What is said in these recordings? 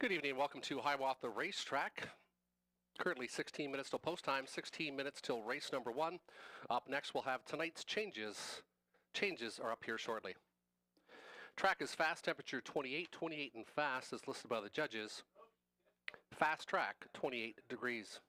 Good evening. Welcome to Hiawatha Racetrack. Currently 16 minutes till post time, 16 minutes till race number 1. Up next, we'll have tonight's changes. Changes are up here shortly. Track is fast, temperature 28. 28 and fast is listed by the judges. Fast track, 28 degrees.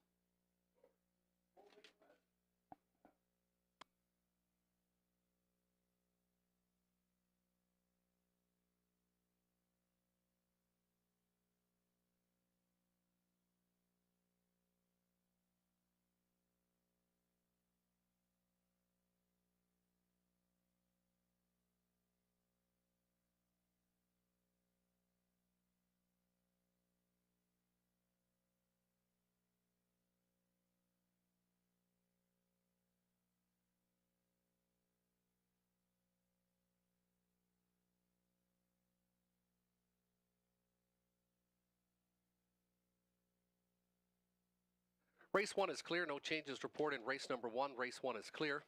Race 1 is clear, no changes to report in race number 1. Race 1 is clear.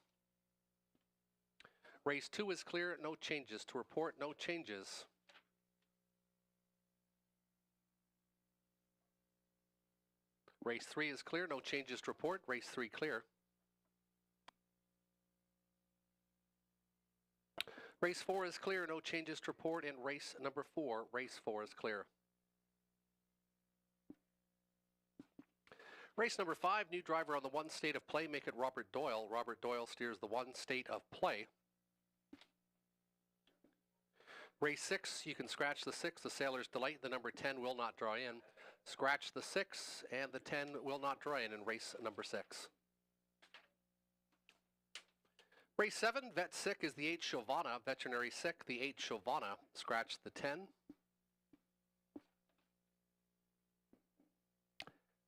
Race 2 is clear, no changes to report, no changes. Race 3 is clear, no changes to report, race 3 clear. Race 4 is clear, no changes to report in race number 4. Race 4 is clear. Race number 5, new driver on the one state of play, make it Robert Doyle. Robert Doyle steers the one state of play. Race 6, you can scratch the 6, the Sailor's Delight. The number 10 will not draw in. Scratch the 6, and the 10 will not draw in race number 6. Race 7, Vet Sick is the 8 Hiawatha. Veterinary Sick, the 8 Hiawatha. Scratch the 10.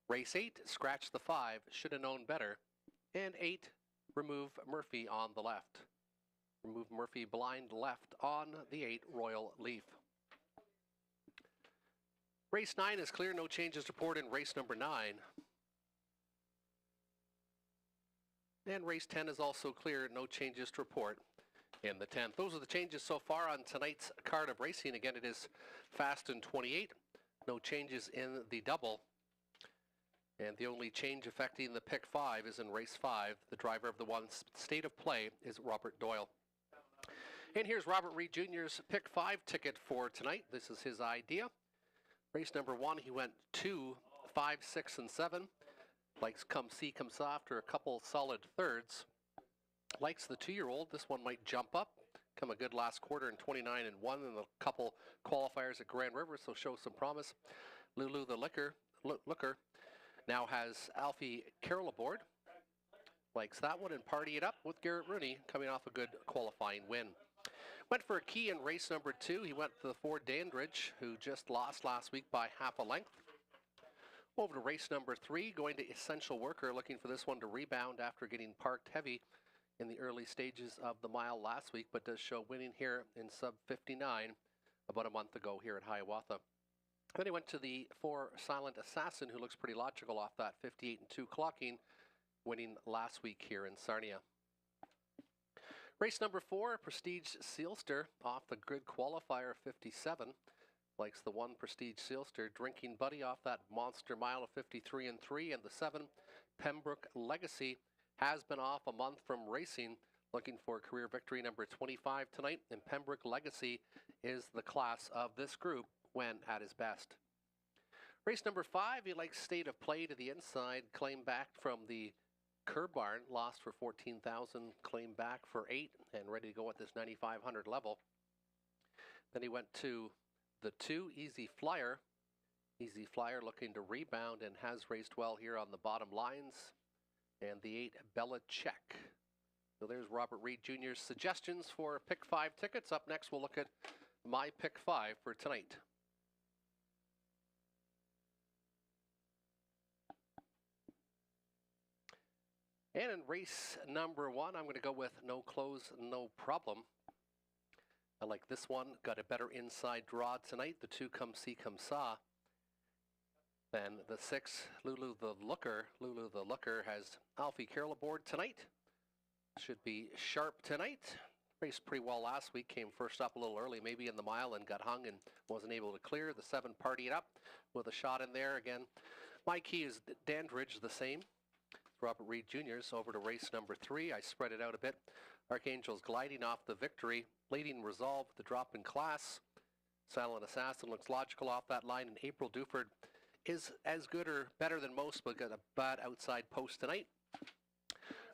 Race 8, scratch the 5, should have known better. And 8, remove Murphy on the left. Remove Murphy blind left on the 8 Royal Leaf. Race 9 is clear, no changes to report in race number 9. And race 10 is also clear, no changes to report in the 10th. Those are the changes so far on tonight's card of racing. Again, it is fast and 28, no changes in the double. And the only change affecting the pick 5 is in race 5. The driver of the one state of play is Robert Doyle. And here's Robert Reed Jr.'s pick 5 ticket for tonight. This is his idea. Race number 1, he went 2, 5, 6, and 7. Likes come see, come saw after a couple solid thirds. Likes the 2-year-old. This one might jump up. Come a good last quarter in 29 and 1 and a couple qualifiers at Grand River, so show some promise. Lulu the Looker now has Alfie Carroll aboard. Likes that one and party it up with Garrett Rooney coming off a good qualifying win. Went for a key in race number 2. He went to the 4 Dandridge, who just lost last week by half a length. Over to race number 3, going to Essential Worker, looking for this one to rebound after getting parked heavy in the early stages of the mile last week, but does show winning here in sub 59 about a month ago here at Hiawatha. Then he went to the 4 Silent Assassin, who looks pretty logical off that 58 and 2 clocking, winning last week here in Sarnia. Race number 4, Prestige Sealster, off the good qualifier 57. Likes the 1 Prestige Sealster. Drinking Buddy off that monster mile of 53 and 3. And the 7 Pembroke Legacy has been off a month from racing. Looking for career victory number 25 tonight. And Pembroke Legacy is the class of this group when at his best. Race number 5, he likes state of play to the inside. Claim back from the Curb Barn, lost for 14,000, claim back for 8, and ready to go at this 9,500 level. Then he went to the 2 Easy Flyer. Easy Flyer looking to rebound and has raced well here on the bottom lines. And the 8 Bella Check. So there's Robert Reed Jr.'s suggestions for pick 5 tickets. Up next, we'll look at my pick 5 for tonight. And in race number 1, I'm going to go with No Close, No Problem. I like this one. Got a better inside draw tonight. The 2 Come See, Come Saw. Then the 6 Lulu the Looker. Lulu the Looker has Alfie Carroll aboard tonight. Should be sharp tonight. Raced pretty well last week, came first up a little early, maybe in the mile, and got hung and wasn't able to clear. The 7 partied up with a shot in there. Again, my key is Dandridge, the same. Robert Reed Jr.'s over to race number 3. I spread it out a bit. Archangel's gliding off the victory. Leading Resolve, the drop in class. Silent Assassin looks logical off that line, and April Duford is as good or better than most, but got a bad outside post tonight.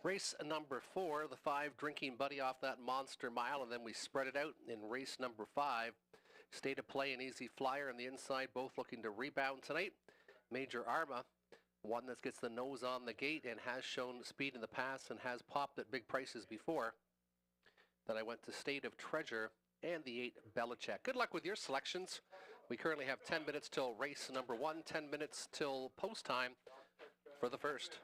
Race number 4, the 5 Drinking Buddy off that monster mile, and then we spread it out in race number 5. State of Play and Easy Flyer on the inside, both looking to rebound tonight. Major Arma, one that gets the nose on the gate and has shown speed in the past and has popped at big prices before. Then I went to State of Treasure and the 8 Belichick. Good luck with your selections. We currently have 10 minutes till race number 1, 10 minutes till post time for the first.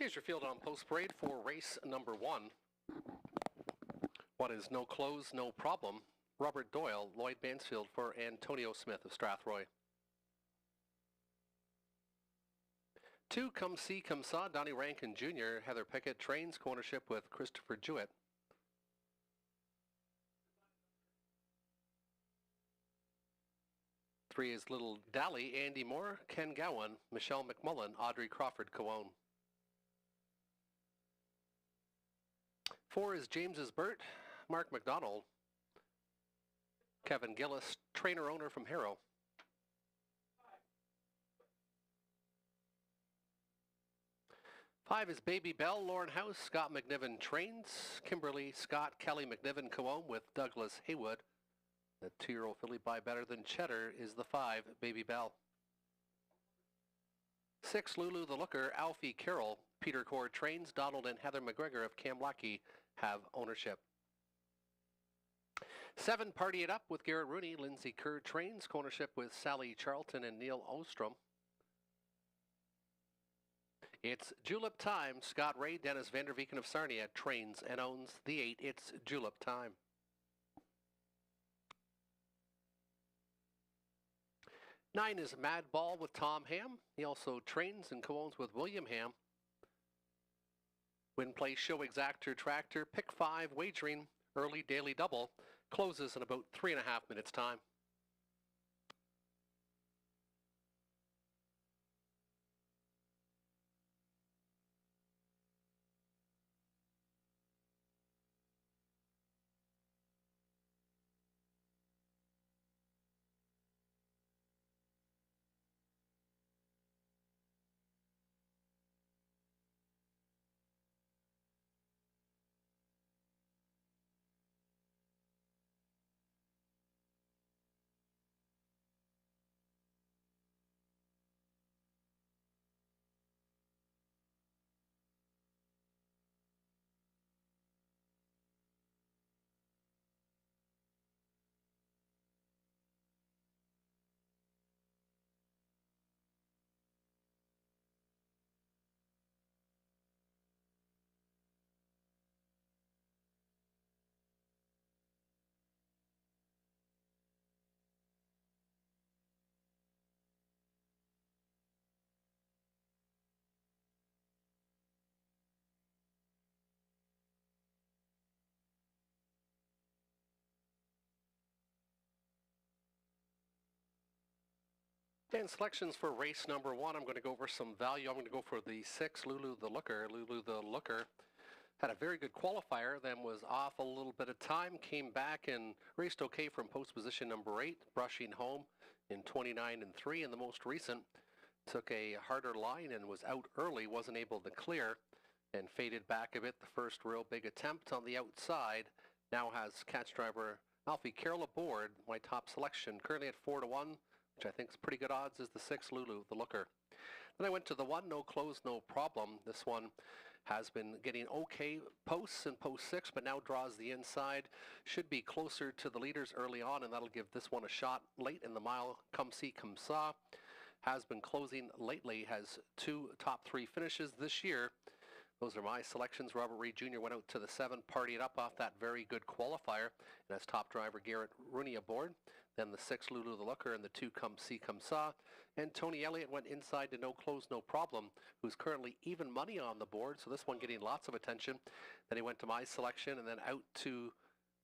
Here's your field on post parade for race number 1. What is no close, no problem? Robert Doyle, Lloyd Mansfield for Antonio Smith of Strathroy. 2, Come See, Come Saw, Donnie Rankin Jr., Heather Pickett, trains, co-ownership with Christopher Jewett. 3 is Little Dally, Andy Moore, Ken Gowan, Michelle McMullen, Audrey Crawford co-own. 4 is James's Burt, Mark McDonald, Kevin Gillis, trainer-owner from Harrow. 5 is Baby Bell, Lauren House, Scott McNiven trains, Kimberly Scott, Kelly McNiven co-own with Douglas Haywood. The 2-year-old filly by Better Than Cheddar is the 5, Baby Bell. 6, Lulu the Looker, Alfie Carroll, Peter Cord trains, Donald and Heather McGregor of Kamlaki have ownership. 7, Party It Up with Garrett Rooney, Lindsay Kerr trains, co-ownership with Sally Charlton and Neil Ostrom. It's Julep Time, Scott Ray, Dennis Vanderveken of Sarnia trains and owns the 8, It's Julep Time. 9 is Mad Ball with Tom Ham. He also trains and co-owns with William Ham. Win Play Show Exactor Tractor, Pick 5 wagering, early daily double, closes in about 3.5 minutes time. And selections for race number 1, I'm going to go over some value. I'm going to go for the 6, Lulu the Looker. Lulu the Looker had a very good qualifier, then was off a little bit of time, came back and raced okay from post position number 8, brushing home in 29 and 3. And the most recent took a harder line and was out early, wasn't able to clear, and faded back a bit. The first real big attempt on the outside. Now has catch driver Alfie Carroll aboard. My top selection, currently at 4-1. Which I think is pretty good odds, is the 6, Lulu the Looker. Then I went to the 1, No Close, No Problem. This one has been getting okay posts in post 6, but now draws the inside. Should be closer to the leaders early on, and that'll give this one a shot late in the mile. Come See, Come Saw has been closing lately, has 2 top 3 finishes this year. Those are my selections. Robert Reed Jr. went out to the 7, Party It Up off that very good qualifier, and as top driver Garrett Rooney aboard. Then the 6, Lulu the Looker, and the 2, Come See, Come Saw. And Tony Elliott went inside to No Close, No Problem, who's currently even money on the board, so this one getting lots of attention. Then he went to my selection, and then out to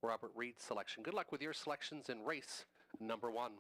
Robert Reed's selection. Good luck with your selections in race number 1.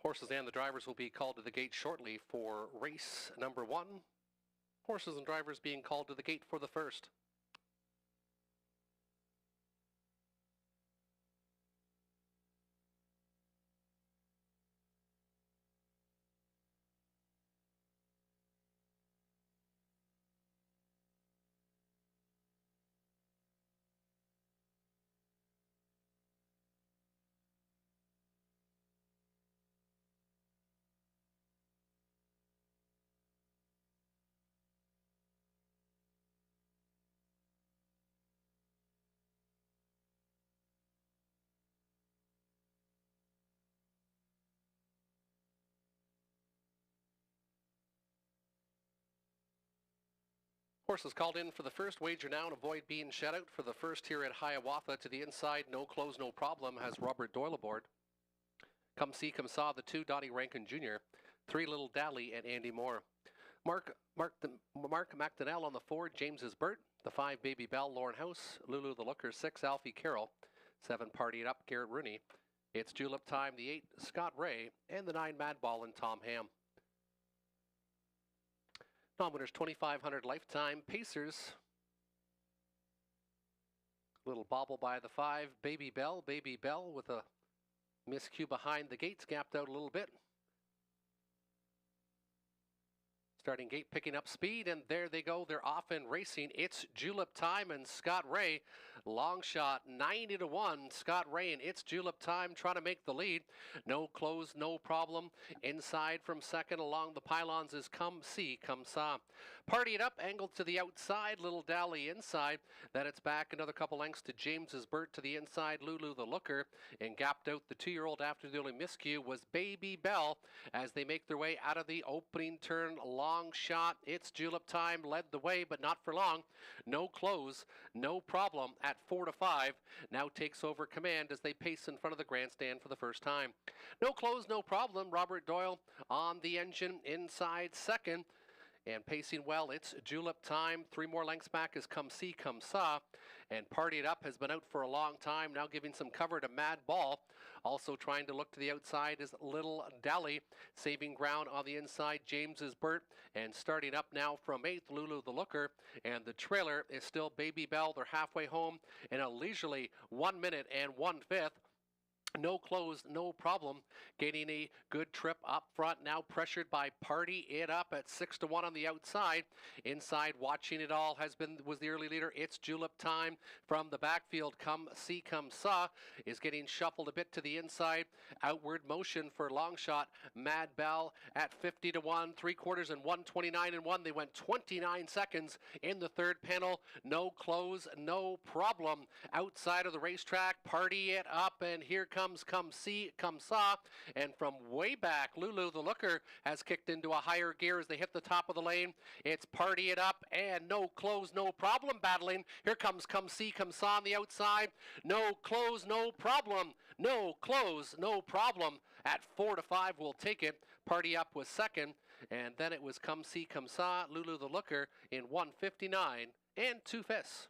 Horses and the drivers will be called to the gate shortly for race number 1. Horses and drivers being called to the gate for the first. Horses called in for the first wager now and avoid being shut out for the first here at Hiawatha. To the inside, no close, no problem, has Robert Doyle aboard. Come see, come saw the 2, Donnie Rankin Jr., 3, Little Dally, and Andy Moore. Mark McDonnell on the 4, James's Burt. The 5, Baby Bell, Lauren House. Lulu the Looker, 6, Alfie Carroll. 7, Party It Up, Garrett Rooney. It's Julep Time, the 8, Scott Ray. And the 9, Madball and Tom Ham. Non-winners, 2,500 lifetime Pacers. Little bobble by the 5, Baby Bell with a miscue behind the gates, gapped out a little bit. Starting gate picking up speed, and there they go. They're off and racing. It's Julep Time and Scott Ray. Long shot, 90-1. Scott Ray and It's Julep Time trying to make the lead. No close, no problem. Inside from second along the pylons is Come See, Come Saw. Party It Up, angled to the outside. Little Dally inside. Then it's back another couple lengths to James's Burt to the inside. Lulu the Looker, and gapped out the 2-year-old after the only miscue was Baby Bell as they make their way out of the opening turn. Long shot, It's Julep Time led the way, but not for long. No close, no problem at 4-5. Now takes over command as they pace in front of the grandstand for the first time. No close, no problem. Robert Doyle on the engine inside second. And pacing well, It's Julep Time. 3 more lengths back is Come See, Come Saw. And Party It Up has been out for a long time, now giving some cover to Mad Ball. Also trying to look to the outside is Little Dally. Saving ground on the inside, James's Burt. And starting up now from 8th, Lulu the Looker. And the trailer is still Baby Bell. They're halfway home in a leisurely 1 minute and 1/5. No close, no problem. Gaining a good trip up front. Now pressured by Party It Up at 6-1 on the outside. Inside, watching it all was the early leader. It's Julep Time from the backfield. Come See, Come Saw is getting shuffled a bit to the inside. Outward motion for long shot. Mad Bell at 50-1, 3/4 and 1:29-1. They went 29 seconds in the third panel. No close, no problem. Outside of the racetrack, Party It Up, and here comes Come See, Come Saw. And from way back, Lulu the Looker has kicked into a higher gear as they hit the top of the lane. It's Party It Up and No Close, No Problem battling. Here comes Come See, Come Saw on the outside. No close, no problem. No close, no problem. At 4-5, we'll take it. Party Up was second. And then it was Come See, Come Saw, Lulu the Looker in 1:59 and 2/5.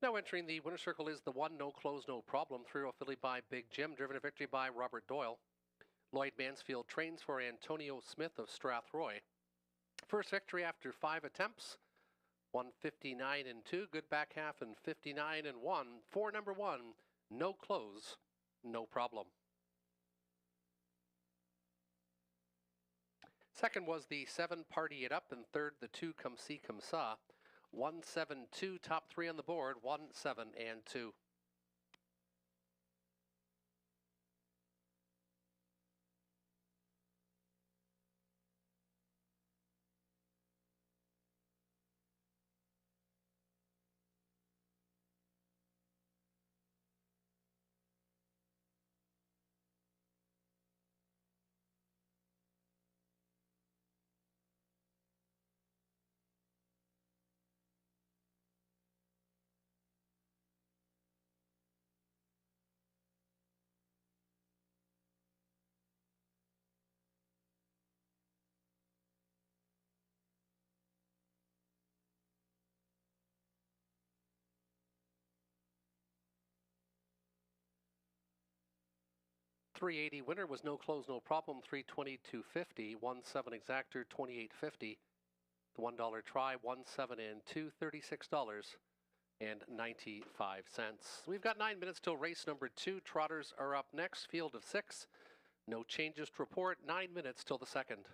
Now entering the winner's circle is the 1 No Close No Problem 3-year-old filly by Big Jim, driven to victory by Robert Doyle. Lloyd Mansfield trains for Antonio Smith of Strathroy. First victory after 5 attempts. 159 and 2, good back half, and 59 and 1 for number 1, No Close, No Problem. Second was the 7 Party It Up, and third the 2 Come See Come Saw. 1-7-2, top 3 on the board, 1-7 and 2. $380 winner was No Close No Problem, $322.50, 1-7 exactor, $28.50. The $1 try, 1-7 and 2, $36.95. We've got 9 minutes till race number 2. Trotters are up next, field of 6. No changes to report, 9 minutes till the second.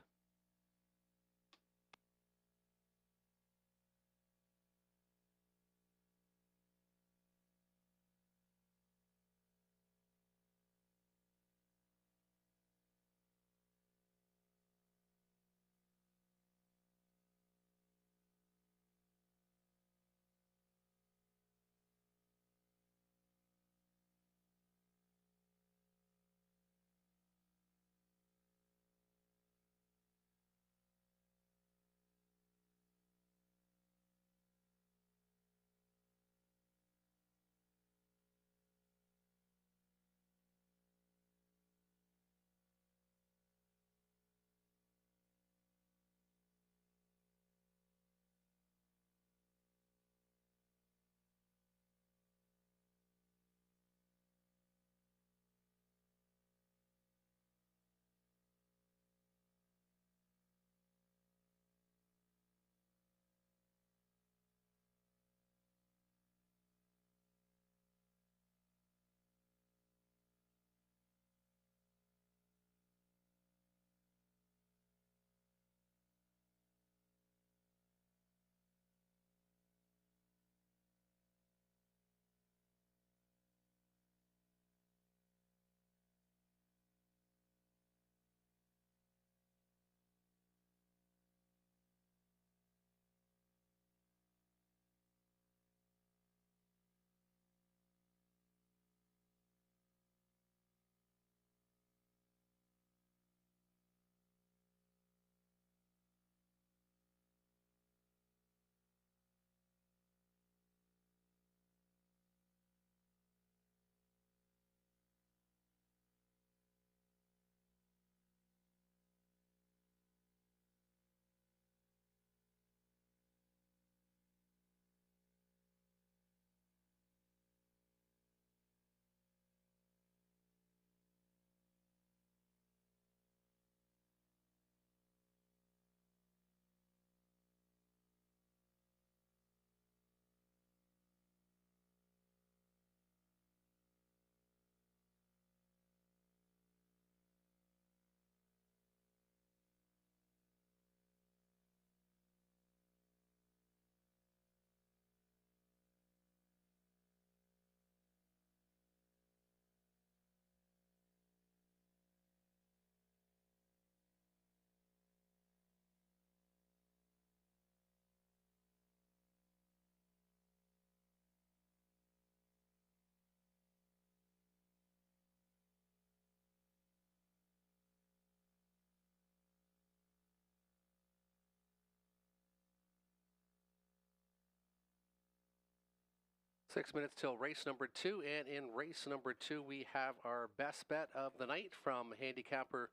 Six minutes till race number 2, and in race number 2 we have our best bet of the night from handicapper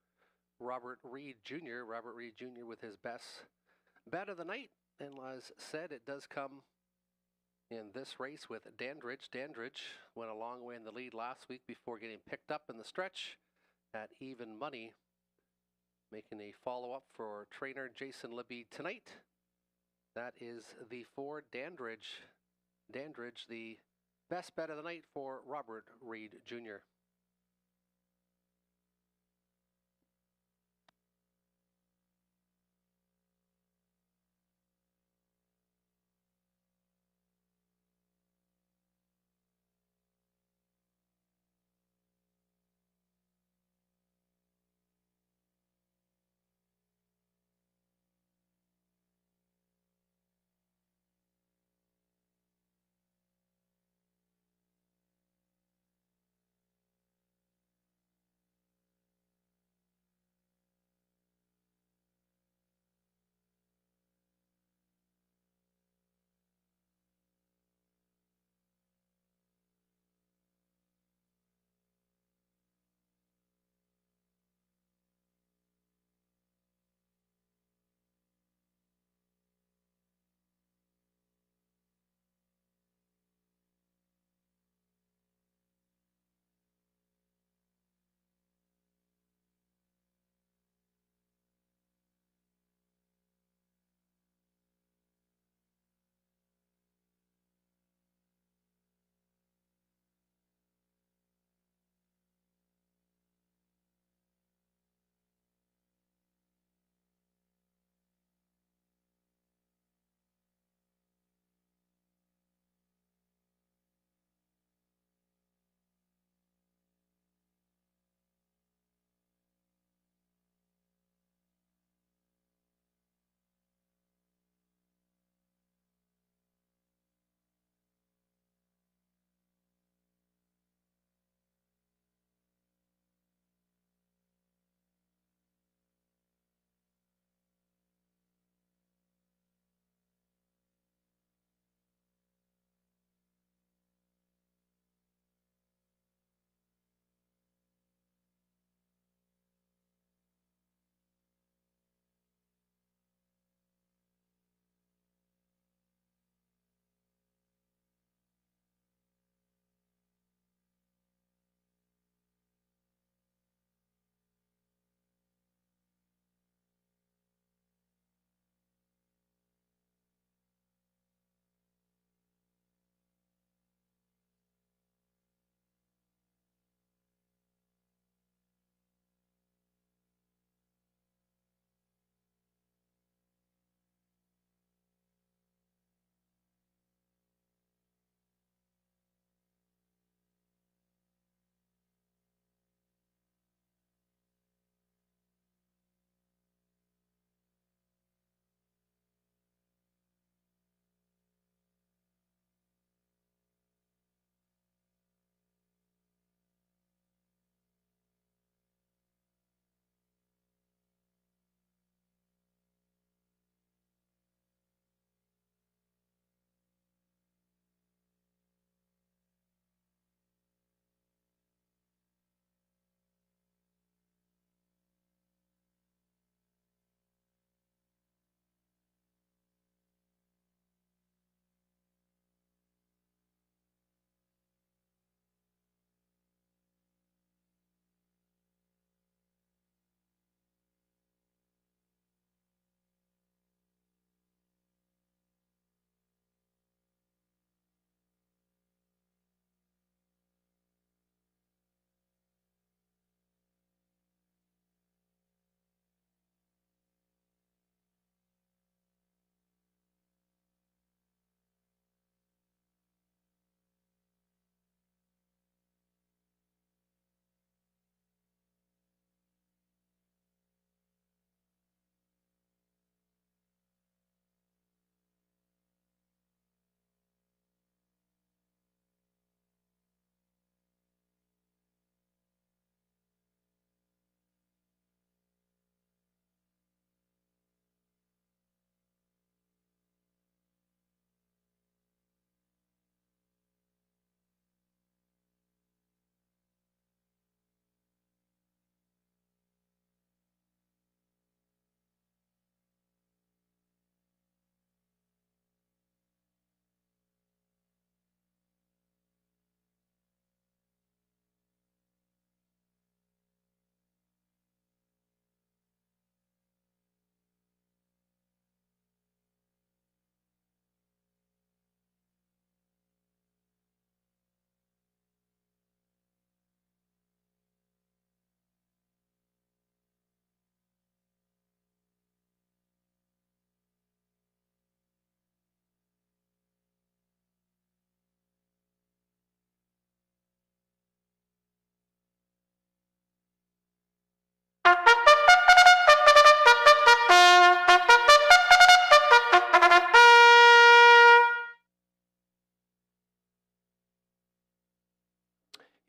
Robert Reed Jr. Robert Reed Jr. with his best bet of the night, and as said, it does come in this race with Dandridge. Dandridge went a long way in the lead last week before getting picked up in the stretch at even money, making a follow-up for trainer Jason Libby tonight. That is the 4 Dandridge. Dandridge, the best bet of the night for Robert Reed Jr.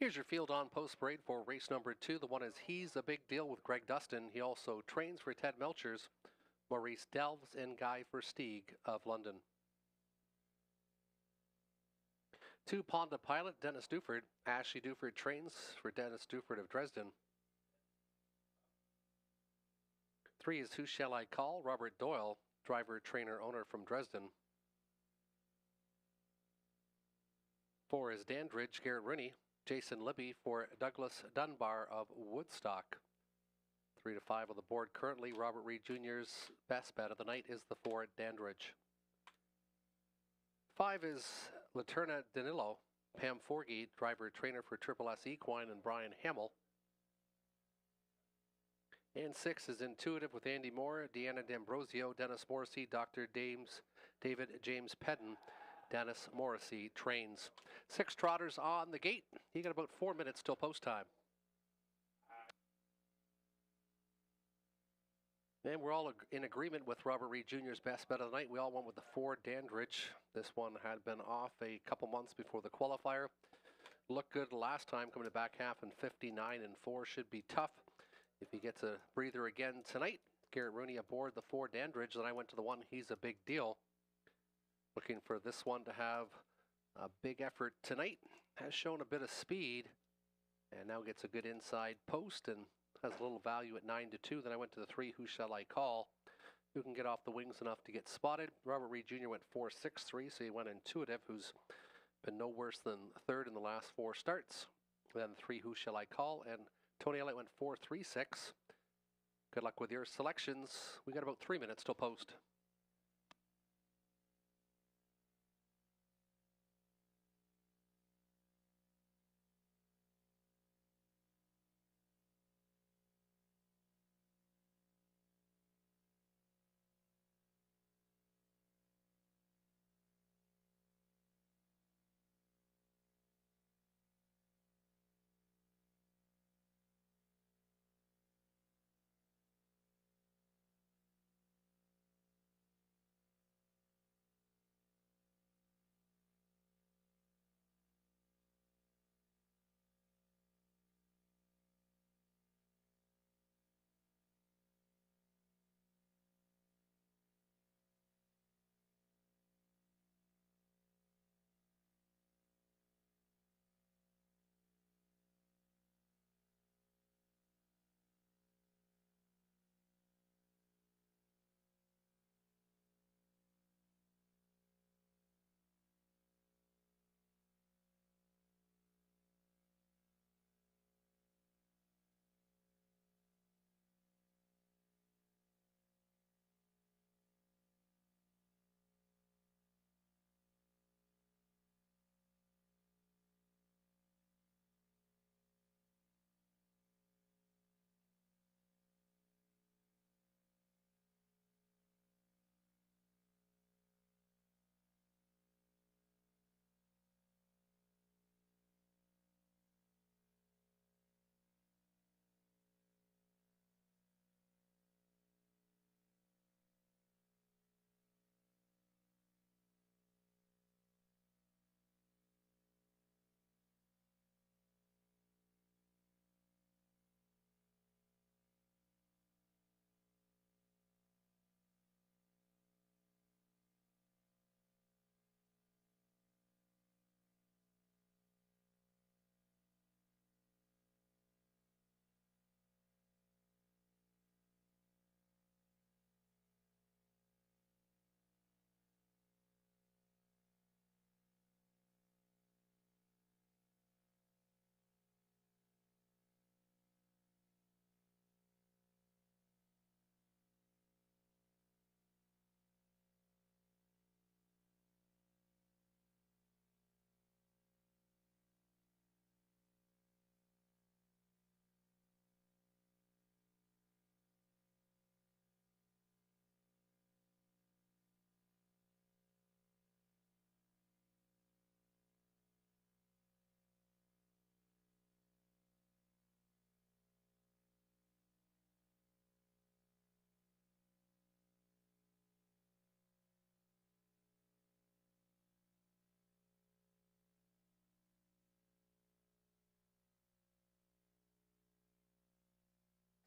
Here's your field on post parade for race number 2. The one is He's a Big Deal with Greg Dustin. He also trains for Ted Melchers, Maurice Delves, and Guy Versteeg of London. 2 Ponda Pilot, Dennis Duford. Ashley Duford trains for Dennis Duford of Dresden. 3 is Who Shall I Call, Robert Doyle, driver, trainer, owner from Dresden. 4 is Dandridge, Garrett Rooney. Jason Libby for Douglas Dunbar of Woodstock. 3 to 5 on the board currently. Robert Reed Jr.'s best bet of the night is the 4 Dandridge. 5 is Laterna Danilo, Pam Forgey, driver, trainer for Triple S Equine, and Brian Hamill. And 6 is Intuitive with Andy Moore, Deanna D'Ambrosio, Dennis Morrissey, Dr. David James Pedden. Dennis Morrissey trains. 6 trotters on the gate. You got about 4 minutes till post time. And we're all in agreement with Robert Reed Jr.'s best bet of the night. We all went with the 4 Dandridge. This one had been off a couple months before the qualifier. Looked good last time, coming to back half, and 59-4 should be tough. If he gets a breather again tonight, Garrett Rooney aboard the 4 Dandridge. Then I went to the 1 He's a Big Deal. Looking for this one to have a big effort tonight. Has shown a bit of speed and now gets a good inside post and has a little value at 9-2. Then I went to the 3 Who Shall I Call, who can get off the wings enough to get spotted. Robert Reed Jr. went 4-6-3, so he went Intuitive, who's been no worse than third in the last 4 starts. Then 3 Who Shall I Call, and Tony Elliott went 4-3-6. Good luck with your selections. We got about 3 minutes till post.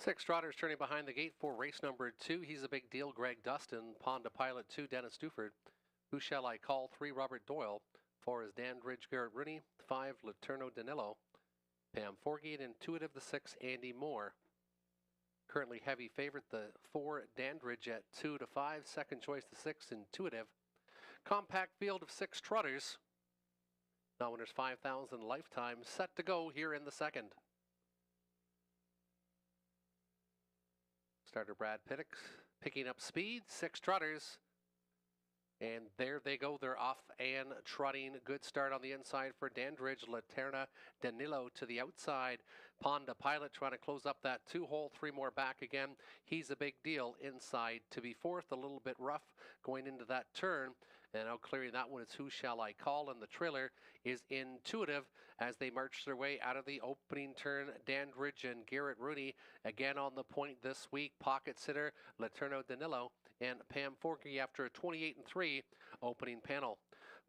Six trotters turning behind the gate for race number 2. He's a big deal. Greg Dustin. Ponda Pilot 2. Dennis Duford. Who Shall I Call? 3. Robert Doyle. 4 is Dandridge Garrett Rooney. 5. Laterno Danilo. Pam Forgey. And Intuitive the 6. Andy Moore. Currently heavy favorite the 4 Dandridge at 2 to 5. Second choice the 6 Intuitive. Compact field of 6 trotters. Now winners 5,000 lifetime set to go here in the second. Starter Brad Pittock picking up speed, 6 trotters. And there they go, they're off and trotting. Good start on the inside for Dandridge. Laterna Danilo to the outside. Ponda Pilot trying to close up that 2-hole, 3 more back again. He's a big deal inside to be 4th, a little bit rough going into that turn. And now clearing that one is Who Shall I Call? And the trailer is Intuitive as they march their way out of the opening turn. Dandridge and Garrett Rooney again on the point this week. Pocket sitter Laterno Danilo and Pam Forkey after a 28-3 opening panel.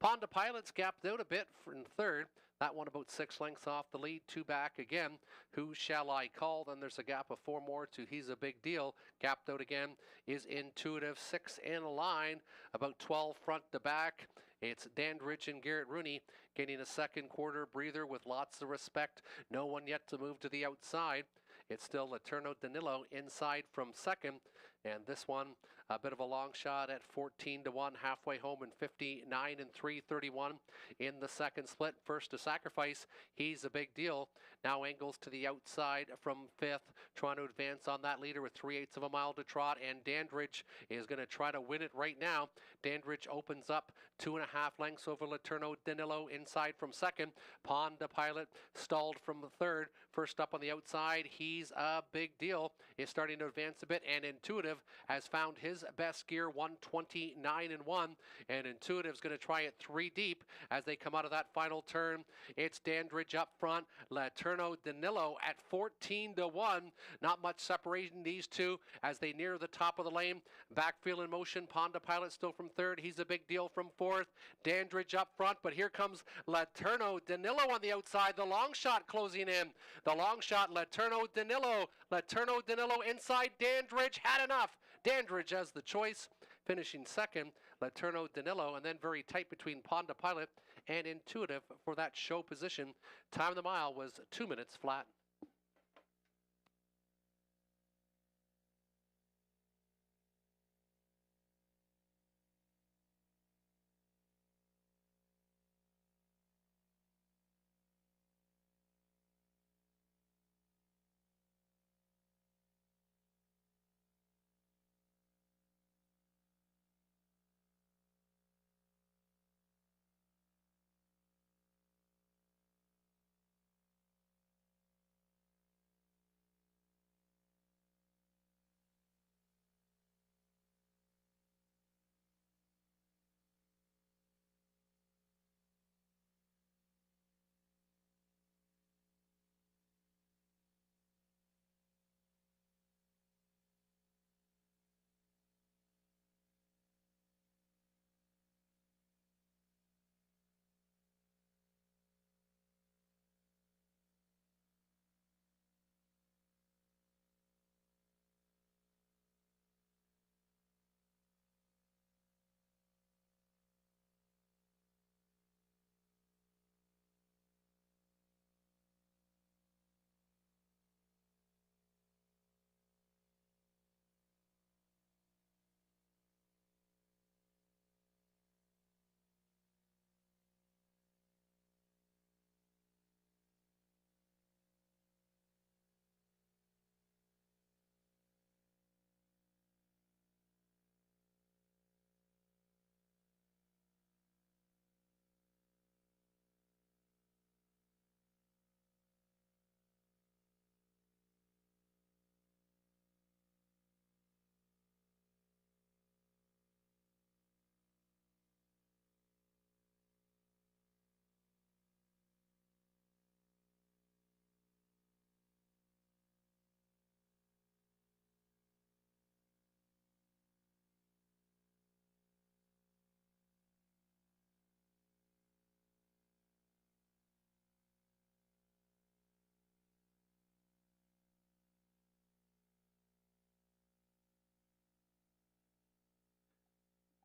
Ponda Pilot's gapped out a bit in third. That one about 6 lengths off the lead, 2 back again. Who Shall I Call? Then there's a gap of 4 more to He's a Big Deal. Gapped out again is Intuitive, 6 in a line, about 12 front to back. It's Dandridge and Garrett Rooney getting a second quarter breather with lots of respect. No one yet to move to the outside. It's still Laterno Danilo inside from second. And this one, a bit of a long shot at 14-1, halfway home in 59 and 331 in the second split. First to Sacrifice, He's a Big Deal. Now angles to the outside from 5th, trying to advance on that leader with 3/8 of a mile to trot. And Dandridge is going to try to win it right now. Dandridge opens up 2.5 lengths over Laterno Danilo inside from second. Ponda Pilot stalled from the third. First up on the outside, He's a Big Deal is starting to advance a bit, and Intuitive has found his best gear, 129-1, and Intuitive's going to try it 3 deep as they come out of that final turn. It's Dandridge up front, Laterno Danilo at 14-1. Not much separation these two as they near the top of the lane. Backfield in motion, Ponda Pilot still from third. He's a Big Deal from fourth. Dandridge up front, but here comes Laterno Danilo on the outside. The long shot closing in. The long shot, Laterno Danilo. Laterno Danilo inside. Dandridge had enough. Dandridge as the choice, finishing second. Laterno Danilo, and then very tight between Ponda Pilot and Intuitive for that show position. Time of the mile was 2 minutes flat.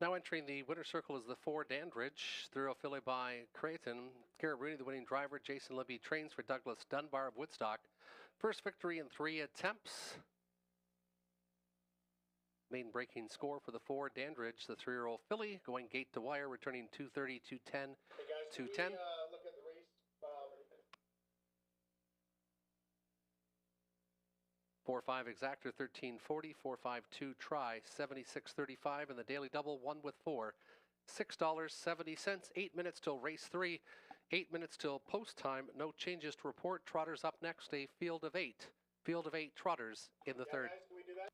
Now entering the winner's circle is the 4 Dandridge, through Philly by Creighton. Garrett Rooney, the winning driver. Jason Libby trains for Douglas Dunbar of Woodstock. First victory in 3 attempts. Main breaking score for the 4 Dandridge, the 3-year-old filly, going gate to wire, returning 230, 210, 210. Look at the race. 4-5 exactor, 1340, 4-5-2 try, 76.35, and the daily double, 1 with 4, $6.70, 8 minutes till race 3, 8 minutes till post time, no changes to report. Trotters up next, a field of 8. Field of 8 trotters in the third. Guys, can we do that?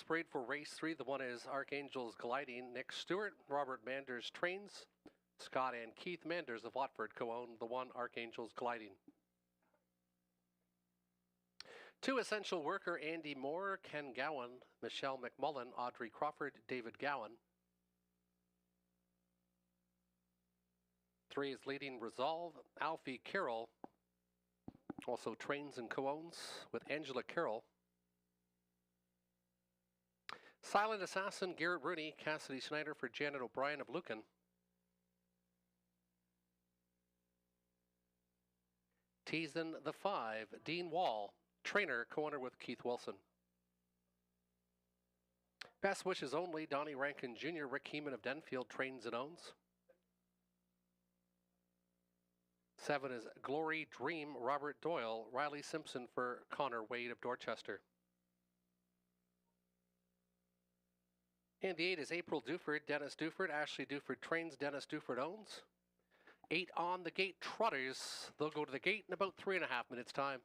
parade for race 3. The one is Archangels Gliding. Nick Stewart, Robert Manders trains. Scott and Keith Manders of Watford co-own the one Archangels Gliding. 2 essential worker, Andy Moore, Ken Gowan, Michelle McMullen, Audrey Crawford, David Gowan. 3 is Leading Resolve, Alfie Carroll, also trains and co-owns with Angela Carroll. Silent Assassin, Garrett Rooney, Cassidy Snyder for Janet O'Brien of Lucan. Teasin the 5, Dean Wall, trainer, co-owner with Keith Wilson. Best Wishes Only, Donnie Rankin Jr., Rick Heeman of Denfield, trains and owns. 7 is Glory Dream, Robert Doyle, Riley Simpson for Connor Wade of Dorchester. And the 8 is April Duford, Dennis Duford, Ashley Duford trains, Dennis Duford owns. 8 On the Gate Trotters, they'll go to the gate in about 3.5 minutes time.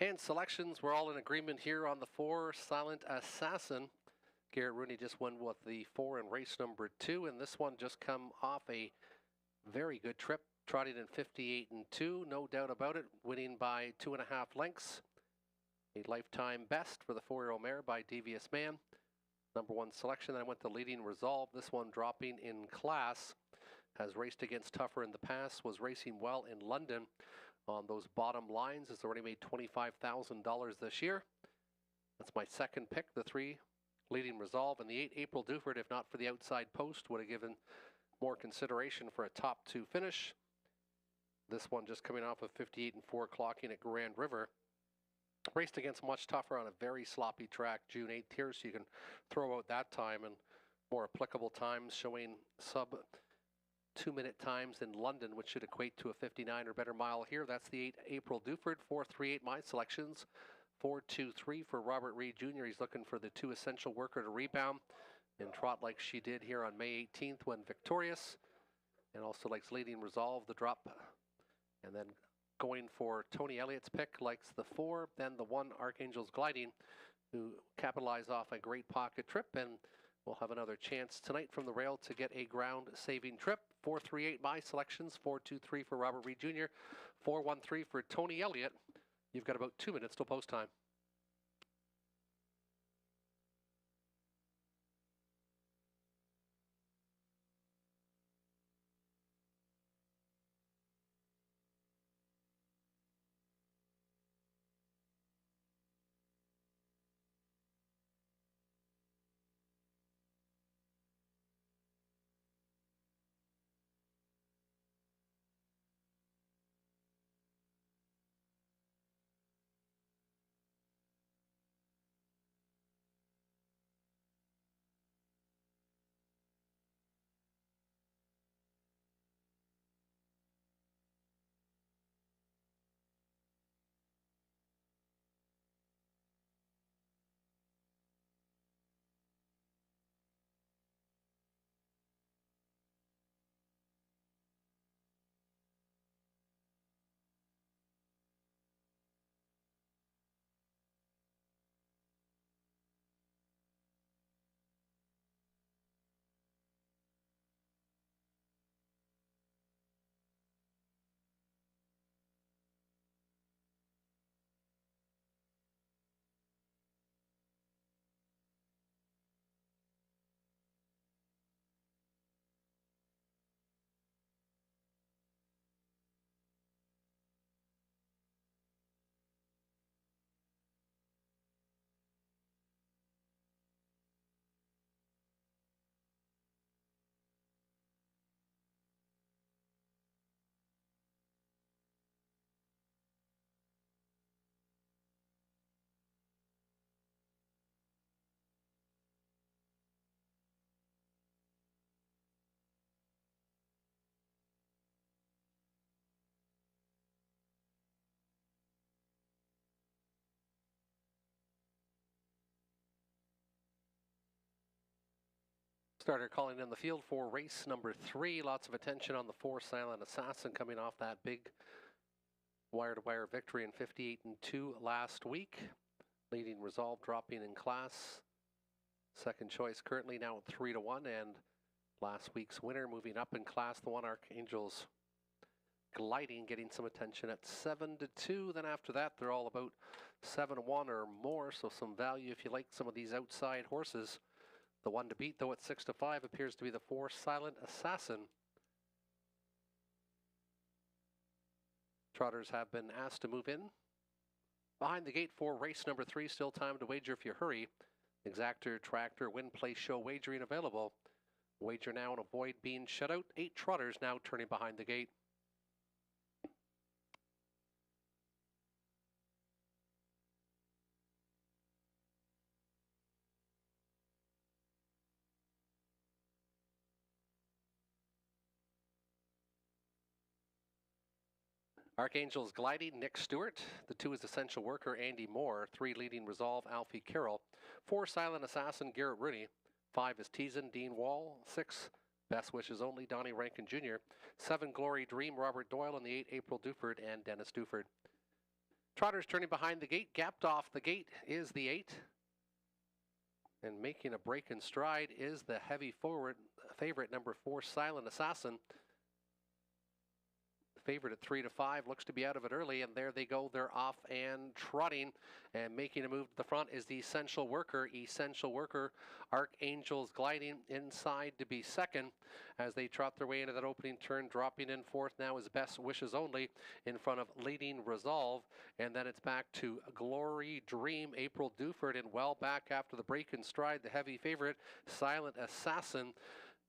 And selections, we're all in agreement here on the 4, Silent Assassin. Garrett Rooney just won with the 4 in race number 2, and this one just come off a very good trip, trotting in 58-2, no doubt about it, winning by 2.5 lengths. A lifetime best for the 4-year-old mare by Devious Man. Number 1 selection, then I went to Leading Resolve, this one dropping in class. Has raced against tougher in the past, was racing well in London on those bottom lines. Has already made $25,000 this year. That's my second pick, the 3 Leading Resolve, and the 8 April Duford, if not for the outside post, would have given more consideration for a top 2 finish. This one just coming off of 58-4 clocking at Grand River. Raced against much tougher on a very sloppy track June 8th here, so you can throw out that time and more applicable times showing sub 2-minute times in London, which should equate to a 59 or better mile here. That's the 8 April Duford, 4-3-8 my selections. 4-2-3 for Robert Reed Jr. He's looking for the 2 essential worker to rebound and trot like she did here on May 18th when victorious. And also likes Leading Resolve, the drop. And then going for Tony Elliott's pick, likes the 4, then the 1 Archangels Gliding, who capitalized off a great pocket trip and will have another chance tonight from the rail to get a ground-saving trip. 4-3-8 my selections, 4-2-3 for Robert Reed Jr., 4-1-3 for Tony Elliott. You've got about 2 minutes till post time. Starter calling in the field for race number 3. Lots of attention on the 4 Silent Assassin coming off that big wire-to-wire victory in 58-2 last week. Leading Resolve dropping in class. Second choice currently now at 3-1, and last week's winner moving up in class, the one Archangels Gliding, getting some attention at 7-2. Then after that, they're all about 7-1 or more, so some value if you like some of these outside horses. The one to beat, though, at 6-5 appears to be the 4 Silent Assassin. Trotters have been asked to move in. Behind the gate for race number 3, still time to wager if you hurry. Exactor, Tractor, Win, Play, Show wagering available. Wager now and avoid being shut out. 8 trotters now turning behind the gate. Archangels Gliding, Nick Stewart. The 2 is Essential Worker, Andy Moore. 3 Leading Resolve, Alfie Carroll. 4 Silent Assassin, Garrett Rooney. 5 is Teasin, Dean Wall. 6 Best Wishes Only, Donnie Rankin Jr. 7 Glory Dream, Robert Doyle. And the 8 April Duford and Dennis Duford. Trotters turning behind the gate. Gapped off the gate is the 8. And making a break in stride is the heavy forward favorite, number 4 Silent Assassin. Favorite at 3-5, looks to be out of it early, and there they go. They're off and trotting, and making a move to the front is the Essential Worker. Essential Worker, Archangels Gliding inside to be second as they trot their way into that opening turn. Dropping in fourth now is Best Wishes Only in front of Leading Resolve, and then it's back to Glory Dream, April Duford, and well back after the break in stride, the heavy favorite, Silent Assassin.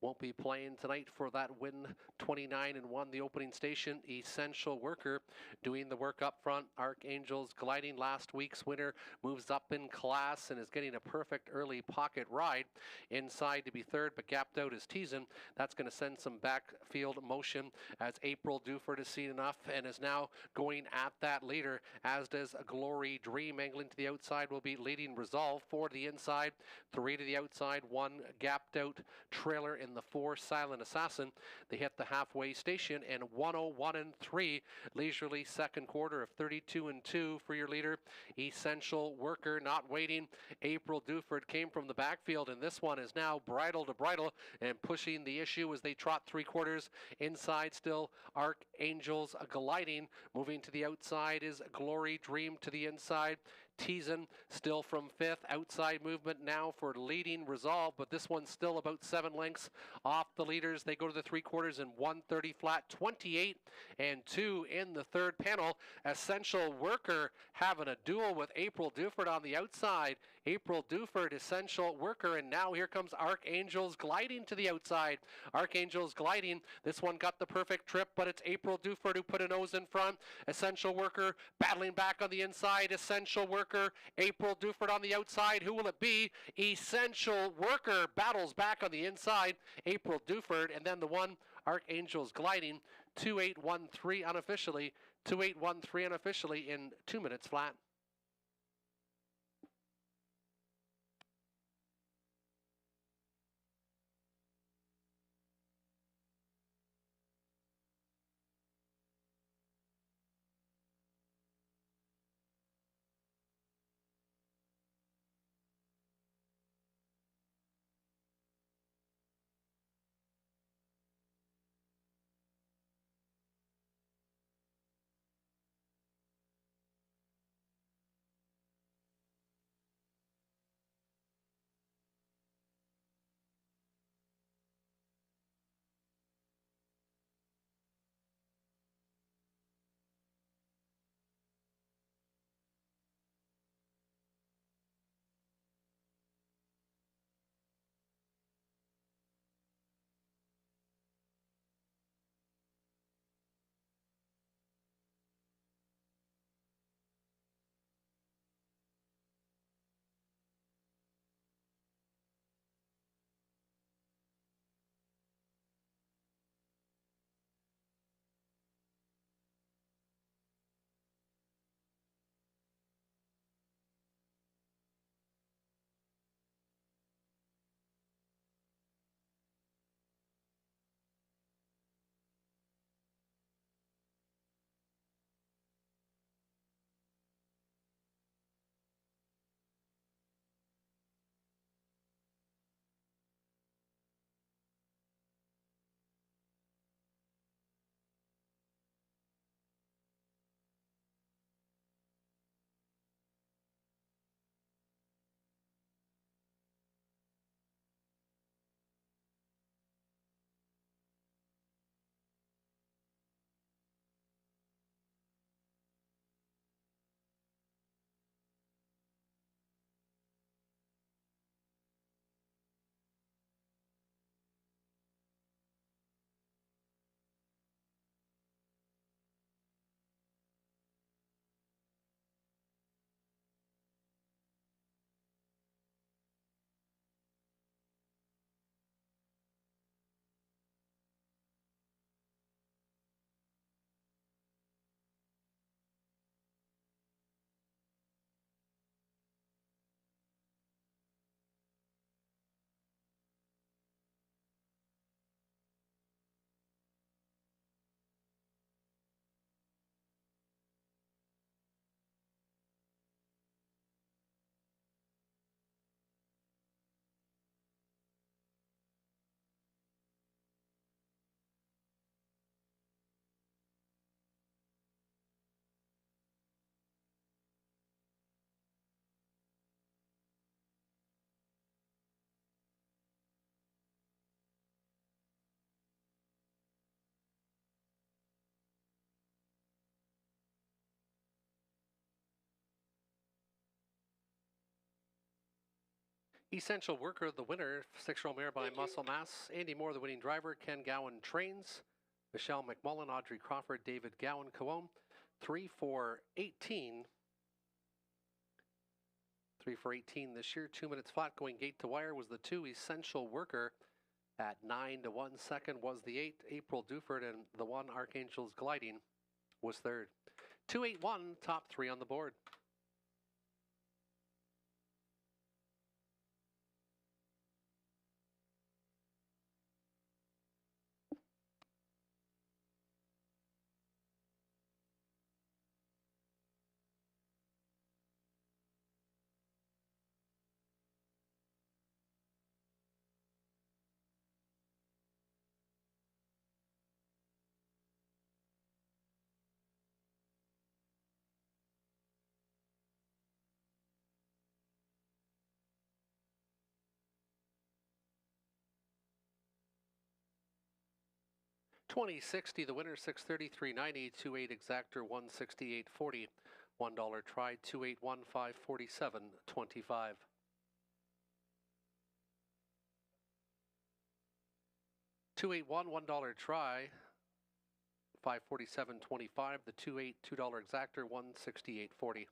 Won't be playing tonight for that win, 29-1, the opening station. Essential Worker doing the work up front. Archangels Gliding, last week's winner, moves up in class and is getting a perfect early pocket ride. Inside to be third, but gapped out is Teasin. That's going to send some backfield motion as April Duford has seen enough and is now going at that leader, as does Glory Dream. Angling to the outside will be Leading Resolve. 4 to the inside, 3 to the outside, 1 gapped out trailer in the 4 Silent Assassin. They hit the halfway station, and 101-3, leisurely second quarter of 32-2 for your leader. Essential Worker not waiting. April Duford came from the backfield, and this one is now bridle to bridle and pushing the issue as they trot 3 quarters. Inside still Archangels Gliding. Moving to the outside is Glory Dream to the inside. Teasin still from 5th. Outside movement now for Leading Resolve, but this one's still about 7 lengths off the leaders. They go to the 3 quarters in 1:30 flat, 28-2 in the third panel. Essential Worker having a duel with April Duford on the outside. April Duford, Essential Worker, and now here comes Archangels Gliding to the outside. Archangels Gliding, this one got the perfect trip, but it's April Duford who put a nose in front. Essential Worker battling back on the inside. Essential Worker, April Duford on the outside. Who will it be? Essential Worker battles back on the inside. April Duford, and then the one Archangels Gliding, 2813 unofficially, 2813 unofficially in 2 minutes flat. Essential Worker, the winner, 6-year-old mare by Muscle Mass. Andy Moore, the winning driver. Ken Gowan trains. Michelle McMullen, Audrey Crawford, David Gowan co-own. 3 for 18. 3 for 18 this year. 2 minutes flat going gate to wire was the 2. Essential Worker at 9 to 1 second was the 8. April Duford, and the 1 Archangel's Gliding was third. 281, top 3 on the board. $20.60, the winner, 633.90, 2.8 exactor, 168.40, $1 try, 281, 547.25. $281, $1 try, 547.25. The 2.8, $2 exactor, 168.40.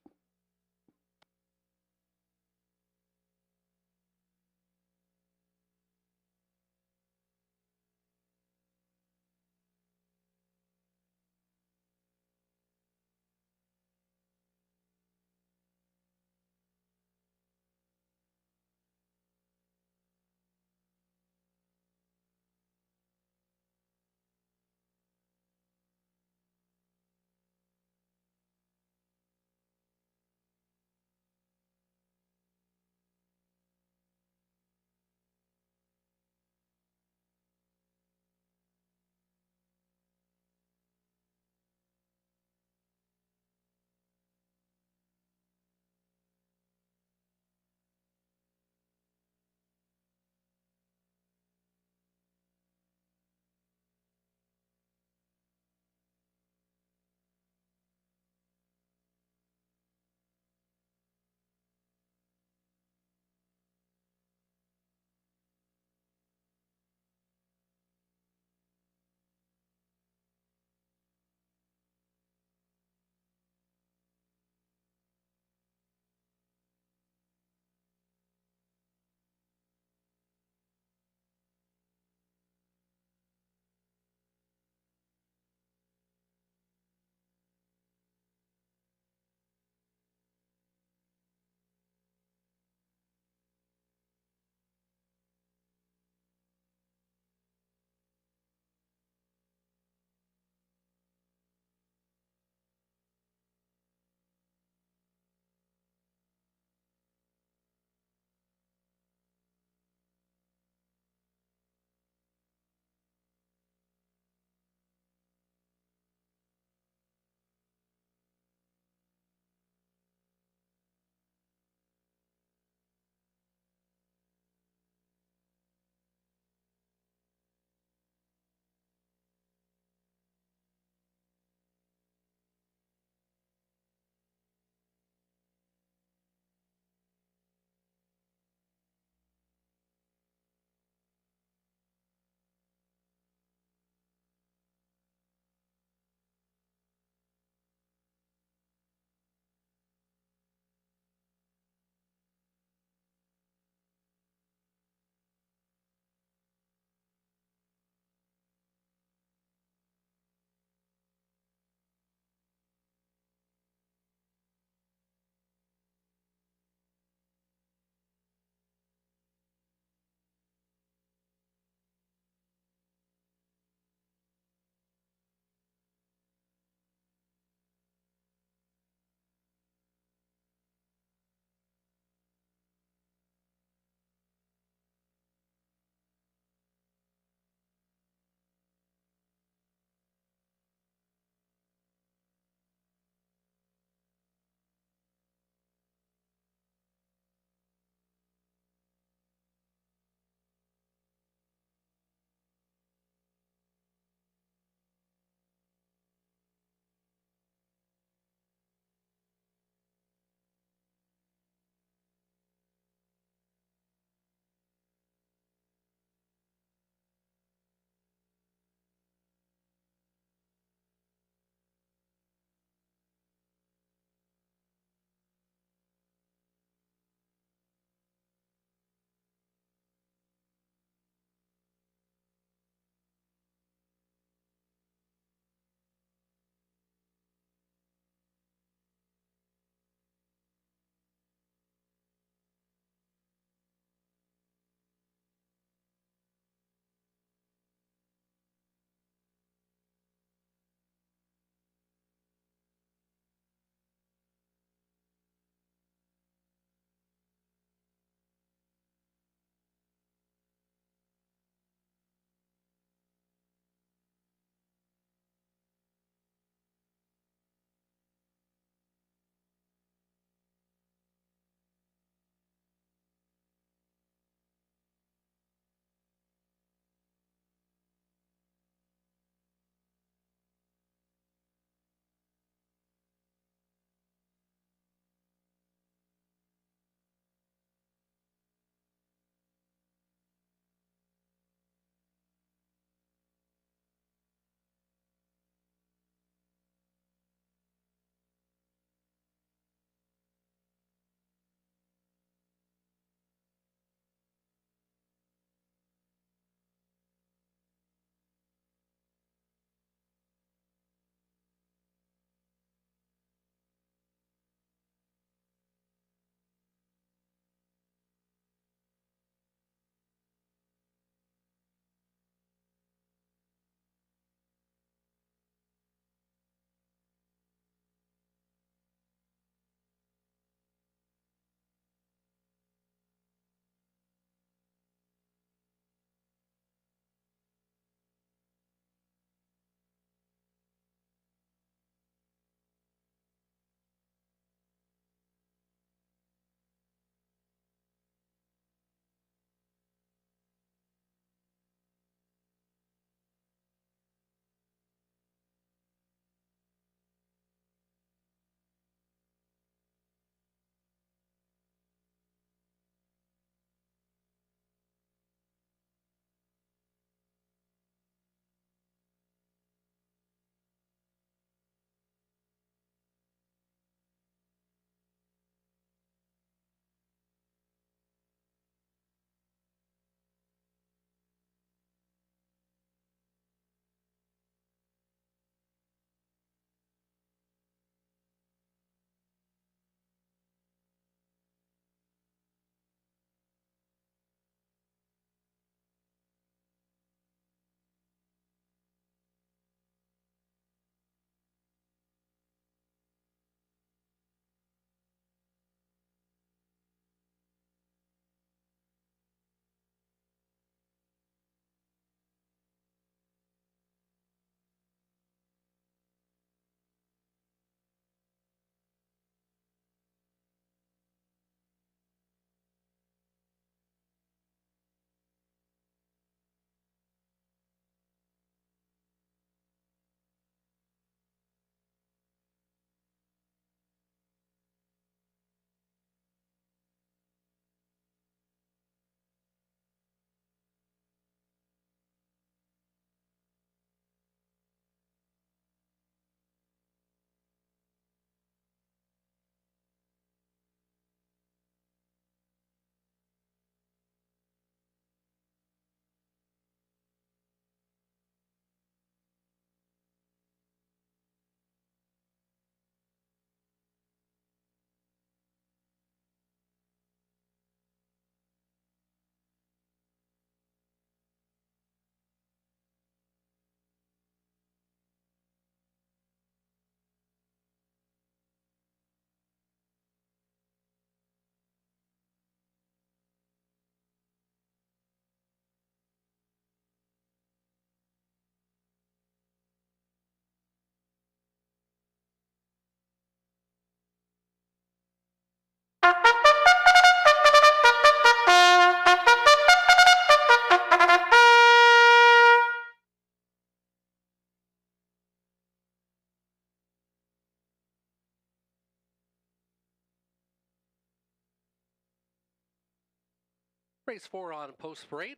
Race 4 on Post Parade,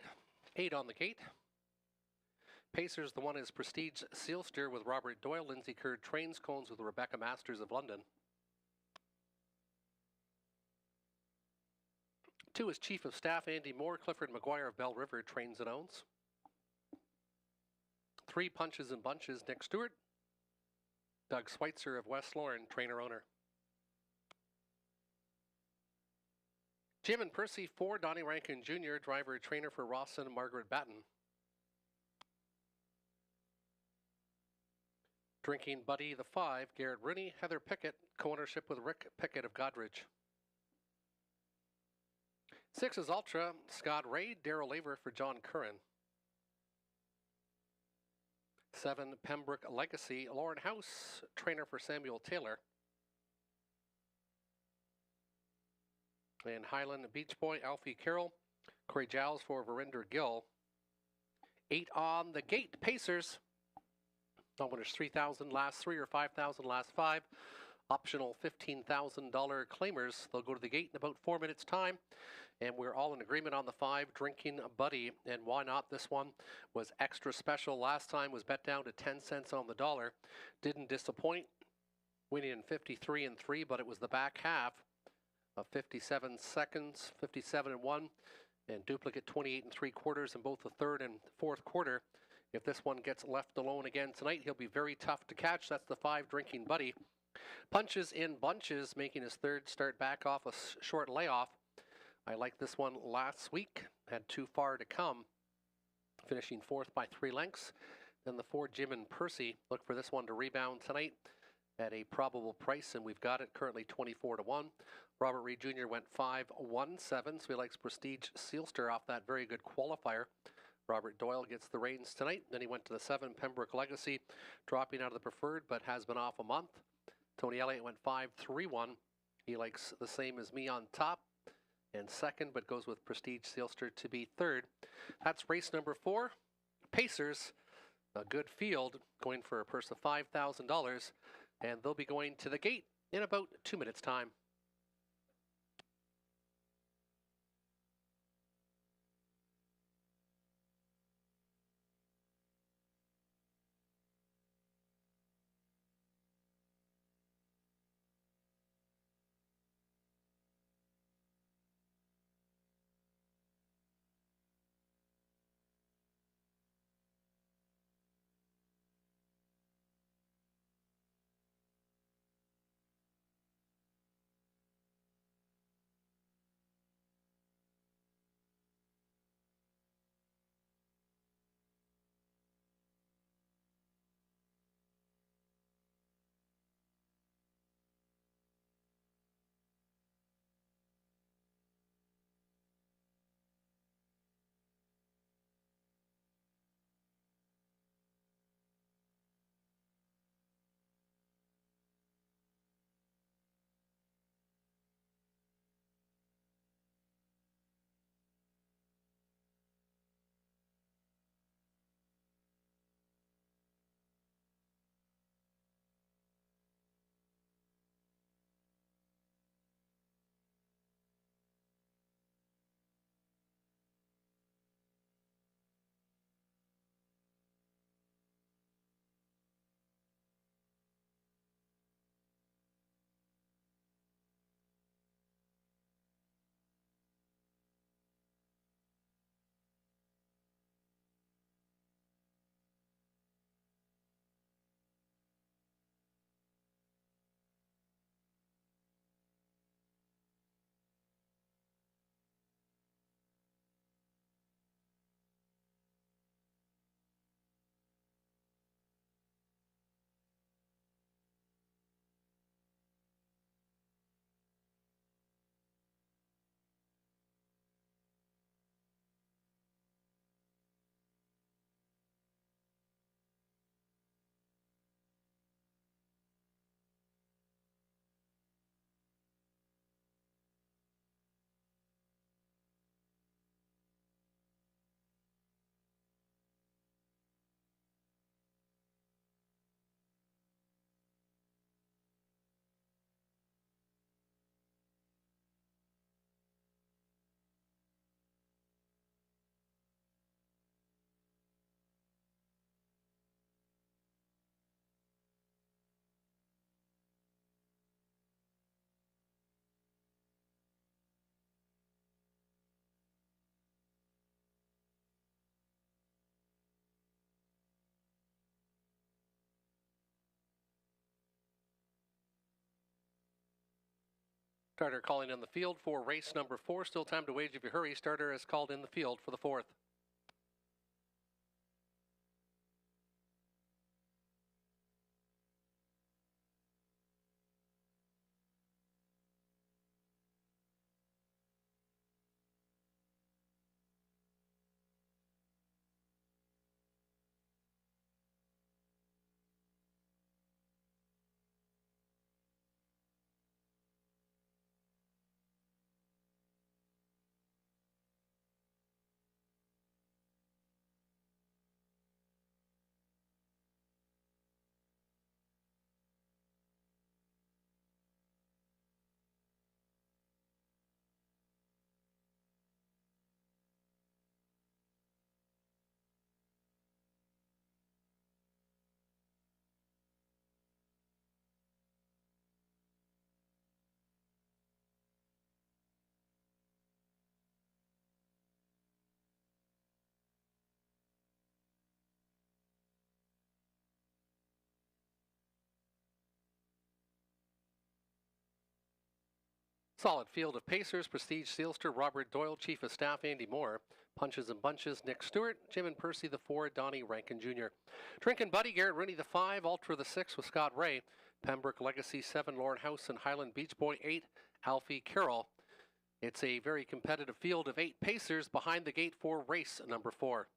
8 on the gate. Pacers, the one is Prestige Sealster with Robert Doyle. Lindsay Kerr trains cones with Rebecca Masters of London. 2 is Chief of Staff Andy Moore. Clifford McGuire of Bell River trains and owns. 3 Punches and Bunches, Nick Stewart. Doug Schweitzer of West Lorne, trainer-owner. Jim and Percy, 4, Donnie Rankin Jr., driver-trainer for Rawson, Margaret Batten. Drinking Buddy, the 5, Garrett Rooney, Heather Pickett, co-ownership with Rick Pickett of Godridge. 6 is Ultra, Scott Ray, Darrell Laver for John Curran. 7, Pembroke Legacy, Lauren House, trainer for Samuel Taylor. And Highland Beach Boy, Alfie Carroll, Corey Giles for Verinder Gill. 8 on the gate, Pacers. No winners, 3,000 last 3 or 5,000 last 5. Optional $15,000 claimers. They'll go to the gate in about 4 minutes' time. And we're all in agreement on the 5, Drinking Buddy. And why not? This one was extra special. Last time was bet down to 10 cents on the dollar. Didn't disappoint. Winning in 53 and 3, but it was the back half of 57 seconds, 57 and 1, and duplicate 28 and 3/4 in both the third and fourth quarter. If this one gets left alone again tonight, he'll be very tough to catch. That's the 5, Drinking Buddy. Punches in Bunches, making his third start back off a short layoff. I liked this one last week, had Too Far to Come, finishing 4th by 3 lengths. Then the 4, Jim and Percy, look for this one to rebound tonight at a probable price, and we've got it currently 24 to 1. Robert Reed Jr. went 5-1-7, so he likes Prestige Sealster off that very good qualifier. Robert Doyle gets the reins tonight. Then he went to the 7, Pembroke Legacy, dropping out of the preferred, but has been off a month. Tony Elliott went 5-3-1. He likes the same as me on top and second, but goes with Prestige Sealster to be third. That's race number 4. Pacers, a good field, going for a purse of $5,000. And they'll be going to the gate in about 2 minutes' time. Starter calling in the field for race number 4. Still time to wage if you hurry. Starter is called in the field for the 4th. Solid field of pacers. Prestige Sealster, Robert Doyle, Chief of Staff Andy Moore, Punches and Bunches Nick Stewart, Jim and Percy the 4, Donnie Rankin Jr. Drinkin' Buddy, Garrett Rooney the 5, Ultra the 6 with Scott Ray, Pembroke Legacy 7, Lauren House and Highland Beach Boy 8, Alfie Carroll. It's a very competitive field of 8 pacers behind the gate for race number 4.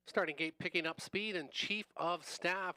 Starting gate picking up speed, and Chief of Staff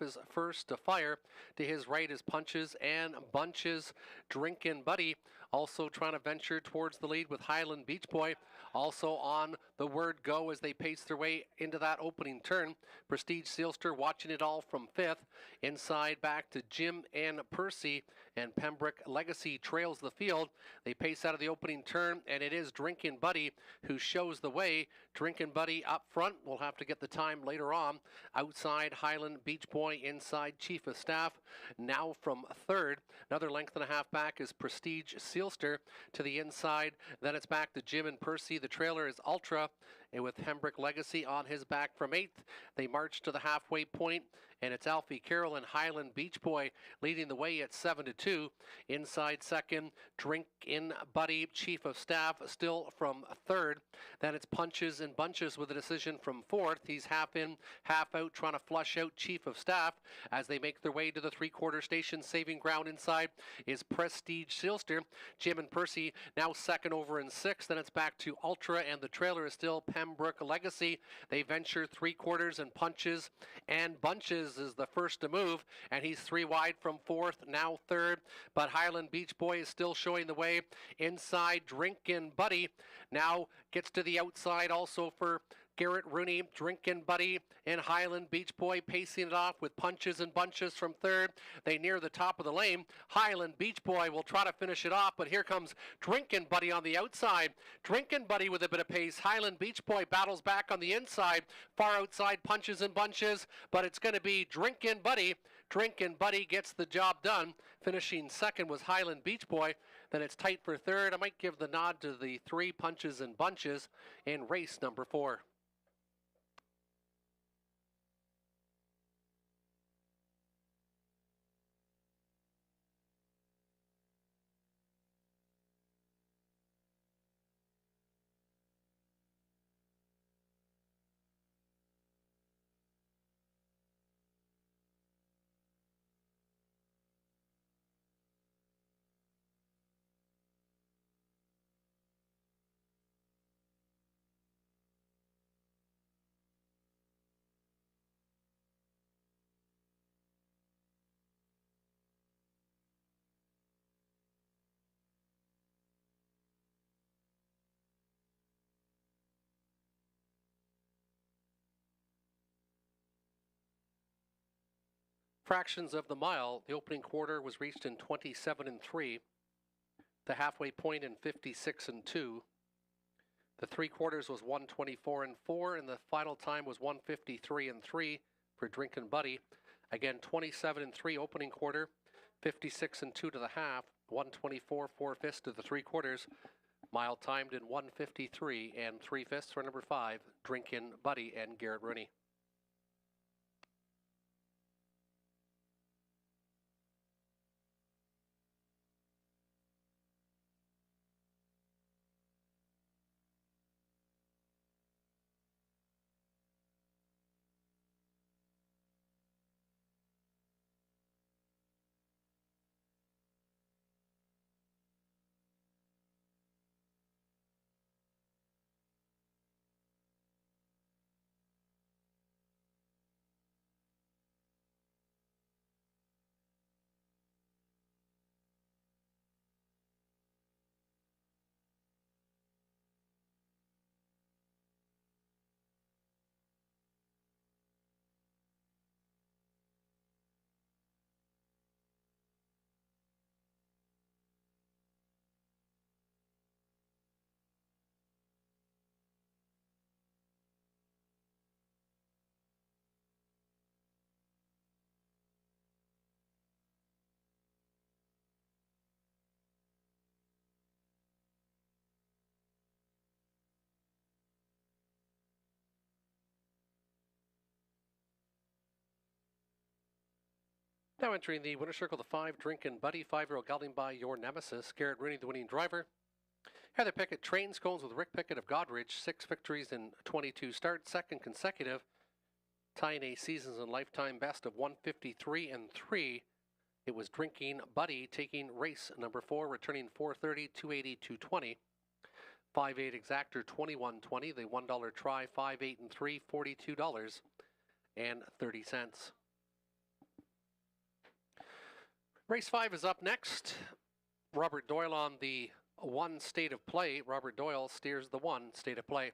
is first to fire. To his right is Punches and Bunches. Drinkin' Buddy also trying to venture towards the lead with Highland Beach Boy. Also on the word go as they pace their way into that opening turn. Prestige Sealster watching it all from 5th. Inside back to Jim and Percy, and Pembroke Legacy trails the field. They pace out of the opening turn, and it is Drinkin' Buddy who shows the way. Drinkin' Buddy up front. We'll have to get the time later on. Outside Highland Beach Boy, inside Chief of Staff. Now from 3rd. Another length and a half back is Prestige Sealster to the inside. Then it's back to Jim and Percy. The trailer is Ultra, and with Pembroke Legacy on his back from 8th. They march to the halfway point, and it's Alfie Carroll and Highland Beach Boy leading the way at 7-2. Inside second, Drinkin' Buddy, Chief of Staff, still from 3rd. Then it's Punches and Bunches with a decision from 4th. He's half in, half out, trying to flush out Chief of Staff as they make their way to the three-quarter station. Saving ground inside is Prestige Sealster. Jim and Percy now second over in 6th. Then it's back to Ultra, and the trailer is still Pembroke Legacy. They venture three-quarters, and Punches and Bunches is the first to move, and he's 3 wide from 4th, now 3rd. But Highland Beach Boy is still showing the way. Inside, Drinkin' Buddy now gets to the outside also for Garrett Rooney. Drinkin' Buddy and Highland Beach Boy pacing it off with Punches and Bunches from 3rd. They near the top of the lane. Highland Beach Boy will try to finish it off, but here comes Drinkin' Buddy on the outside. Drinkin' Buddy with a bit of pace. Highland Beach Boy battles back on the inside. Far outside Punches and Bunches, but it's going to be Drinkin' Buddy. Drinkin' Buddy gets the job done. Finishing second was Highland Beach Boy. Then it's tight for 3rd. I might give the nod to the 3 Punches and Bunches in race number 4. Fractions of the mile. The opening quarter was reached in 27-3. The halfway point in 56-2. The three-quarters was 124-4, and the final time was 153-3 for Drinkin' Buddy. Again, 27-3 opening quarter, 56-2 to the half, 124-4/5 to the three-quarters. Mile timed in 153 3/5 for number 5, Drinkin' Buddy and Garrett Rooney. Now entering the winner's circle, the 5, Drinkin' Buddy, 5-year-old gelding by Your Nemesis. Garrett Rooney, the winning driver. Heather Pickett trains Scones with Rick Pickett of Godridge, 6 victories in 22 starts, second consecutive, tying a seasons and lifetime best of 153 and 3. It was Drinking Buddy taking race number 4, returning 430, 280, 220. 5-8 exactor 21.20. The $1 try 5-8 and 3, $42.30. Race 5 is up next. Robert Doyle on the 1 state of play. Robert Doyle steers the 1 state of play.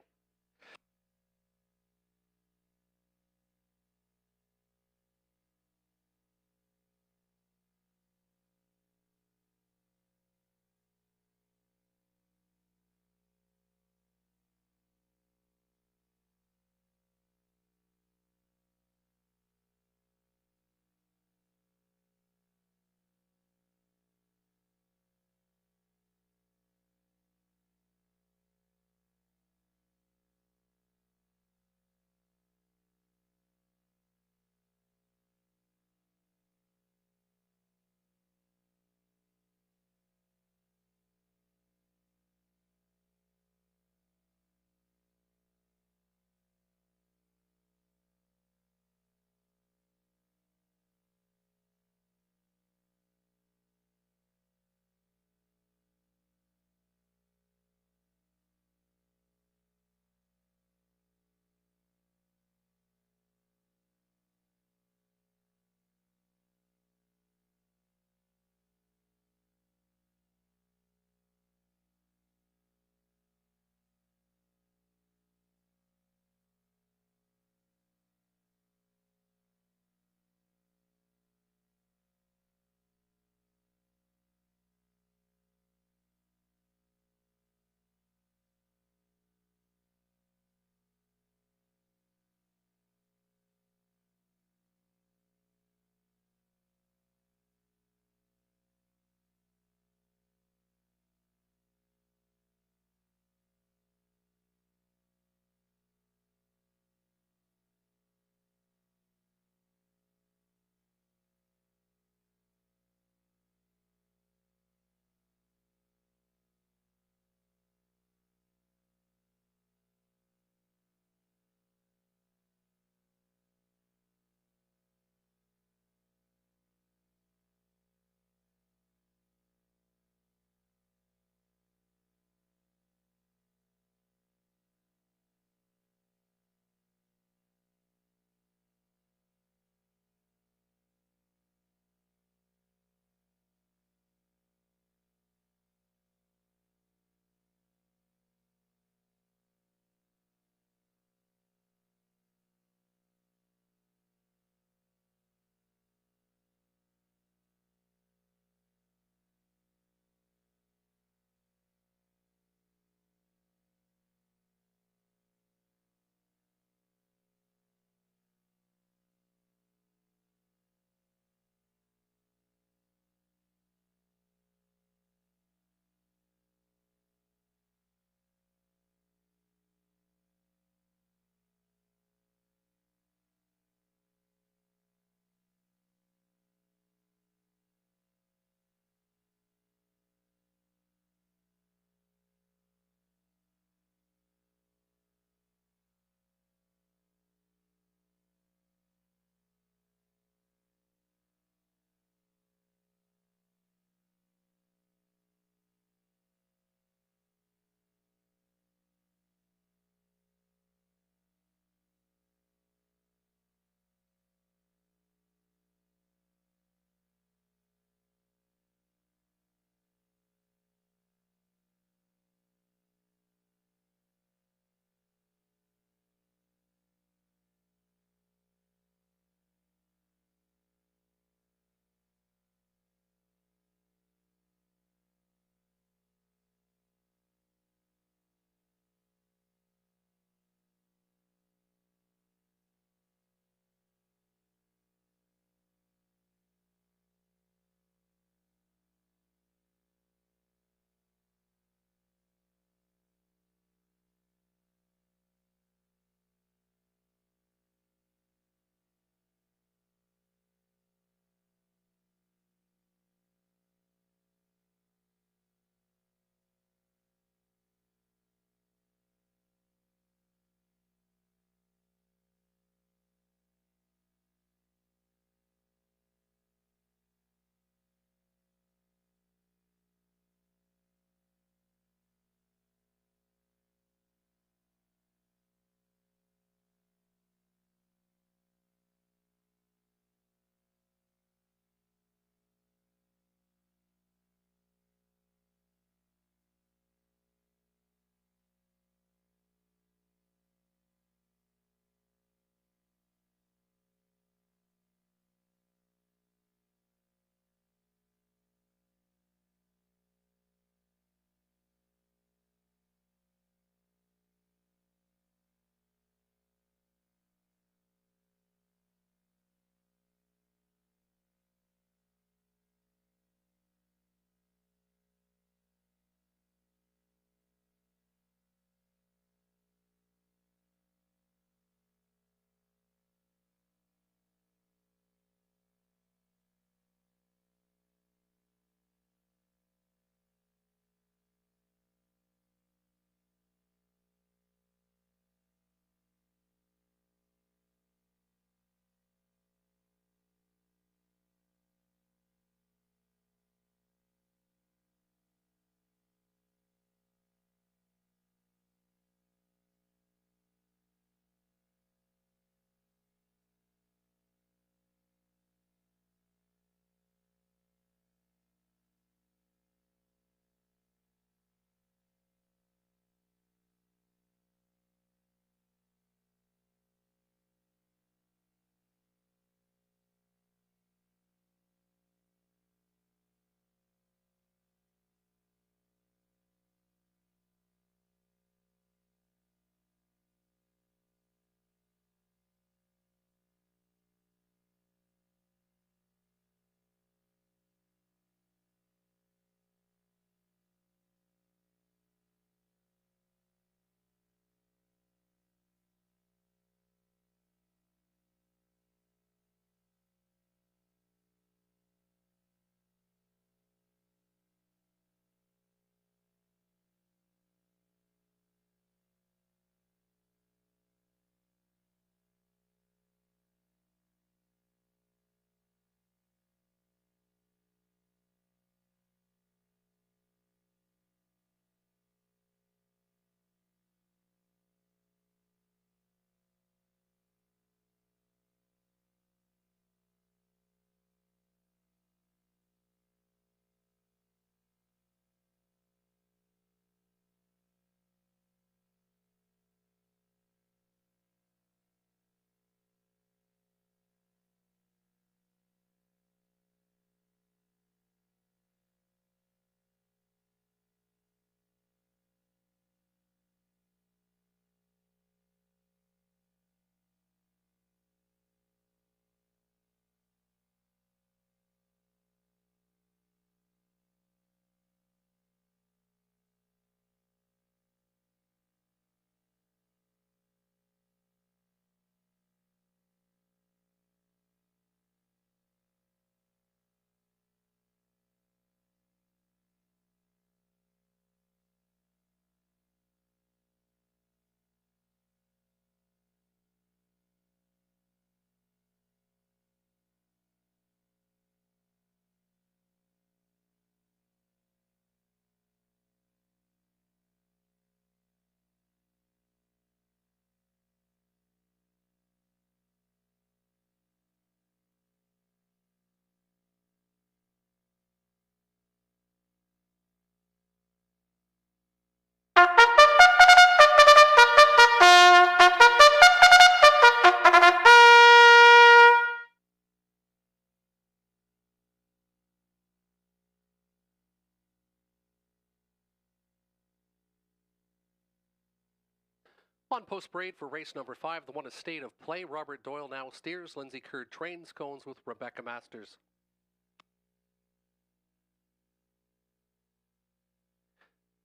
On post parade for race number 5, the one is State of Play. Robert Doyle now steers. Lindsay Kerr trains cones with Rebecca Masters.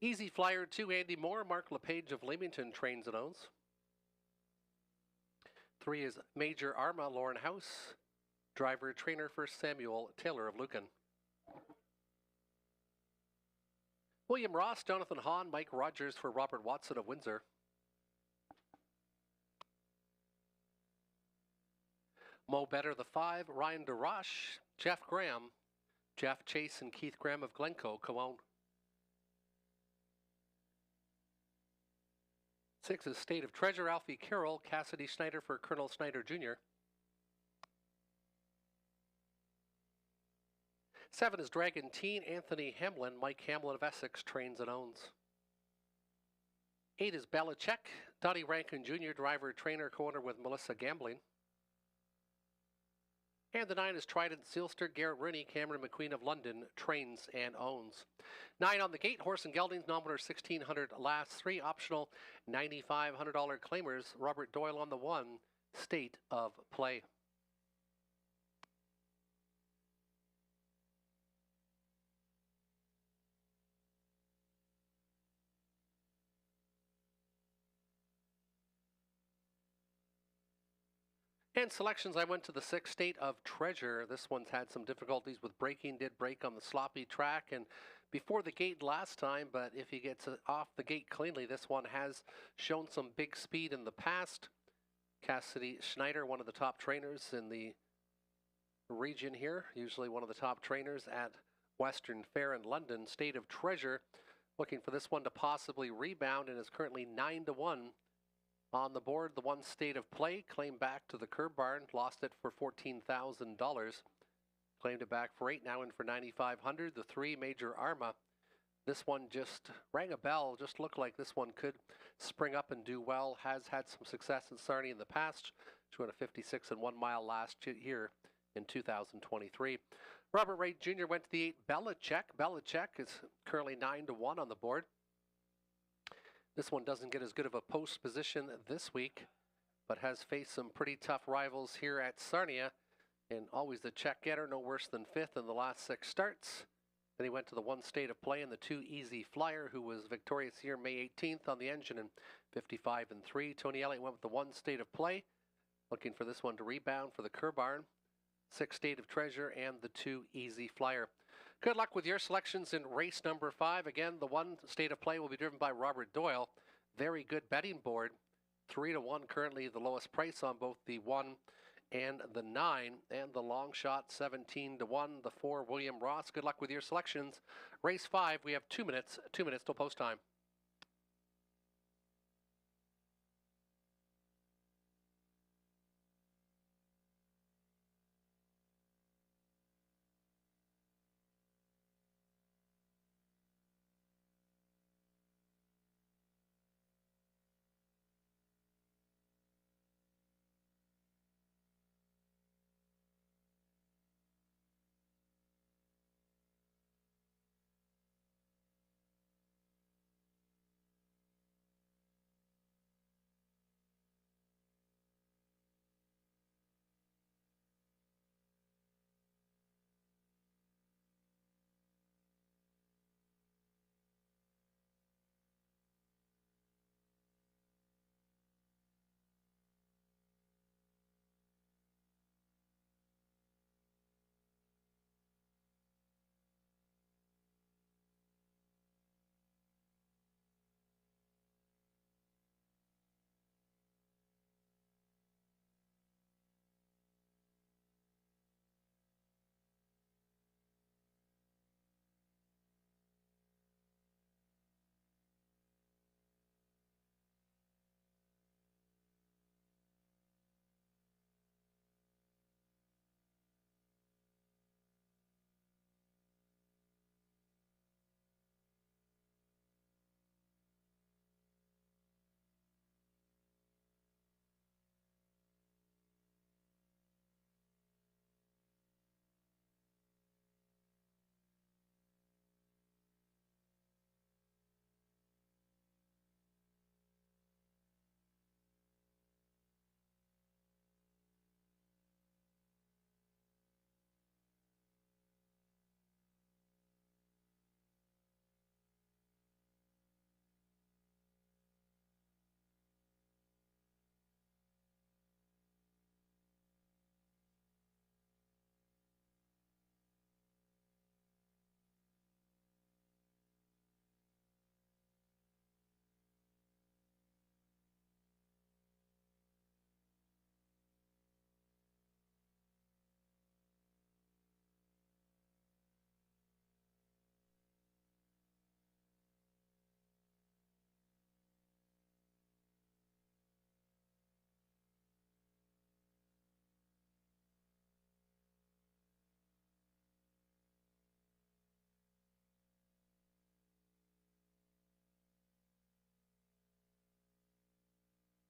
Easy Flyer 2, Andy Moore. Mark LePage of Leamington trains and owns. 3 is Major Arma, Lauren House. Driver trainer for Samuel Taylor of Lucan. William Ross, Jonathan Hahn, Mike Rogers for Robert Watson of Windsor. Mo Better, the 5, Ryan DeRoche, Jeff Graham, Jeff Chase and Keith Graham of Glencoe co-own. 6 is State of Treasure, Alfie Carroll, Cassidy Snyder for Colonel Snyder Jr. 7 is Dragon Teen, Anthony Hamlin, Mike Hamlin of Essex trains and owns. 8 is Belichick, Donnie Rankin Jr., driver, trainer, co-owner with Melissa Gambling. And the 9 is Trident Sealster, Garrett Rooney, Cameron McQueen of London, trains and owns. 9 on the gate, Horse and Geldings, nominator 1,600, last 3 optional $9,500 claimers. Robert Doyle on the 1, State of Play. And selections, I went to the 6, State of Treasure. This one's had some difficulties with braking, did brake on the sloppy track and before the gate last time, but if he gets off the gate cleanly, this one has shown some big speed in the past. Cassidy Schneider, one of the top trainers in the region here, usually one of the top trainers at Western Fair in London. State of Treasure looking for this one to possibly rebound and is currently 9-1. On the board, the 1, State of Play, claimed back to the curb barn, lost it for $14,000. Claimed it back for 8, now in for $9,500. The 3, Major Arma. This one just rang a bell, just looked like this one could spring up and do well. Has had some success in Sarnia in the past. She went a 56 and 1 mile last year in 2023. Robert Ray Jr. went to the 8, Belichick. Belichick is currently 9-1 on the board. This one doesn't get as good of a post position this week, but has faced some pretty tough rivals here at Sarnia, and always the check getter, no worse than 5th in the last 6 starts. Then he went to the 1, State of Play, and the 2, Easy Flyer, who was victorious here May 18th on the engine in 55 and 3. Tony Elliott went with the 1, State of Play, looking for this one to rebound for the curb barn. 6, State of Treasure, and the 2, Easy Flyer. Good luck with your selections in race number 5. Again, the 1, State of Play, will be driven by Robert Doyle. Very good betting board. 3-1 currently the lowest price on both the 1 and the 9. And the long shot 17-1, the 4, William Ross. Good luck with your selections. Race 5, we have 2 minutes till post time.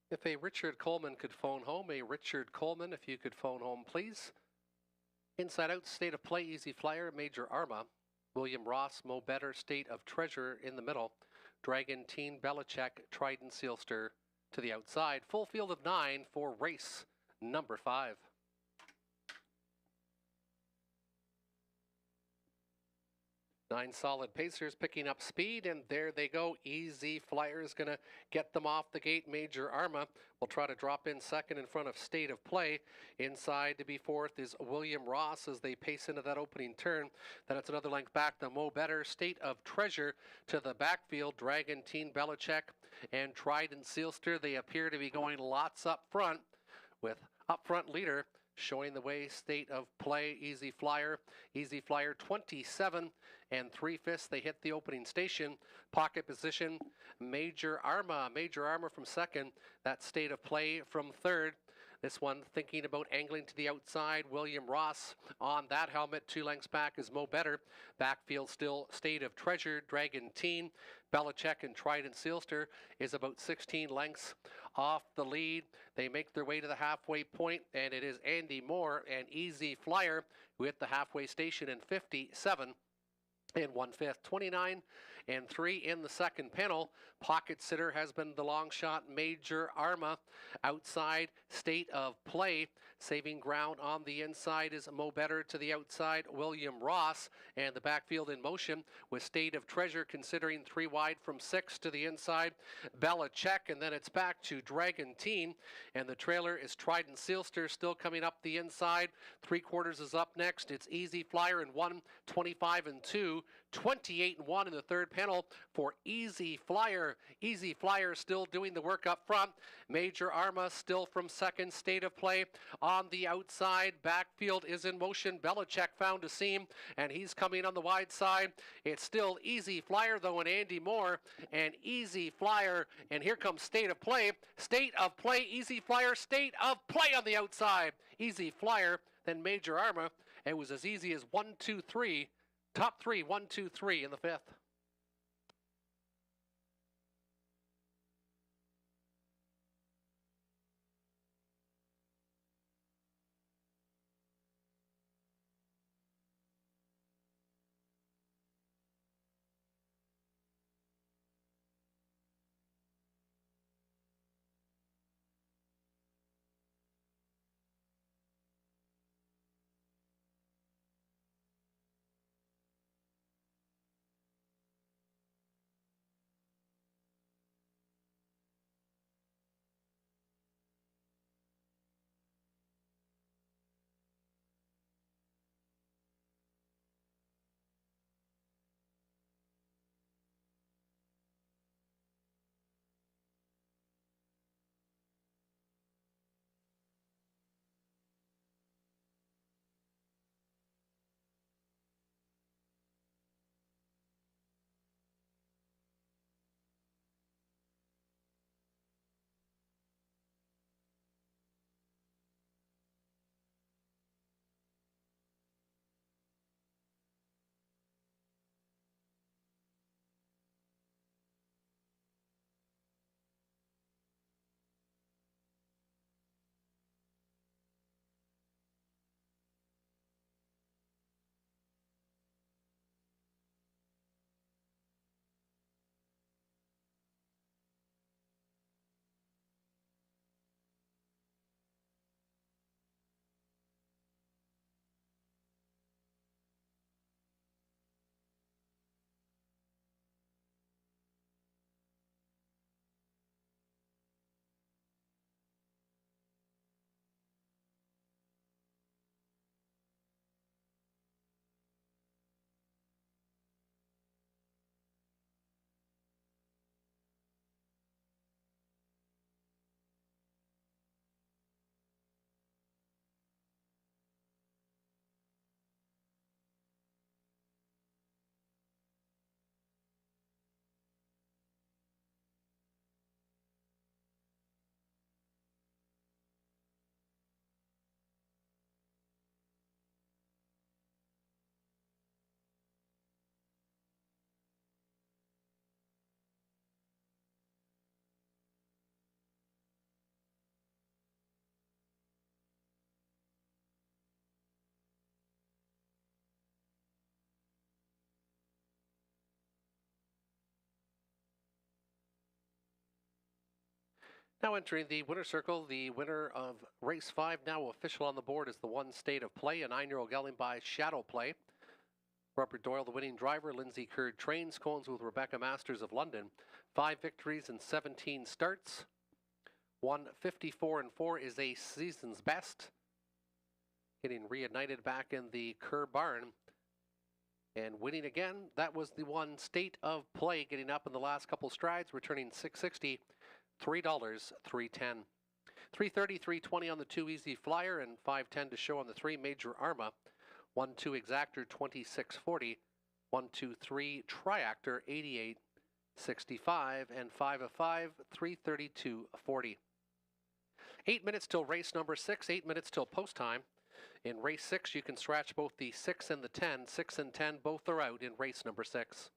If a Richard Coleman could phone home, a Richard Coleman, if you could phone home, please. Inside Out, State of Play, Easy Flyer, Major Arma. William Ross, Mo Better, State of Treasure in the middle. Dragon, Teen, Belichick, Trident, Sealster to the outside. Full field of 9 for race number 5. 9 solid pacers picking up speed, and there they go. Easy Flyer is going to get them off the gate. Major Arma will try to drop in second in front of State of Play. Inside to be fourth is William Ross as they pace into that opening turn. Then it's another length back to Mo Better. State of Treasure to the backfield. Dragon, Teen, Belichick, and Trident Sealster. They appear to be going lots up front with up front leader showing the way. State of Play, Easy Flyer 27 and 3/5. They hit the opening station. Pocket position, Major Arma from second. That State of Play from third. This one thinking about angling to the outside. William Ross on that helmet. 2 lengths back is Mo Better. Backfield still State of Treasure, Dragon Teen, Belichick, and Trident Sealster is about 16 lengths off the lead. They make their way to the halfway point, and it is Andy Moore and Easy Flyer who hit the halfway station in 57 and 1/5. 29 and 3 in the second panel. Pocket sitter has been the long shot, Major Arma. Outside, State of Play. Saving ground on the inside is Mo Better to the outside, William Ross. And the backfield in motion with State of Treasure considering 3 wide from 6 to the inside. Belichick, and then it's back to Dragon Teen. And the trailer is Trident Sealster still coming up the inside. 3/4 is up next. It's Easy Flyer in 1, 25 and 2. 28 and 1 in the third panel for Easy Flyer. Easy Flyer still doing the work up front. Major Arma still from second. State of Play on the outside. Backfield is in motion. Belichick found a seam, and he's coming on the wide side. It's still Easy Flyer, though, and Andy Moore. And Easy Flyer, and here comes State of Play. State of Play, Easy Flyer, State of Play on the outside. Easy Flyer, then Major Arma. It was as easy as 1, 2, 3. Top 3, 1, 2, 3 in the 5th. Now entering the winner's circle, the winner of race 5, now official on the board, is the One State of Play, a 9-year-old gelding by Shadow Play. Robert Doyle, the winning driver. Lindsay Curd trains cones with Rebecca Masters of London. 5 victories and 17 starts. 154-4 is a season's best. Getting reunited back in the Kerr barn. And winning again, that was the One State of Play, getting up in the last couple strides, returning $6.60, $3, $3.10. 330, 320 on the 2 Easy Flyer, and 510 to show on the 3 Major Arma. 1-2 Exactor, 2640. 1-2-3 Triactor, 8865, and 5-5, 332.40. 8 minutes till race number 6. 8 minutes till post time. In race 6, you can scratch both the 6 and the 10. 6 and 10 both are out in race number 6.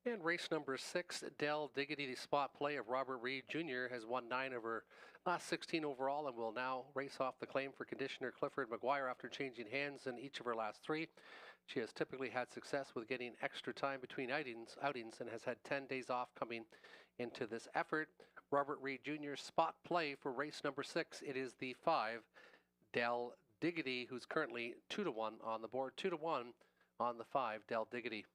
And race number 6, Dell Diggity, the spot play of Robert Reed Jr., has won 9 of her last 16 overall and will now race off the claim for conditioner Clifford McGuire after changing hands in each of her last 3. She has typically had success with getting extra time between outings and has had 10 days off coming into this effort. Robert Reed Jr.'s spot play for race number 6, it is the 5, Dell Diggity, who's currently 2-1 on the board, 2-1 on the 5, Dell Diggity.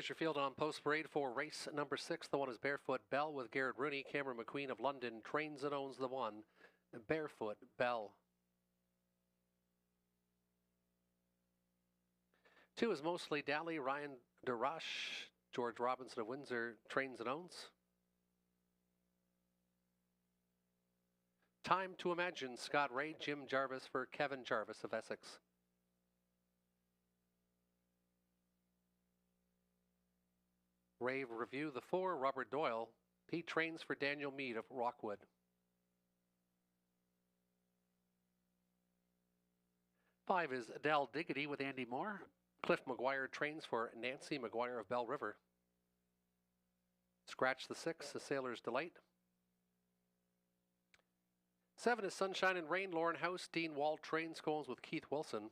Fisher Field on post parade for race number 6. The one is Barefoot Bell with Garrett Rooney. Cameron McQueen of London trains and owns the one. Barefoot Bell. 2 is Mostly Dally. Ryan DeRoche. George Robinson of Windsor trains and owns. Time to Imagine. Scott Ray. Jim Jarvis for Kevin Jarvis of Essex. Rave Review. The 4, Robert Doyle. He trains for Daniel Mead of Rockwood. 5 is Adele Diggity with Andy Moore. Cliff McGuire trains for Nancy McGuire of Bell River. Scratch the 6, A Sailor's Delight. 7 is Sunshine and Rain. Lauren House. Dean Wall trains Scones with Keith Wilson.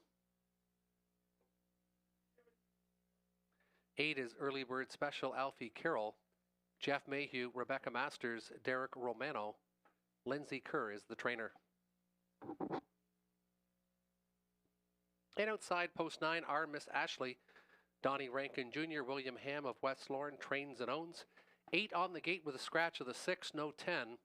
8 is Early Bird Special. Alfie Carroll. Jeff Mayhew. Rebecca Masters. Derek Romano. Lindsay Kerr is the trainer. And outside post 9 are Miss Ashley. Donnie Rankin Jr. William Ham of West Lorne trains and owns. 8 on the gate with a scratch of the 6, no 10.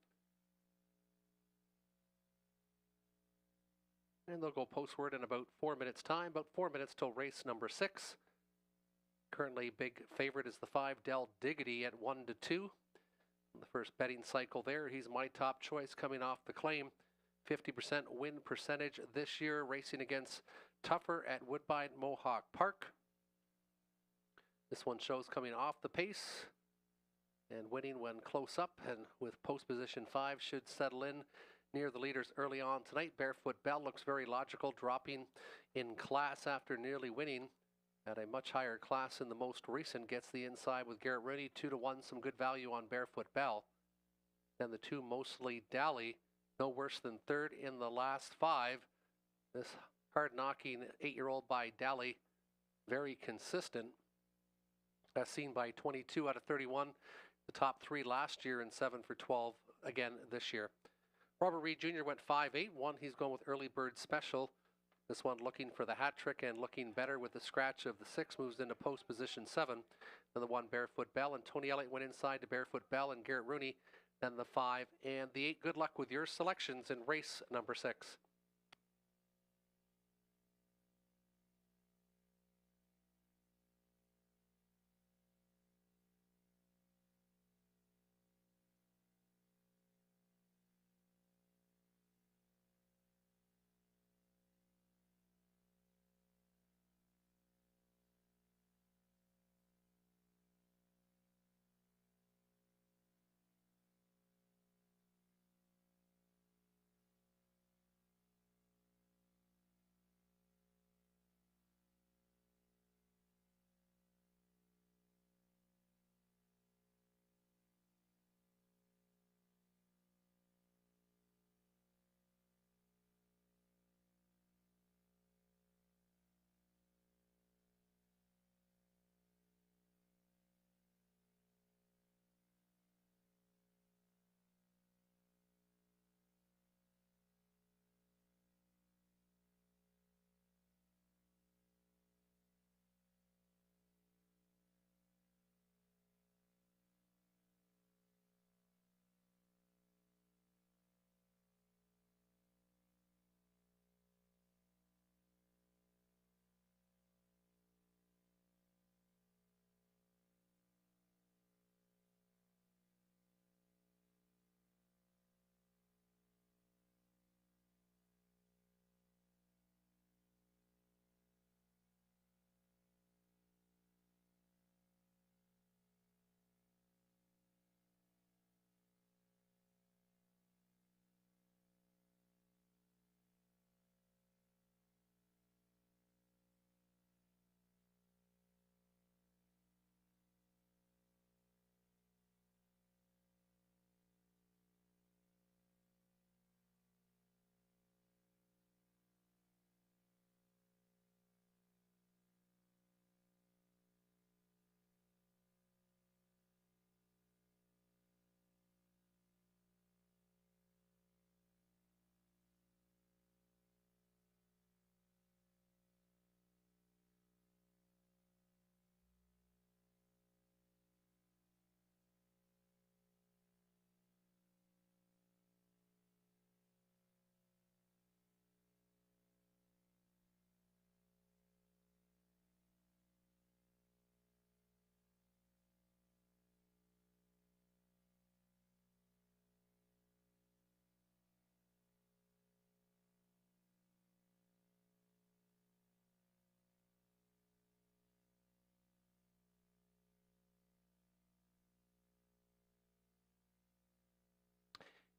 And they'll go postward in about 4 minutes' time, about 4 minutes till race number 6. Currently, big favorite is the 5, Del Diggity at 1-2. The first betting cycle there, he's my top choice coming off the claim. 50% win percentage this year, racing against Tougher at Woodbine Mohawk Park. This one shows coming off the pace and winning when close up, and with post position 5 should settle in near the leaders early on tonight. Barefoot Bell looks very logical, dropping in class after nearly winning at a much higher class in the most recent. Gets the inside with Garrett Rooney, 2-1, some good value on Barefoot Bell. Then the 2, Mostly Dally, no worse than third in the last 5. This hard-knocking 8-year-old by Dally, very consistent, as seen by 22 out of 31. The top 3 last year and 7 for 12 again this year. Robert Reed Jr. went 5-8. He's going with Early Bird Special. This one looking for the hat trick and looking better with the scratch of the 6. Moves into post position 7. Then the 1, Barefoot Bell. And Tony Elliott went inside to Barefoot Bell and Garrett Rooney. Then the 5 and the 8. Good luck with your selections in race number 6.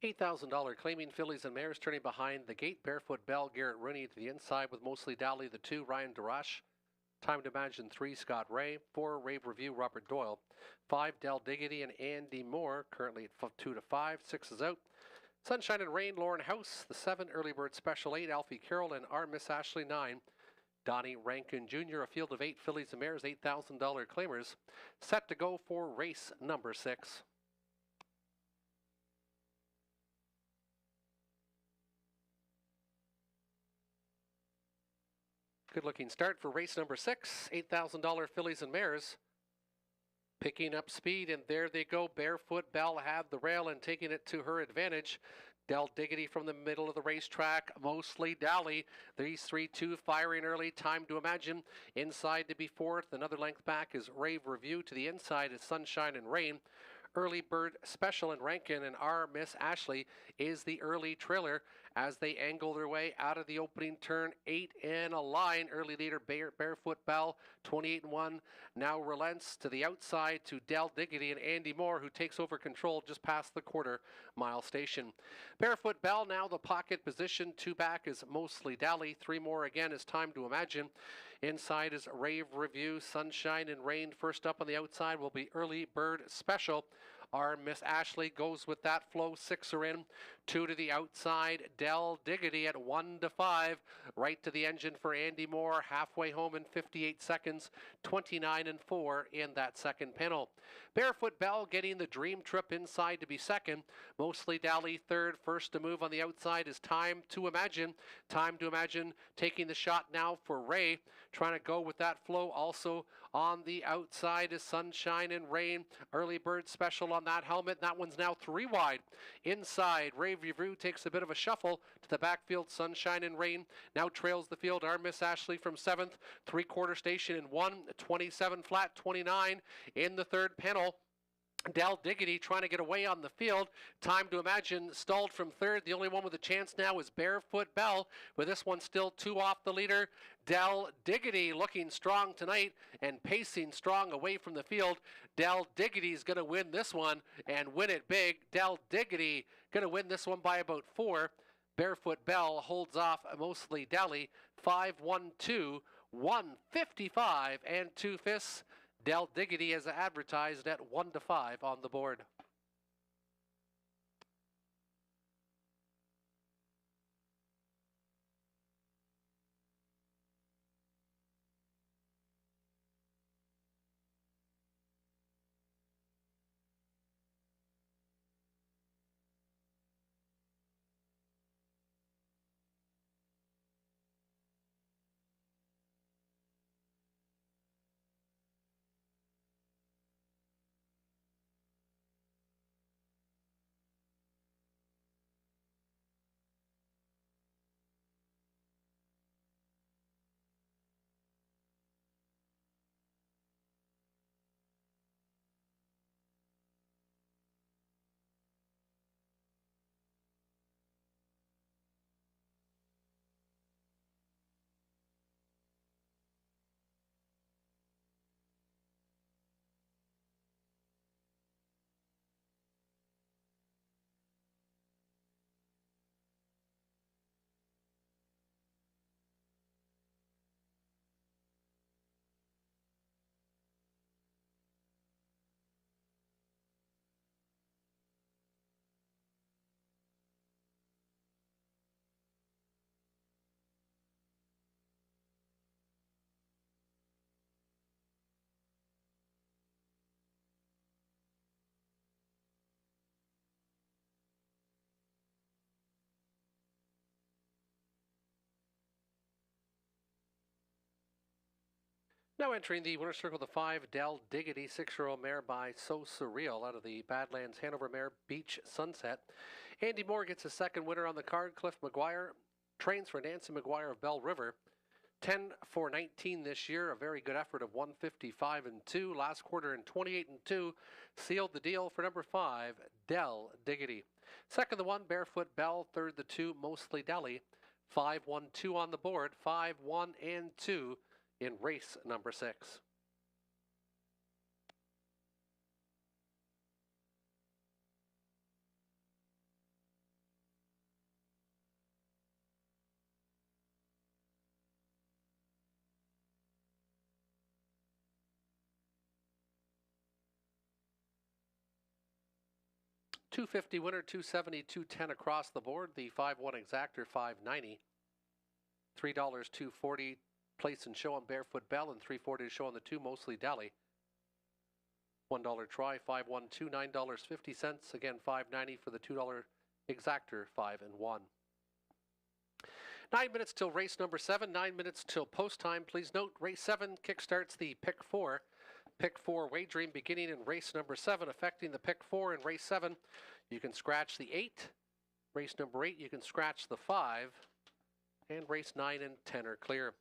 $8,000 claiming fillies and mares turning behind the gate. Barefoot Bell, Garrett Rooney to the inside with Mostly Dally, the 2, Ryan Darash. Time to Imagine, 3, Scott Ray. 4, Rave Review, Robert Doyle. 5, Del Diggity and Andy Moore, currently at 2 to 5. 6 is out. Sunshine and Rain, Lauren House. The 7, Early Bird Special, 8, Alfie Carroll and Our Miss Ashley, 9. Donnie Rankin Jr., a field of 8 fillies and mares, $8,000 claimers. Set to go for race number 6. Good looking start for race number 6. $8,000 fillies and mares. Picking up speed, and there they go. Barefoot Bell had the rail and taking it to her advantage. Del Diggity from the middle of the racetrack. Mostly Dally. These 3-2 firing early. Time to Imagine. Inside to be 4th. Another length back is Rave Review. To the inside is Sunshine and Rain. Early Bird Special and Rankin and Our Miss Ashley is the early trailer as they angle their way out of the opening turn. 8 and a line. Early leader Barefoot Bell, 28-1. Now relents to the outside to Del Diggity and Andy Moore, who takes over control just past the quarter-mile station. Barefoot Bell now the pocket position. 2 back is Mostly Dally. 3 more again is Time to Imagine. Inside is Rave Review. Sunshine and Rain first up on the outside will be Early Bird Special. Our Miss Ashley goes with that flow. 6 are in. 2 to the outside. Del Diggity at 1 to 5. Right to the engine for Andy Moore. Halfway home in 58 seconds. 29-4 in that second panel. Barefoot Bell getting the dream trip inside to be second. Mostly Dally third. First to move on the outside is Time to Imagine. Time to Imagine taking the shot now for Ray. Trying to go with that flow. Also on the outside is Sunshine and Rain. Early Bird Special on that helmet. That one's now 3 wide. Inside, Rave Review takes a bit of a shuffle to the backfield. Sunshine and Rain now trails the field. Our Miss Ashley from 7th. 3/4 station in 1. 27 flat, 29 in the third panel. Del Diggity trying to get away on the field. Time to Imagine stalled from 3rd. The only one with a chance now is Barefoot Bell, with this one still 2 off the leader. Del Diggity looking strong tonight and pacing strong away from the field. Del Diggity's going to win this one and win it big. Del Diggity going to win this one by about 4. Barefoot Bell holds off Mostly Dally 5-1-2, 155 and 2/5. Del Diggity is advertised at 1 to 5 on the board. Now entering the winner's circle, the 5, Del Diggity, 6-year-old mare by So Surreal out of the Badlands Hanover mare Beach Sunset. Andy Moore gets his second winner on the card. Cliff McGuire trains for Nancy McGuire of Bell River. 10 for 19 this year, a very good effort of 155 and 2. Last quarter in 28 and 2 sealed the deal for number 5, Del Diggity. Second the 1, Barefoot Bell. Third the 2, Mostly Dally. 5-1-2 on the board. 5-1 and 2 in race number 6. 250 winner, 270, 210 across the board. The 5-1 exactor, 590. $3, 240 place and show on Barefoot Bell, and 340 to show on the 2, mostly Deli. $1 try, 512, $9.50. Again, 590 for the $2 exactor, 5 and 1. 9 minutes till race number 7, 9 minutes till post time. Please note, race 7 kickstarts the pick 4. Pick 4 wagering beginning in race number 7, affecting the pick 4 in race 7. You can scratch the 8. Race number 8, you can scratch the 5. And race 9 and 10 are clear.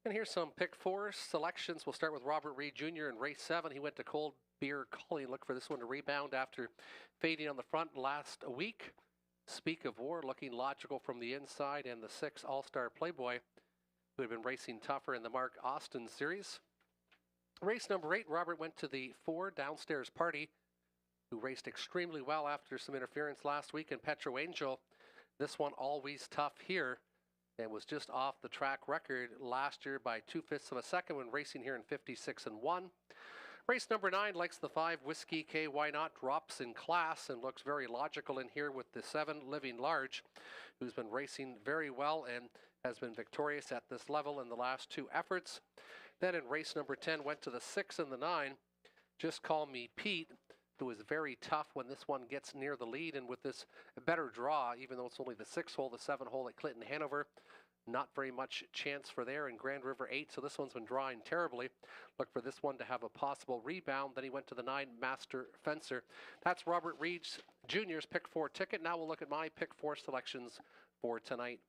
And here's some pick 4 selections. We'll start with Robert Reed Jr. in race 7. He went to Cold Beer Collie. Look for this one to rebound after fading on the front last week. Speak of War looking logical from the inside, and the 6 All-Star Playboy, who had been racing tougher in the Mark Austin series. Race number 8, Robert went to the 4 Downstairs Party, who raced extremely well after some interference last week, and Petro Angel. This one always tough here, and was just off the track record last year by 2/5 of a second when racing here in 56 and 1. Race number 9 likes the 5 Whiskey K Why Not, drops in class and looks very logical in here with the 7 Living Large, who's been racing very well and has been victorious at this level in the last 2 efforts. Then in race number 10 went to the 6 and the 9, Just Call Me Pete, who is very tough when this one gets near the lead, and with this better draw, even though it's only the 6 hole, the 7 hole at Clinton Hanover, not very much chance for there in Grand River 8, so this one's been drawing terribly. Look for this one to have a possible rebound. Then he went to the 9 Master Fencer. That's Robert Reed Jr.'s pick 4 ticket. Now we'll look at my pick 4 selections for tonight.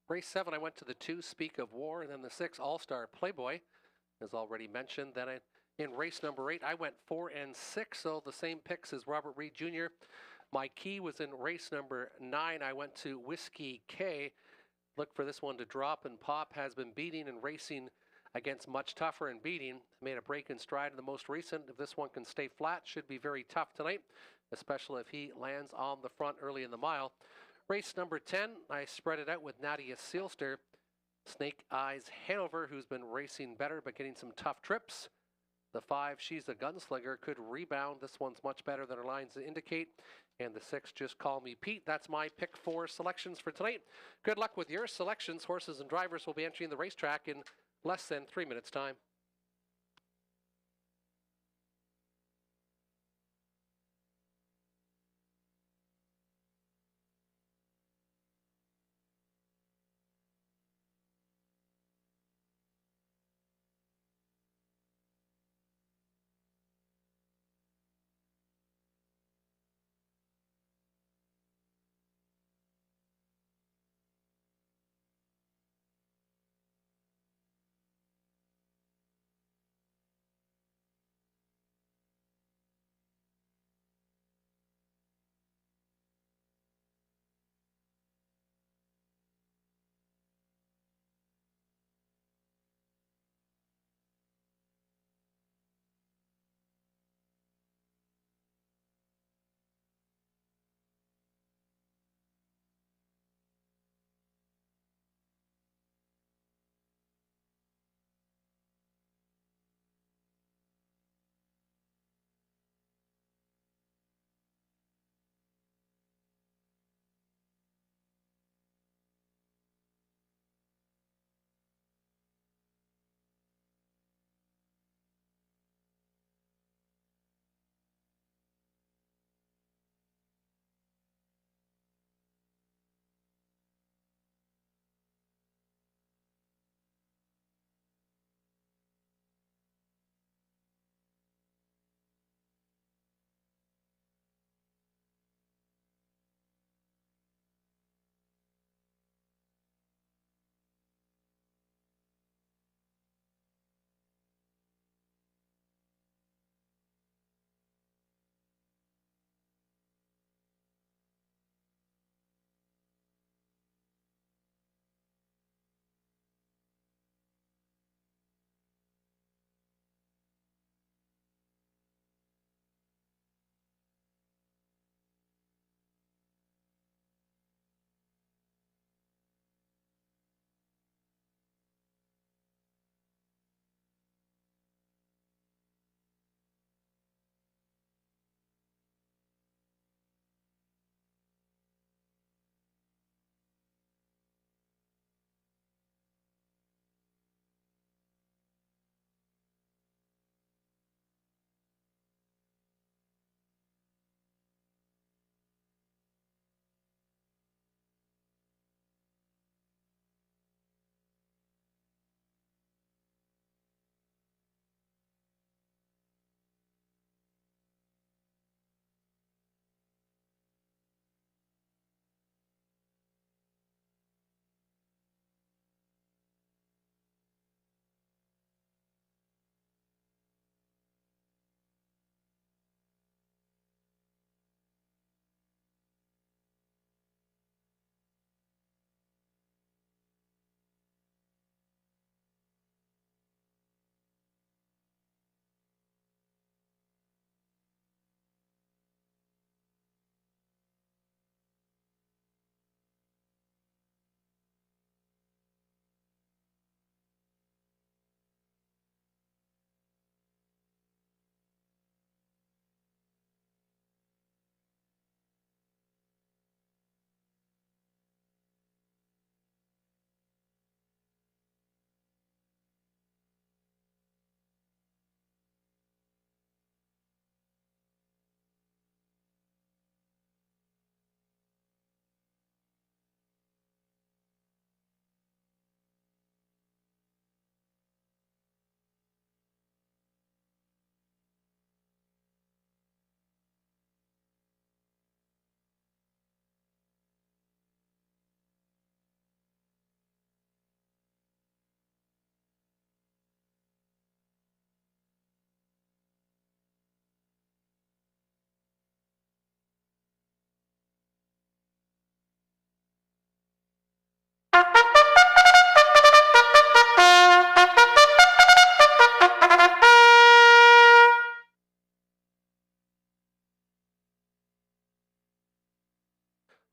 Race 7, I went to the 2 Speak of War, and then the 6 All-Star Playboy, as already mentioned. Then in race number 8, I went 4 and 6, so the same picks as Robert Reed Jr. My key was in race number 9. I went to Whiskey K. Look for this one to drop, and Pop has been beating and racing against much tougher and beating. Made a break in stride in the most recent. If this one can stay flat, should be very tough tonight, especially if he lands on the front early in the mile. Race number 10, I spread it out with Nadia Seelster. Snake Eyes Hanover, who's been racing better but getting some tough trips. The 5, She's a Gunslinger, could rebound. This one's much better than her lines indicate. And the 6, Just Call Me Pete. That's my pick 4 selections for tonight. Good luck with your selections. Horses and drivers will be entering the racetrack in less than 3 minutes' time.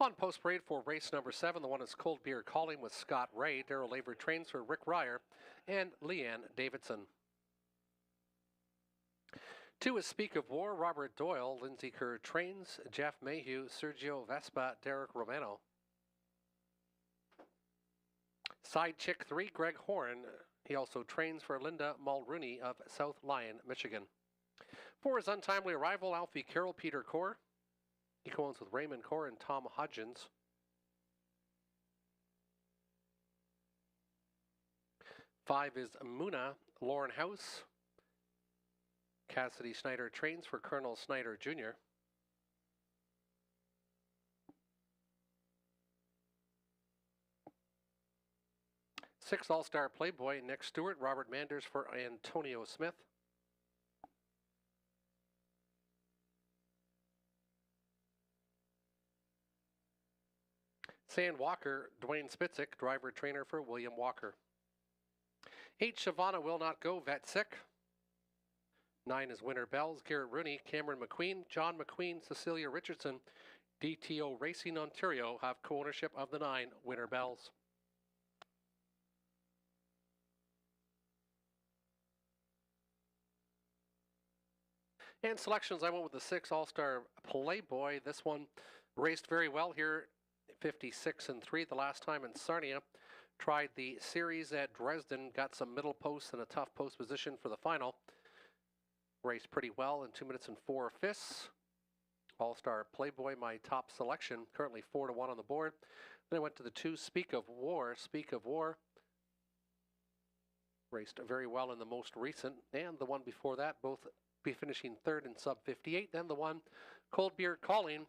On post parade for race number 7, the one is Cold Beer Calling with Scott Ray. Daryl Laver trains for Rick Ryer and Leanne Davidson. 2 is Speak of War, Robert Doyle. Lindsay Kerr trains. Jeff Mayhew, Sergio Vespa, Derek Romano. Side Chick 3, Greg Horn. He also trains for Linda Mulrooney of South Lyon, Michigan. 4 is Untimely Arrival, Alfie Carroll, Peter Core. He co-owns with Raymond Core and Tom Hodgins. 5 is Muna, Lauren House. Cassidy Snyder trains for Colonel Snyder Jr. 6 All-Star Playboy, Nick Stewart, Robert Manders for Antonio Smith. 7 Walker, Dwayne Spitzik, driver trainer for William Walker. 8 Shavana Will Not Go, vet sick. 9 is Winter Bells, Garrett Rooney, Cameron McQueen, John McQueen, Cecilia Richardson. DTO Racing Ontario have co-ownership of the 9 Winter Bells. And selections, I went with the 6 All-Star Playboy. This one raced very well here, 56-3 the last time in Sarnia. Tried the series at Dresden, got some middle posts and a tough post position for the final. Raced pretty well in 2 minutes and 4/5. All-Star Playboy, my top selection, currently 4-1 on the board. Then I went to the 2 Speak of War. Speak of War raced very well in the most recent, and the one before that, both be finishing 3rd in sub 58. Then the one Cold Beer Calling,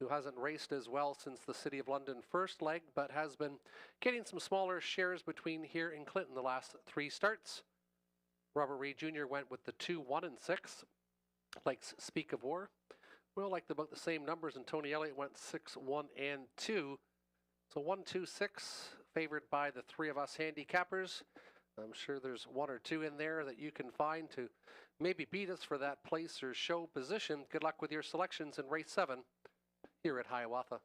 who hasn't raced as well since the City of London first leg, but has been getting some smaller shares between here and Clinton the last 3 starts. Robert Reed Jr. went with the 2, 1, and 6. Likes Speak of War. Will liked about the same numbers, and Tony Elliott went 6, 1, and 2. So 1, 2, 6, favored by the 3 of us handicappers. I'm sure there's 1 or 2 in there that you can find to maybe beat us for that place or show position. Good luck with your selections in race 7 here at Hiawatha.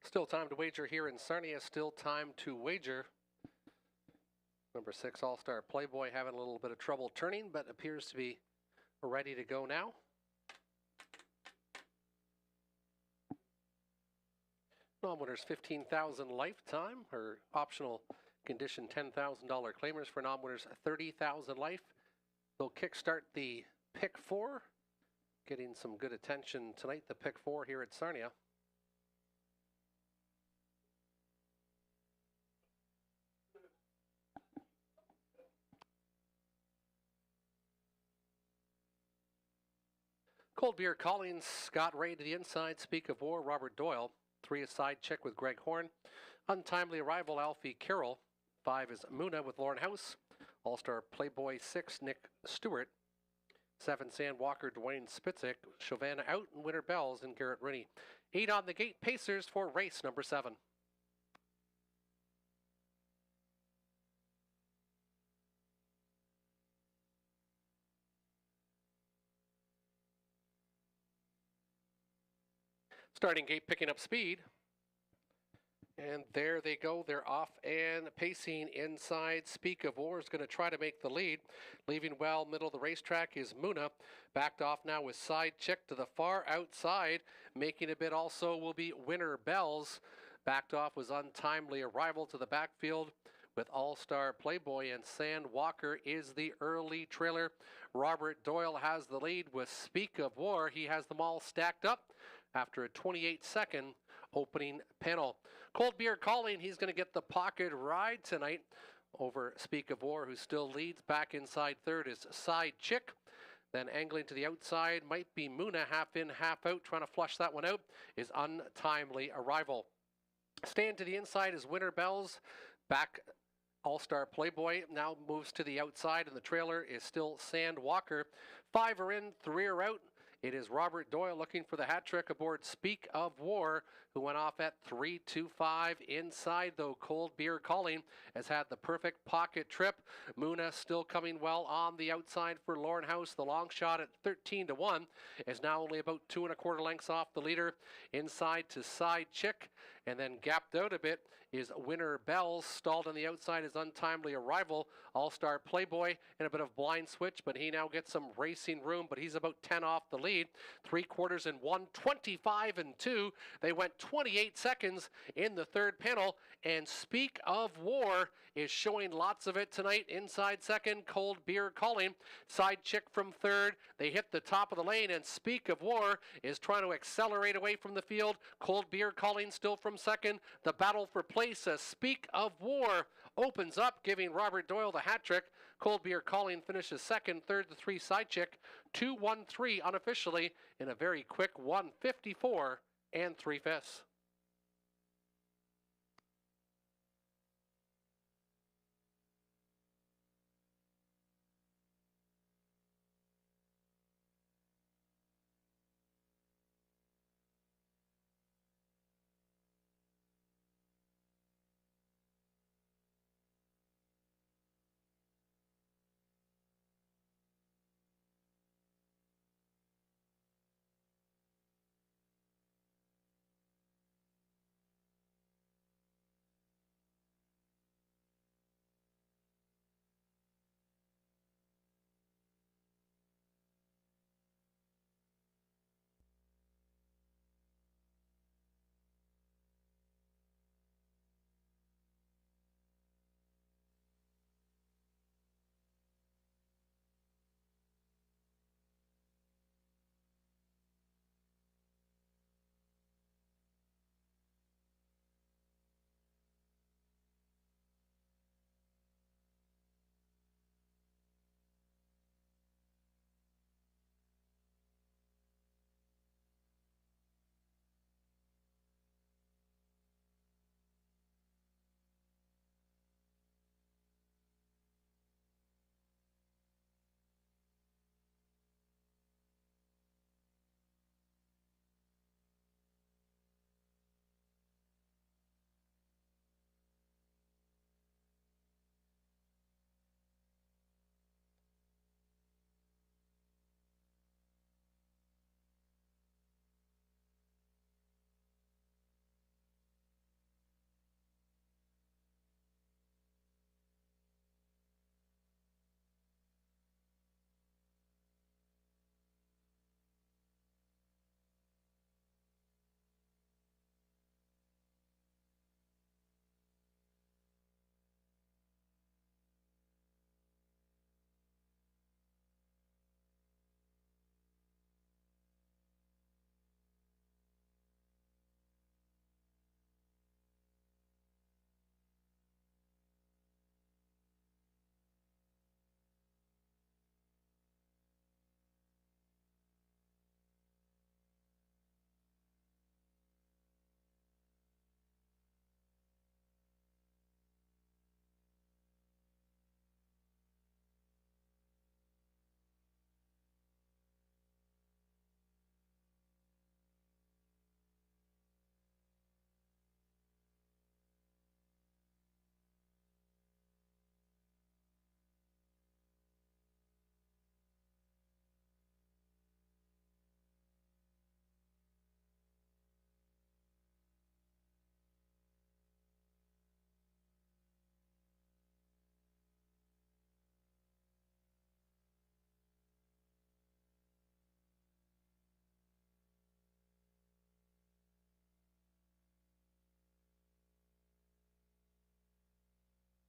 Still time to wager here in Sarnia. Still time to wager. Number 6, All-Star Playboy, having a little bit of trouble turning, but appears to be ready to go now. Non-winners, $15,000 lifetime, or optional condition $10,000 claimers. For non-winners, $30,000 life. They'll kickstart the pick 4, getting some good attention tonight. The pick 4 here at Sarnia. Cold Beer Collins, Scott Ray to the inside. Speak of War, Robert Doyle. 3 a side check with Greg Horn. Untimely Arrival, Alfie Carroll. 5 is Muna with Lauren House. All-Star Playboy 6, Nick Stewart. 7, Sand Walker, Dwayne Spitzik. Chauvin out and Winter Bells and Garrett Rooney. 8 on the gate, Pacers for race number 7. Starting gate picking up speed. And there they go. They're off and pacing inside. Speak of War is going to try to make the lead. Leaving well middle of the racetrack is Muna. Backed off now with Side Chick to the far outside. Making a bid also will be Winter Bells. Backed off was Untimely Arrival to the backfield with All-Star Playboy, and Sand Walker is the early trailer. Robert Doyle has the lead with Speak of War. He has them all stacked up after a 28-second opening panel. Cold Beer Calling, he's going to get the pocket ride tonight over Speak of War, who still leads. Back inside third is Side Chick. Then angling to the outside might be Muna, half in, half out. Trying to flush that one out is Untimely Arrival. Staying to the inside is Winter Bells. Back All-Star Playboy now moves to the outside, and the trailer is still Sand Walker. 5 are in, 3 are out. It is Robert Doyle looking for the hat trick aboard Speak of War, who went off at 3.25 inside, though Cold Beer Calling has had the perfect pocket trip. Muna still coming well on the outside for Lauren House. The long shot at 13-1 is now only about 2 1/4 lengths off the leader. Inside to Side Chick, and then gapped out a bit is Winter Bells. Stalled on the outside is Untimely Arrival. All-Star Playboy in a bit of blind switch, but he now gets some racing room, but he's about 10 off the lead. 3/4 and 1, 25 and 2. They went 28 seconds in the third panel, and Speak of War is showing lots of it tonight. Inside second, Cold Beer Calling. Side Chick from third. They hit the top of the lane, and Speak of War is trying to accelerate away from the field. Cold Beer Calling still from second. The battle for place as Speak of War opens up, giving Robert Doyle the hat trick. Cold Beer Calling finishes second, third to 3 Side Chick. 2-1-3 unofficially in a very quick 1:54 and 3/5.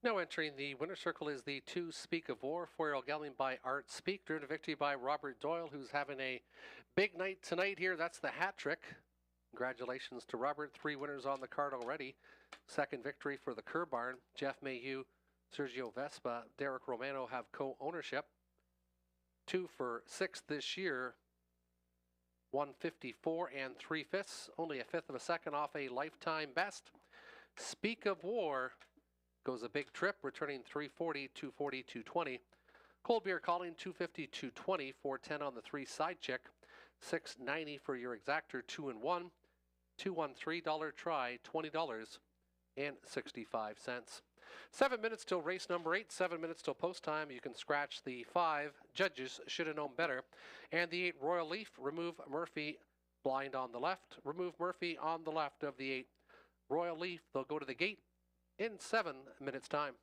Now entering the winner's circle is the 2 Speak of War, 4-year-old gelding by Art Speak, driven to victory by Robert Doyle, who's having a big night tonight here. That's the hat trick. Congratulations to Robert. 3 winners on the card already. Second victory for the Kerr Barn. Jeff Mayhew, Sergio Vespa, Derek Romano have co-ownership. 2 for 6 this year. 154 3/5, only a fifth of a second off a lifetime best. Speak of War goes a big trip, returning 340, 240, 220. Cold Beer Calling 250, 220, 410 on the 3 side chick, 690 for your exactor 2 and 1, $213 try, $20.65. 7 minutes till race number 8, 7 minutes till post time. You can scratch the 5. Judges should have known better. And the 8 Royal Leaf, remove Murphy, blind on the left. Remove Murphy on the left of the 8 Royal Leaf. They'll go to the gate in 7 minutes time.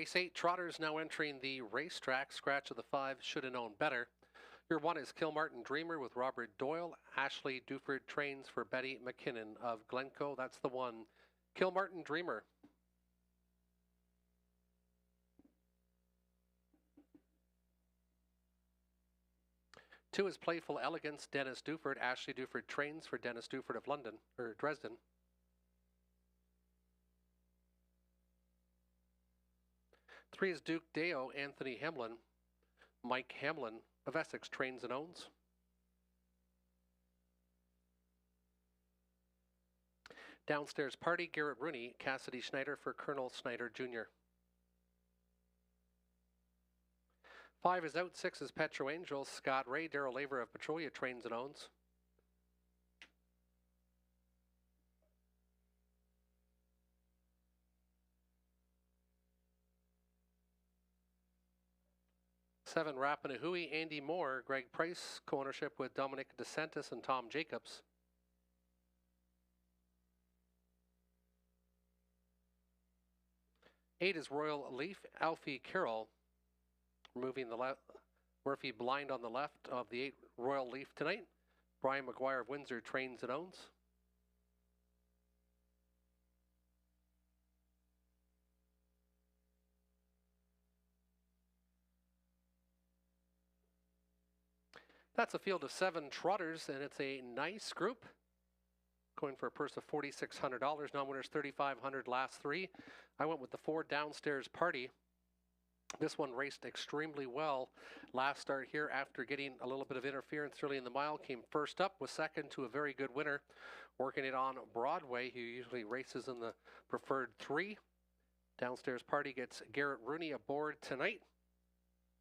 Race 8, Trotters now entering the racetrack. Scratch of the 5, should have known better. Your 1 is Kilmartin Dreamer with Robert Doyle. Ashley Duford trains for Betty McKinnon of Glencoe. That's the 1. Kilmartin Dreamer. Two is Playful Elegance, Dennis Duford. Ashley Duford trains for Dennis Duford of Dresden. Three is Duke Deo, Anthony Hamlin. Mike Hamlin of Essex trains and owns. Downstairs Party, Garrett Rooney, Cassidy Schneider for Colonel Schneider Jr. 5 is out, 6 is Petro Angel, Scott Ray, Daryl Laver of Petrolia trains and owns. Seven, Rapanahui, Andy Moore, Greg Price, co-ownership with Dominic DeSantis and Tom Jacobs. 8 is Royal Leaf, Alfie Carroll, removing the Murphy blind on the left of the 8 Royal Leaf tonight. Brian McGuire of Windsor trains and owns. That's a field of 7 trotters, and it's a nice group. Going for a purse of $4,600. Non-winners $3,500 last 3. I went with the 4 Downstairs Party. This one raced extremely well last start here after getting a little bit of interference early in the mile. Came first up, was second to a very good winner. Working it on Broadway, who usually races in the preferred 3. Downstairs Party gets Garrett Rooney aboard tonight.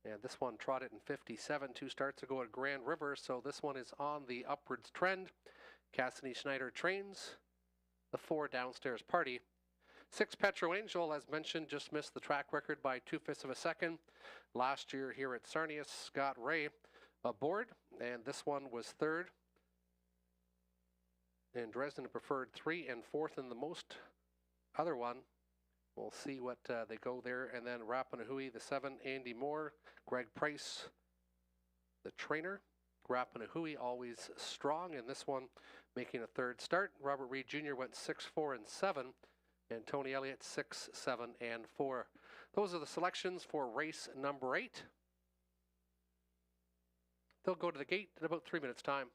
And this one trotted in 57 2 starts ago at Grand River, so this one is on the upwards trend. Cassidy Schneider trains the 4 Downstairs Party. 6 Petro Angel, as mentioned, just missed the track record by 2/5 of a second. Last year here at Sarnius, Scott Ray aboard, and this one was 3rd. And Dresden preferred 3 and 4th in the most other one. We'll see what they go there. And then Rapanahui, the 7, Andy Moore, Greg Price, the trainer. Rapanahui always strong, and this one making a 3rd start. Robert Reed Jr. went 6, 4, and 7, and Tony Elliott 6, 7, and 4. Those are the selections for race number 8. They'll go to the gate in about 3 minutes' time.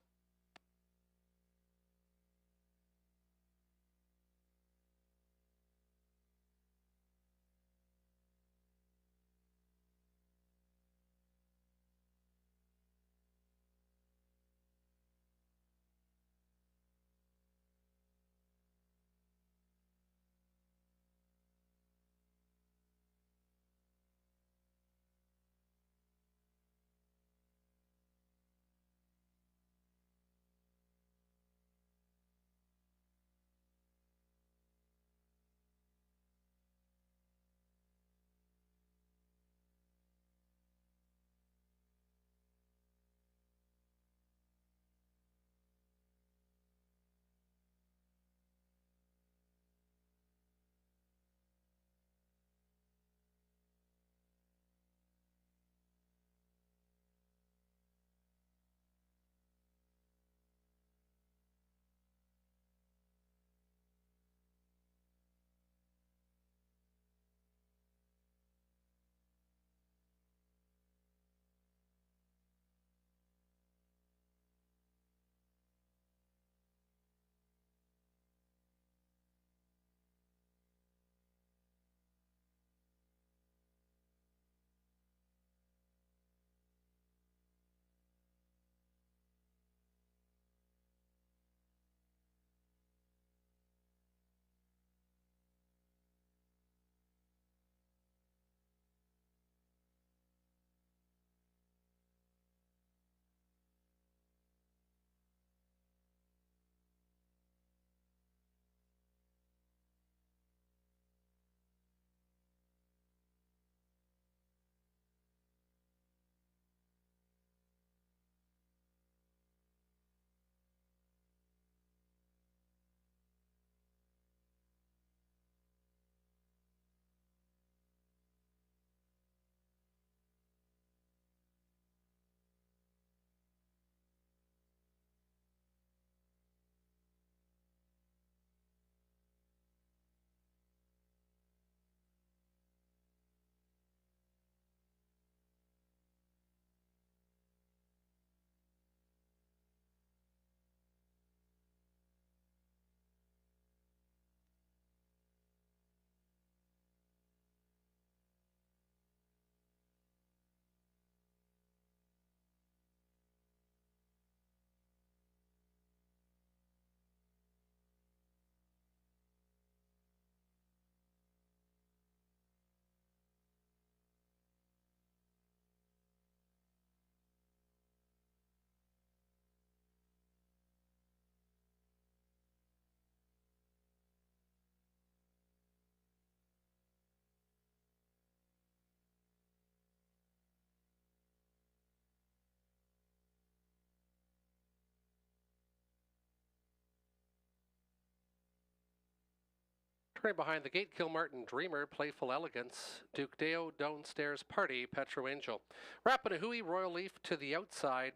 Right behind the gate, Kilmartin Dreamer, Playful Elegance, Duke Deo, Downstairs Party, Petro Angel. Rapanahui, Royal Leaf to the outside.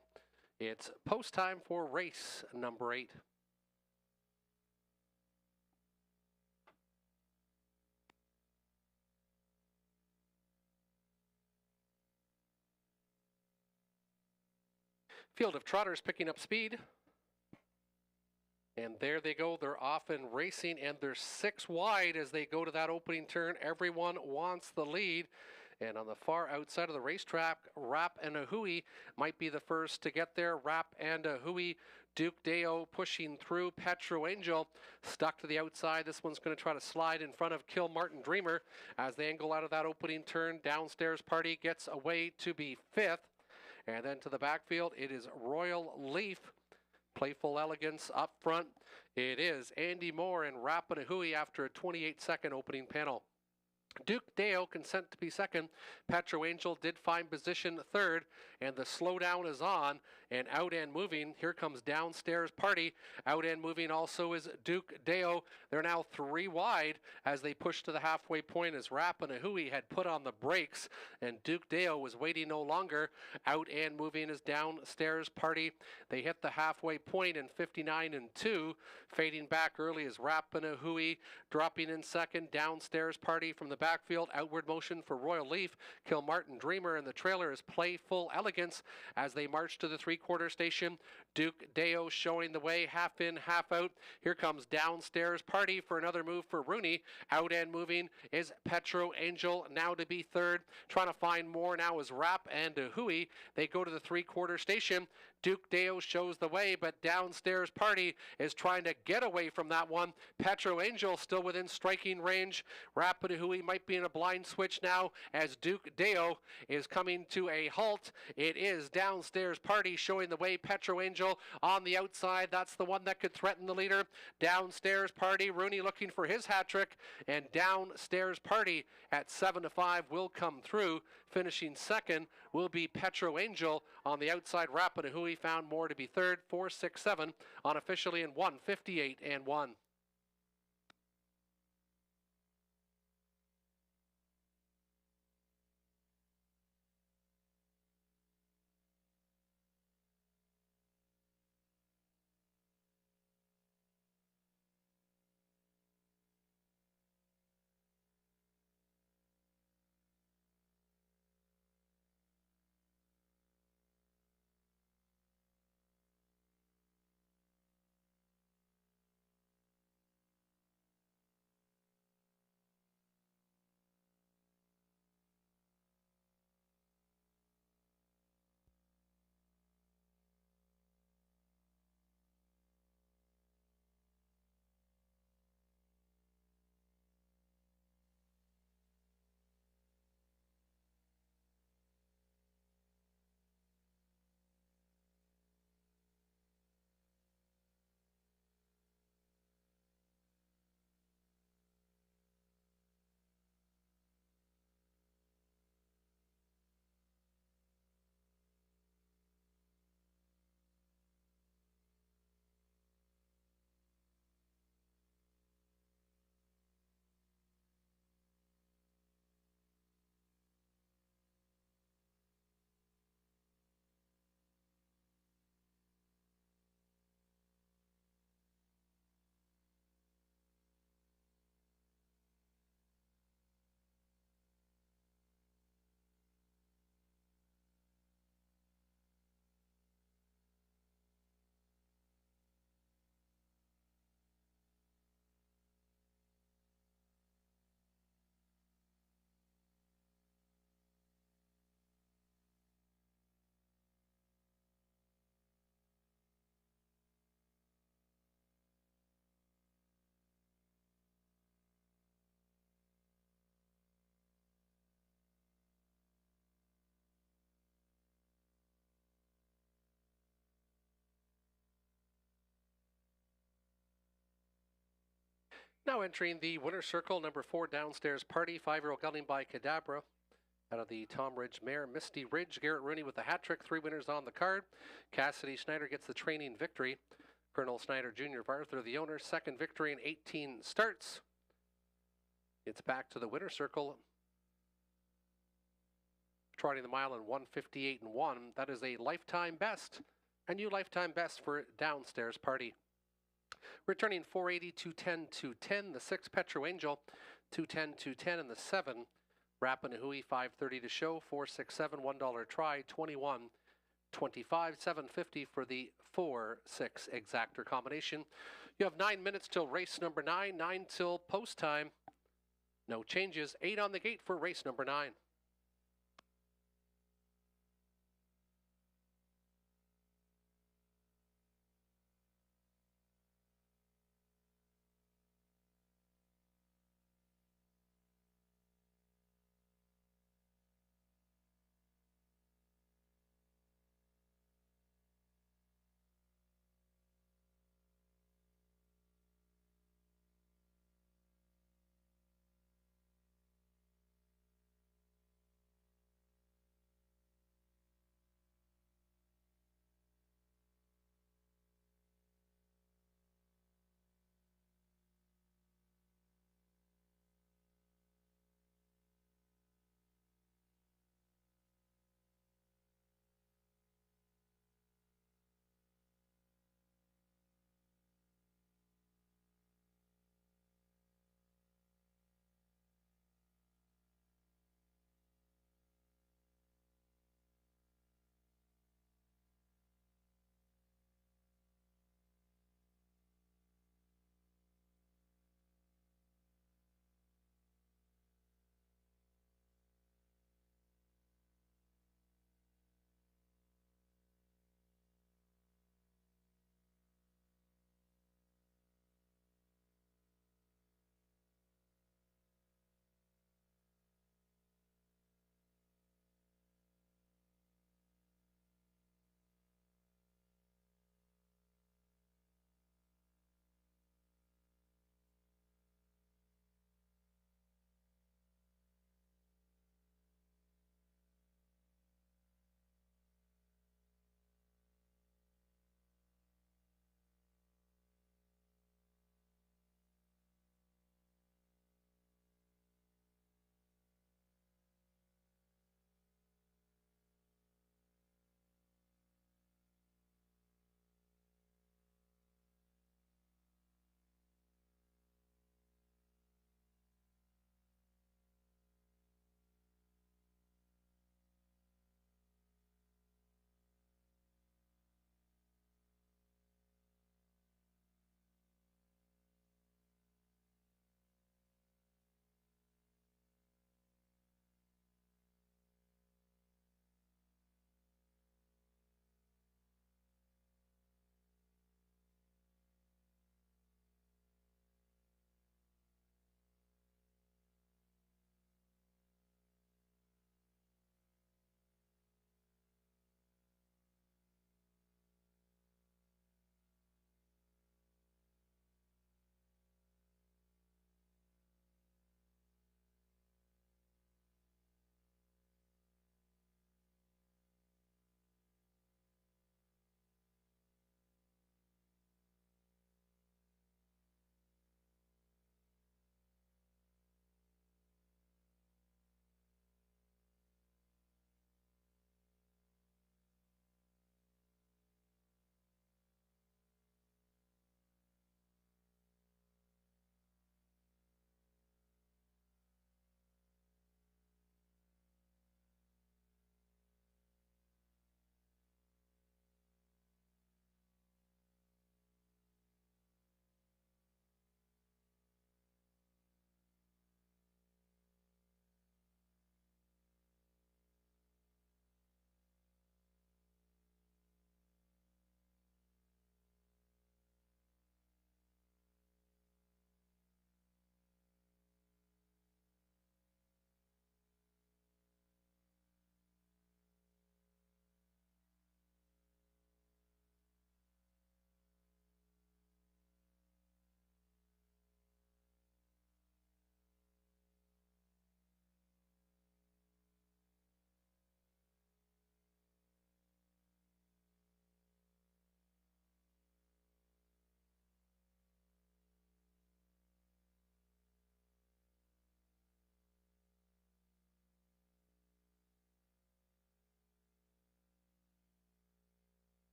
It's post time for race number 8. Field of Trotters picking up speed. And there they go. They're off and racing, and they're 6 wide as they go to that opening turn. Everyone wants the lead. And on the far outside of the racetrack, Rapanahui might be the first to get there. Rapanahui, Duke Deo pushing through. Petro Angel stuck to the outside. This one's going to try to slide in front of Kilmartin Dreamer as they angle out of that opening turn. Downstairs Party gets away to be 5th. And then to the backfield, it is Royal Leaf. Playful Elegance up front. It is Andy Moore and Rapanahui after a 28-second opening panel. Duke Deo consent to be second. Petro Angel did find position third, and the slowdown is on and out and moving. Here comes Downstairs Party. Out and moving also is Duke Deo. They're now 3 wide as they push to the halfway point as Rapanahui had put on the brakes, and Duke Deo was waiting no longer. Out and moving is Downstairs Party. They hit the halfway point in 59-2. Fading back early is Rapanahui. Dropping in second, Downstairs Party from the backfield. Outward motion for Royal Leaf. Kilmartin Dreamer, and the trailer is Playful Elegance as they march to the 3/4 station. Duke Deo showing the way, half in, half out. Here comes Downstairs Party for another move for Rooney. Out and moving is Petro Angel, now to be third. Trying to find more now is Rapanahui. They go to the 3/4 station. Duke Deo shows the way, but Downstairs Party is trying to get away from that one. Petro Angel still within striking range. Rapanahui might be in a blind switch now as Duke Deo is coming to a halt. It is Downstairs Party showing the way. Petro Angel on the outside. That's the one that could threaten the leader. Downstairs Party. Rooney looking for his hat trick, and Downstairs Party at 7-5 will come through. Finishing second will be Petro Angel on the outside. Rapanahui found more to be third. 4-6-7 unofficially in 1:58-1. Now entering the winner's circle, number 4, Downstairs Party, 5-year-old gelding by Cadabra. Out of the Tom Ridge mare, Misty Ridge, Garrett Rooney with the hat trick, 3 winners on the card. Cassidy Schneider gets the training victory. Colonel Snyder Jr. of Arthur, the owner, second victory in 18 starts. It's back to the winner's circle. Trotting the mile in 1:58 and 1. That is a lifetime best. A new lifetime best for Downstairs Party. Returning 480, 210, 210. The 6, Petro Angel, 210, 210. And the 7, Rapanahui, 5:30 to show, 467, $1 try, 21, 25, 750 for the 4-6 exactor combination. You have 9 minutes till race number 9, 9 till post time. No changes, 8 on the gate for race number 9.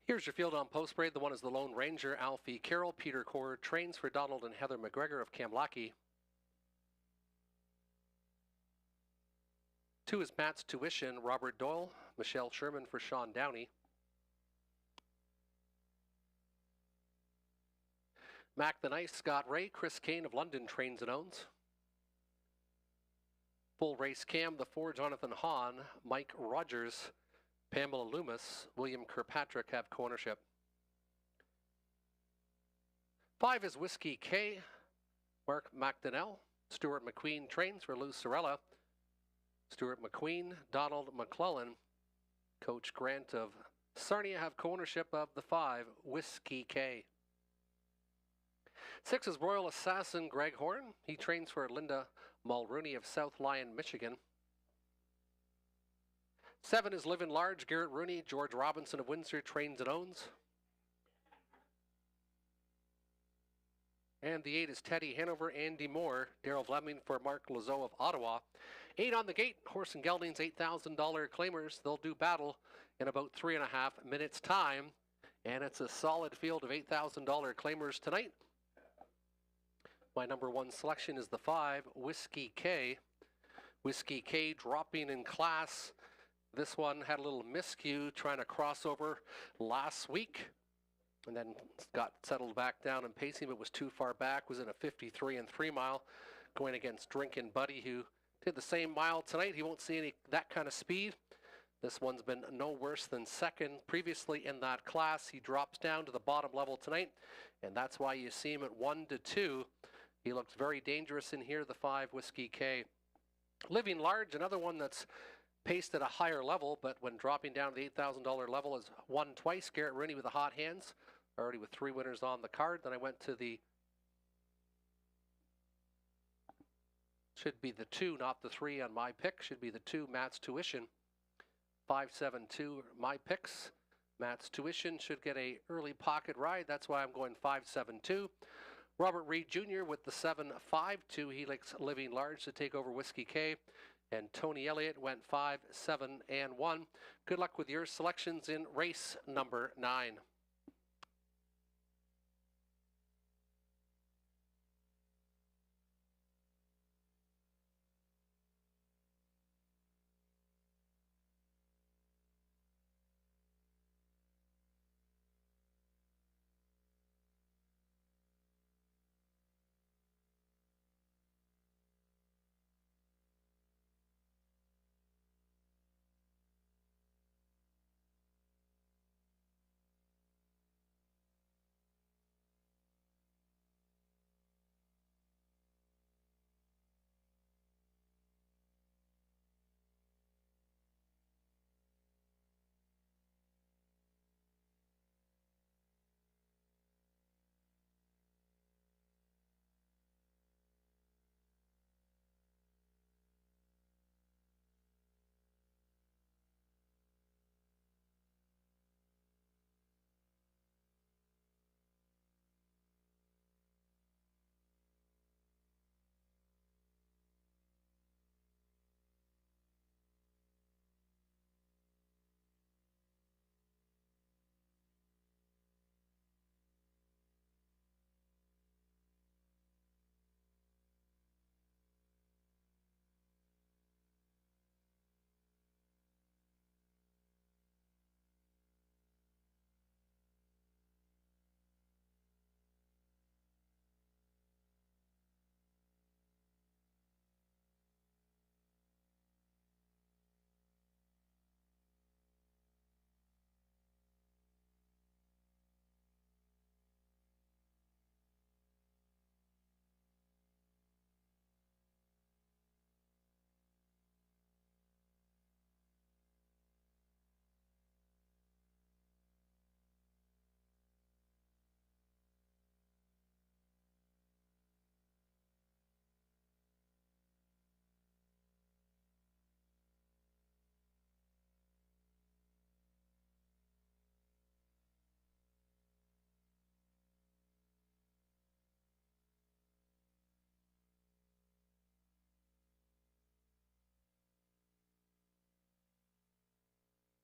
Here's your field on post parade. The one is the Lone Ranger, Alfie Carroll. Peter Cord trains for Donald and Heather McGregor of Kamlaki. 2 is Matt's Tuition, Robert Doyle. Michelle Sherman for Sean Downey. Mac the Nice, Scott Ray. Chris Kane of London trains and owns. Full race cam, the 4, Jonathan Hahn. Mike Rogers, Pamela Loomis, William Kirkpatrick have co-ownership. 5 is Whiskey K, Mark McDonnell. Stuart McQueen trains for Lou Sorella. Stuart McQueen, Donald McClellan, Coach Grant of Sarnia have co-ownership of the 5, Whiskey K. 6 is Royal Assassin Greg Horn. He trains for Linda Mulrooney of South Lyon, Michigan. 7 is Living Large, Garrett Rooney. George Robinson of Windsor trains and owns. And the 8 is Teddy Hanover, Andy Moore. Daryl Fleming for Mark Lazo of Ottawa. 8 on the gate, Horse and Gelding's $8,000 claimers. They'll do battle in about 3.5 minutes time. And it's a solid field of $8,000 claimers tonight. My number 1 selection is the 5, Whiskey K. Whiskey K dropping in class. This one had a little miscue trying to cross over last week and then got settled back down in pacing, but was too far back, was in a 53 and 3 mile going against Drinkin' Buddy, who did the same mile tonight. He won't see that kind of speed. This one's been no worse than second previously in that class. He drops down to the bottom level tonight, and that's why you see him at 1 to 2. He looks very dangerous in here, the 5, Whiskey K. Living Large, another one that's paced at a higher level, but when dropping down to the $8,000 level has won twice. Garrett Rooney with the hot hands, already with 3 winners on the card. Then I went to the, should be the 2, not the 3 on my pick, should be the 2, Matt's Tuition. 5-7-2, my picks. Matt's Tuition should get a early pocket ride. That's why I'm going 5-7-2. Robert Reed Jr. with the 7-5-2. He likes Living Large to take over Whiskey K. And Tony Elliott went 5-7-1. Good luck with your selections in race number 9.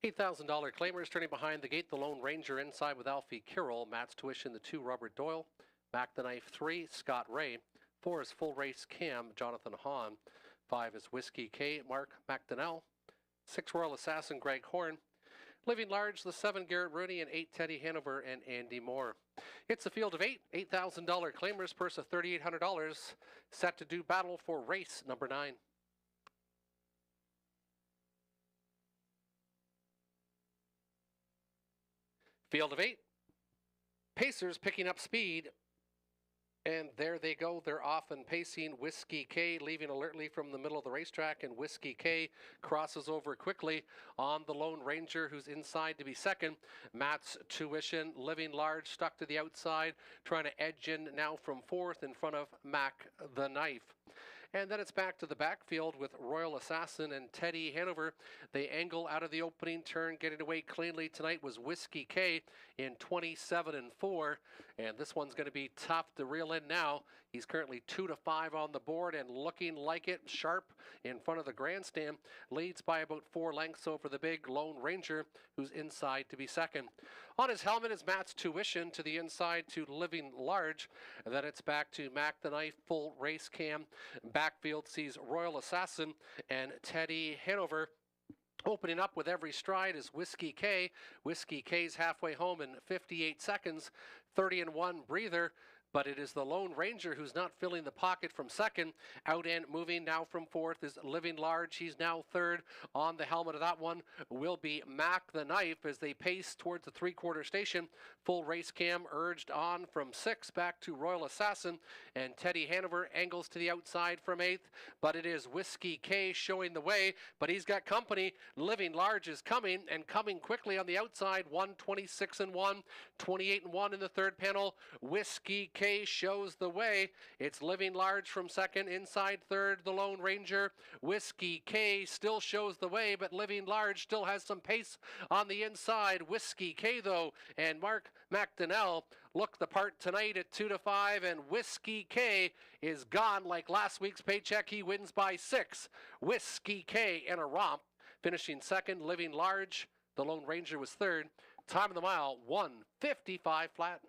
$8,000 claimers turning behind the gate. The Lone Ranger inside with Alfie Carroll. Matt's tuition, the 2, Robert Doyle. Mac the Knife, 3, Scott Ray. 4 is Full Race Cam, Jonathan Hahn. 5 is Whiskey K, Mark McDonnell. 6, Royal Assassin, Greg Horn. Living Large, the 7, Garrett Rooney, and 8, Teddy Hanover and Andy Moore. It's a field of 8, $8,000 claimers, purse of $3,800, set to do battle for race number 9. Field of 8. Pacers picking up speed. And there they go. They're off and pacing. Whiskey K leaving alertly from the middle of the racetrack, and Whiskey K crosses over quickly on the Lone Ranger, who's inside to be second. Matt's Tuition, Living Large, stuck to the outside, trying to edge in now from fourth in front of Mac the Knife. And then it's back to the backfield with Royal Assassin and Teddy Hanover. They angle out of the opening turn. Getting away cleanly tonight was Whiskey K in 27-4. And this one's going to be tough to reel in now. He's currently 2-5 on the board and looking like it. Sharp in front of the grandstand. Leads by about 4 lengths over the big Lone Ranger, who's inside to be second. On his helmet is Matt's Tuition to the inside to Living Large. And then it's back to Mac the Knife, Full Race Cam. Backfield sees Royal Assassin and Teddy Hanover. Opening up with every stride is Whiskey K. Whiskey K's halfway home in 58 seconds, 30-1 breather. But it is the Lone Ranger who's not filling the pocket from second. Out and moving now from fourth is Living Large. He's now third. On the helmet of that one will be Mac the Knife as they pace towards the three-quarter station. Full Race Cam urged on from 6 back to Royal Assassin. And Teddy Hanover angles to the outside from 8th. But it is Whiskey K showing the way. But he's got company. Living Large is coming and coming quickly on the outside. 126-1, 28-1 in the third panel. Whiskey K shows the way. It's Living Large from second, inside third, the Lone Ranger. Whiskey K still shows the way, but Living Large still has some pace on the inside. Whiskey K, though, and Mark McDonnell look the part tonight at 2-5, and Whiskey K is gone like last week's paycheck. He wins by 6. Whiskey K in a romp, finishing second. Living Large, the Lone Ranger, was third. Time of the mile, 1:55 flat.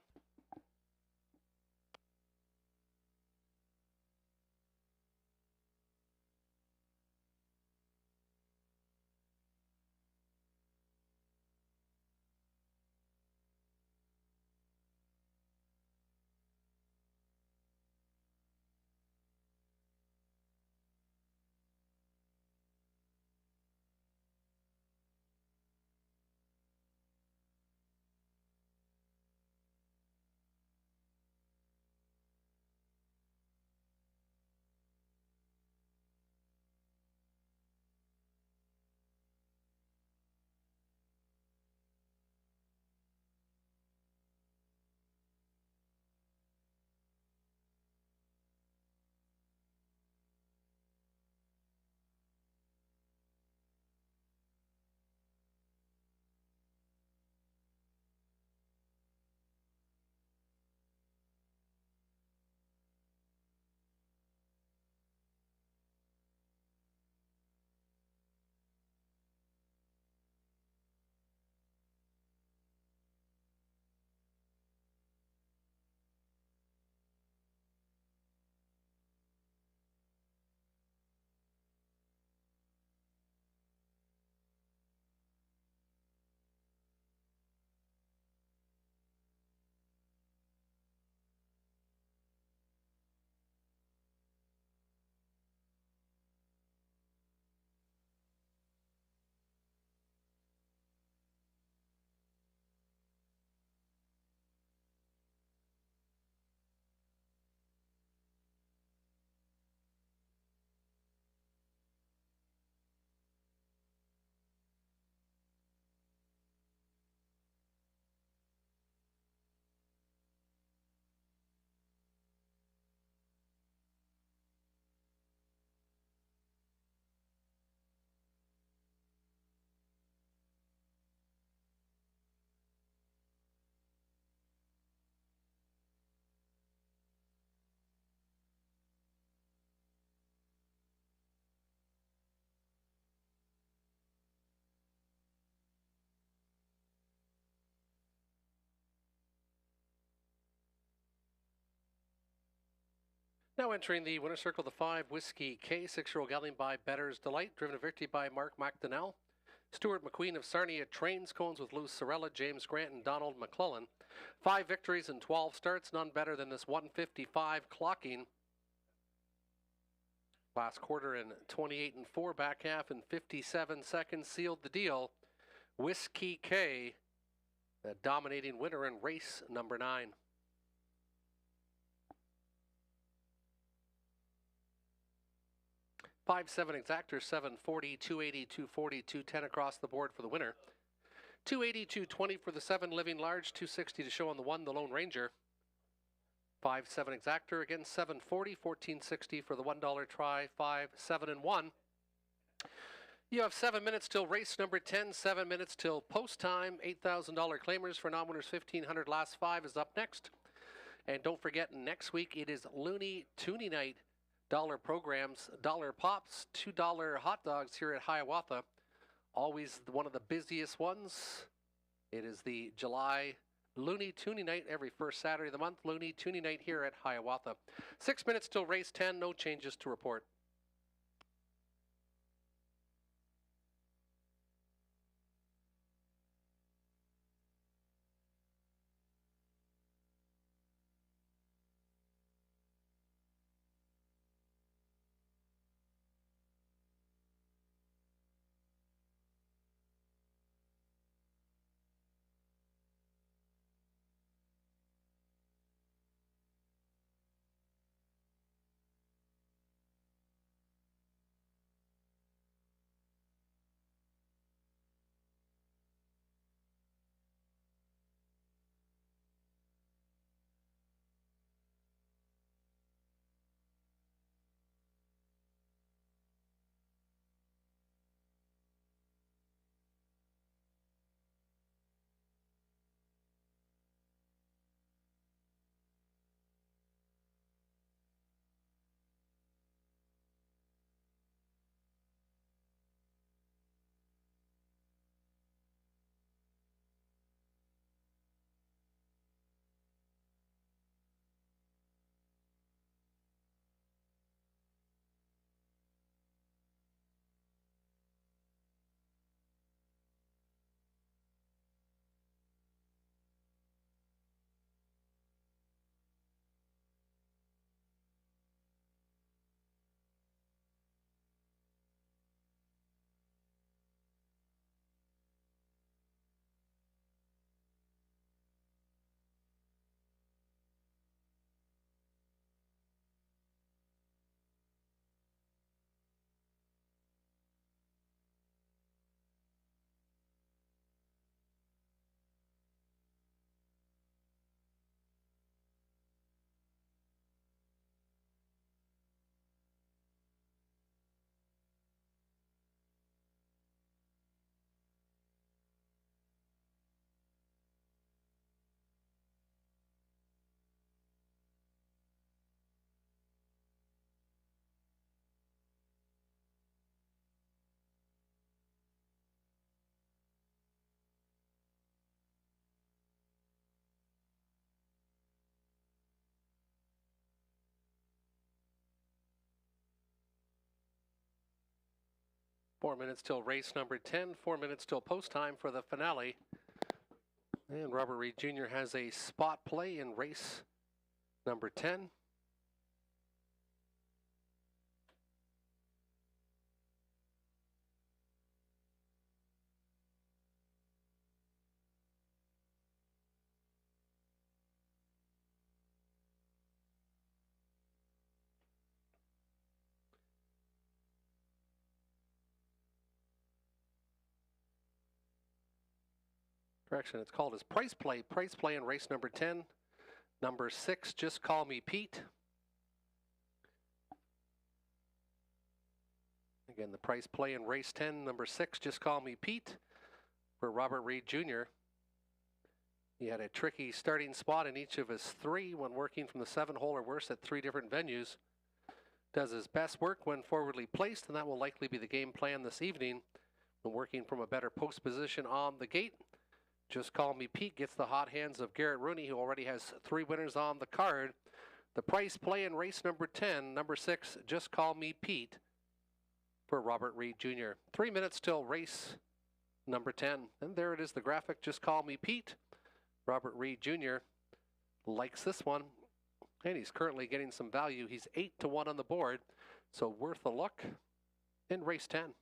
Now entering the winner's circle, the 5 Whiskey K, 6-year-old gelding by Better's Delight, driven to victory by Mark McDonnell. Stuart McQueen of Sarnia trains cones with Lou Sorella, James Grant, and Donald McClellan. 5 victories and 12 starts, none better than this 155 clocking. Last quarter in 28 and 4, back half in 57 seconds sealed the deal. Whiskey K, the dominating winner in race number 9. Five, 7 exactor, 740, 280, 240, 210 across the board for the winner. 280, 220 for the 7 living large, 260 to show on the 1, the Lone Ranger. 5, 7 exactor, again 740, 1460 for the $1 try, 5, 7 and 1. You have 7 minutes till race number 10, 7 minutes till post time. $8,000 claimers for non-winners, 1,500 last 5 is up next. And don't forget, next week it is Looney Toonie Night. Dollar programs, dollar pops, $2 hot dogs here at Hiawatha. Always one of the busiest ones. It is the July Looney Toonie Night every first Saturday of the month. Looney Toonie Night here at Hiawatha. 6 minutes till race 10, no changes to report. Four minutes till race number 10, 4 minutes till post time for the finale. And Robert Reed Jr. has a spot play in race number 10. Correction, it's called as Price Play. Price Play in race number 10. Number 6, Just Call Me Pete. Again, the Price Play in race 10. Number 6, Just Call Me Pete for Robert Reed Jr. He had a tricky starting spot in each of his 3 when working from the 7-hole or worse at 3 different venues. Does his best work when forwardly placed, and that will likely be the game plan this evening when working from a better post position on the gate. Just Call Me Pete gets the hot hands of Garrett Rooney, who already has 3 winners on the card. The price play in race number 10, number 6, Just Call Me Pete, for Robert Reed Jr. 3 minutes till race number 10. And there it is, the graphic, Just Call Me Pete. Robert Reed Jr. likes this one, and he's currently getting some value. He's 8-1 on the board, so worth a look in race 10.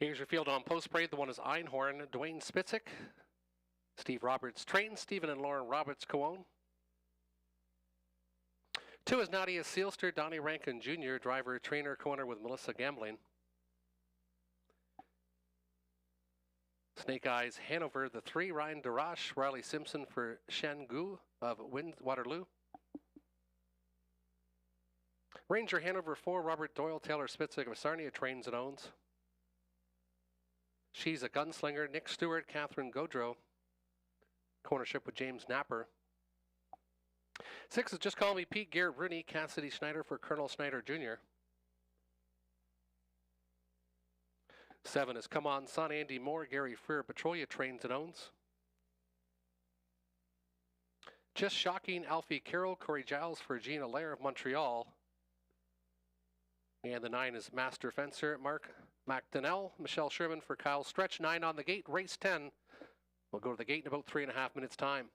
Here's your field on post parade. The one is Einhorn, Dwayne Spitzik, Steve Roberts trains, Stephen and Lauren Roberts co-own. 2 is Nadia Seelster, Donnie Rankin Jr., driver, trainer, co-owner with Melissa Gambling. Snake Eyes Hanover, the 3, Ryan Darash, Riley Simpson for Shangu of Waterloo. Ranger Hanover 4, Robert Doyle, Taylor Spitzik of Sarnia trains and owns. She's a Gunslinger, Nick Stewart, Catherine Gaudreau, co-ownership with James Napper. 6 is Just Call Me Pete, Garrett Rooney, Cassidy Schneider for Colonel Schneider Jr. 7 is Come On Son, Andy Moore, Gary Freer, Petrolia trains and owns. Just Shocking, Alfie Carroll, Corey Giles for Gina Lair of Montreal. And the 9 is Master Fencer, Mark McDonnell, Michelle Sherman for Kyle Stretch. 9 on the gate, race 10. We'll go to the gate in about 3.5 minutes' time.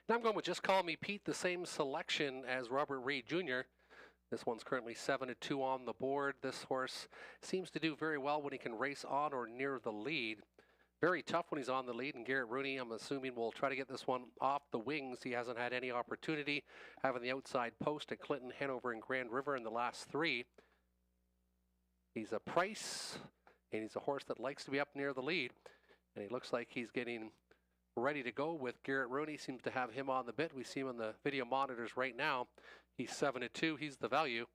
Now I'm going with Just Call Me Pete, the same selection as Robert Reed Jr. This one's currently 7-2 on the board. This horse seems to do very well when he can race on or near the lead. Very tough when he's on the lead, and Garrett Rooney, I'm assuming, will try to get this one off the wings. He hasn't had any opportunity having the outside post at Clinton, Hanover, and Grand River in the last 3. He's a price, and he's a horse that likes to be up near the lead, and he looks like he's getting ready to go with Garrett Rooney. Seems to have him on the bit. We see him on the video monitors right now. He's 7-2. He's the value.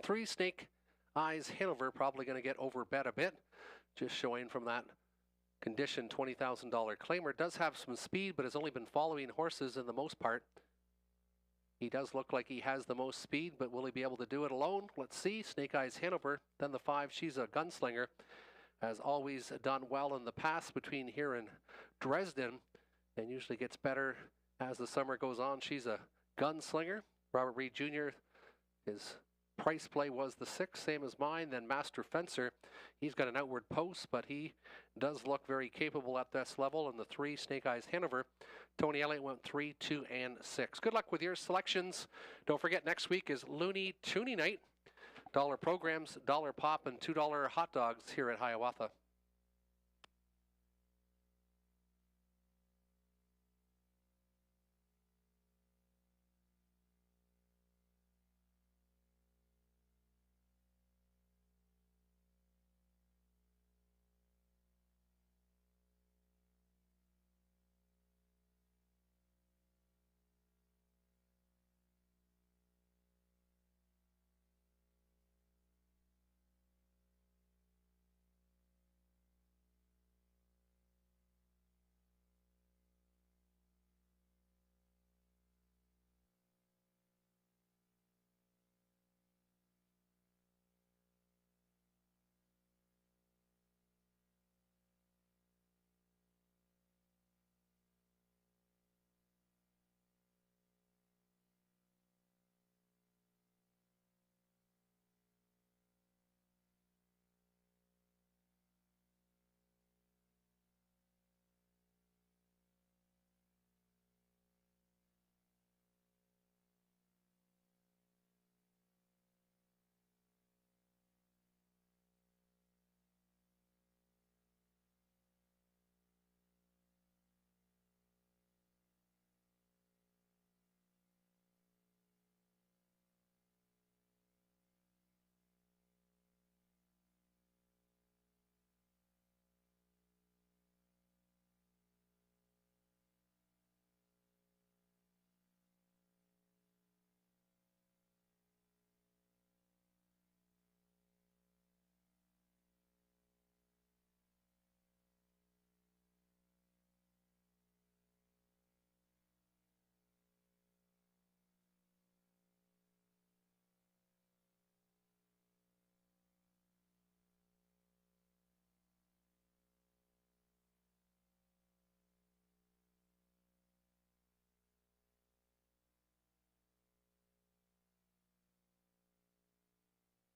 3 Snake Eyes Hanover, probably going to get overbet a bit. Just showing from that condition, $20,000 claimer. Does have some speed, but has only been following horses in the most part. He does look like he has the most speed, but will he be able to do it alone? Let's see. Snake Eyes Hanover. Then the 5, She's a Gunslinger. Has always done well in the past between here and Dresden, and usually gets better as the summer goes on. She's a Gunslinger. Robert Reed Jr., his price play was the 6, same as mine. Then Master Fencer, he's got an outward post, but he does look very capable at this level. And the 3, Snake Eyes Hanover, Tony Elliott went 3, 2, and 6. Good luck with your selections. Don't forget, next week is Looney Toonie Night. $1 programs, $1 pop, and $2 hot dogs here at Hiawatha.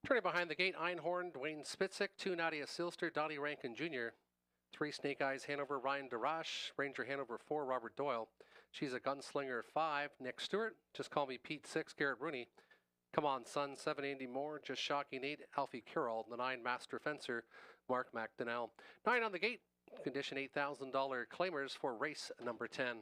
Turning behind the gate, Einhorn, Dwayne Spitzik. 2, Nadia Silster, Donnie Rankin Jr. 3, Snake Eyes Hanover, Ryan Darash. Ranger Hanover, 4, Robert Doyle. She's a Gunslinger, 5, Nick Stewart. Just Call Me Pete, 6, Garrett Rooney. Come On Son, 7, Andy Moore. Just Shocking, 8, Alfie Carroll. The 9, Master Fencer, Mark McDonnell. 9 on the gate, condition $8,000 claimers for race number 10.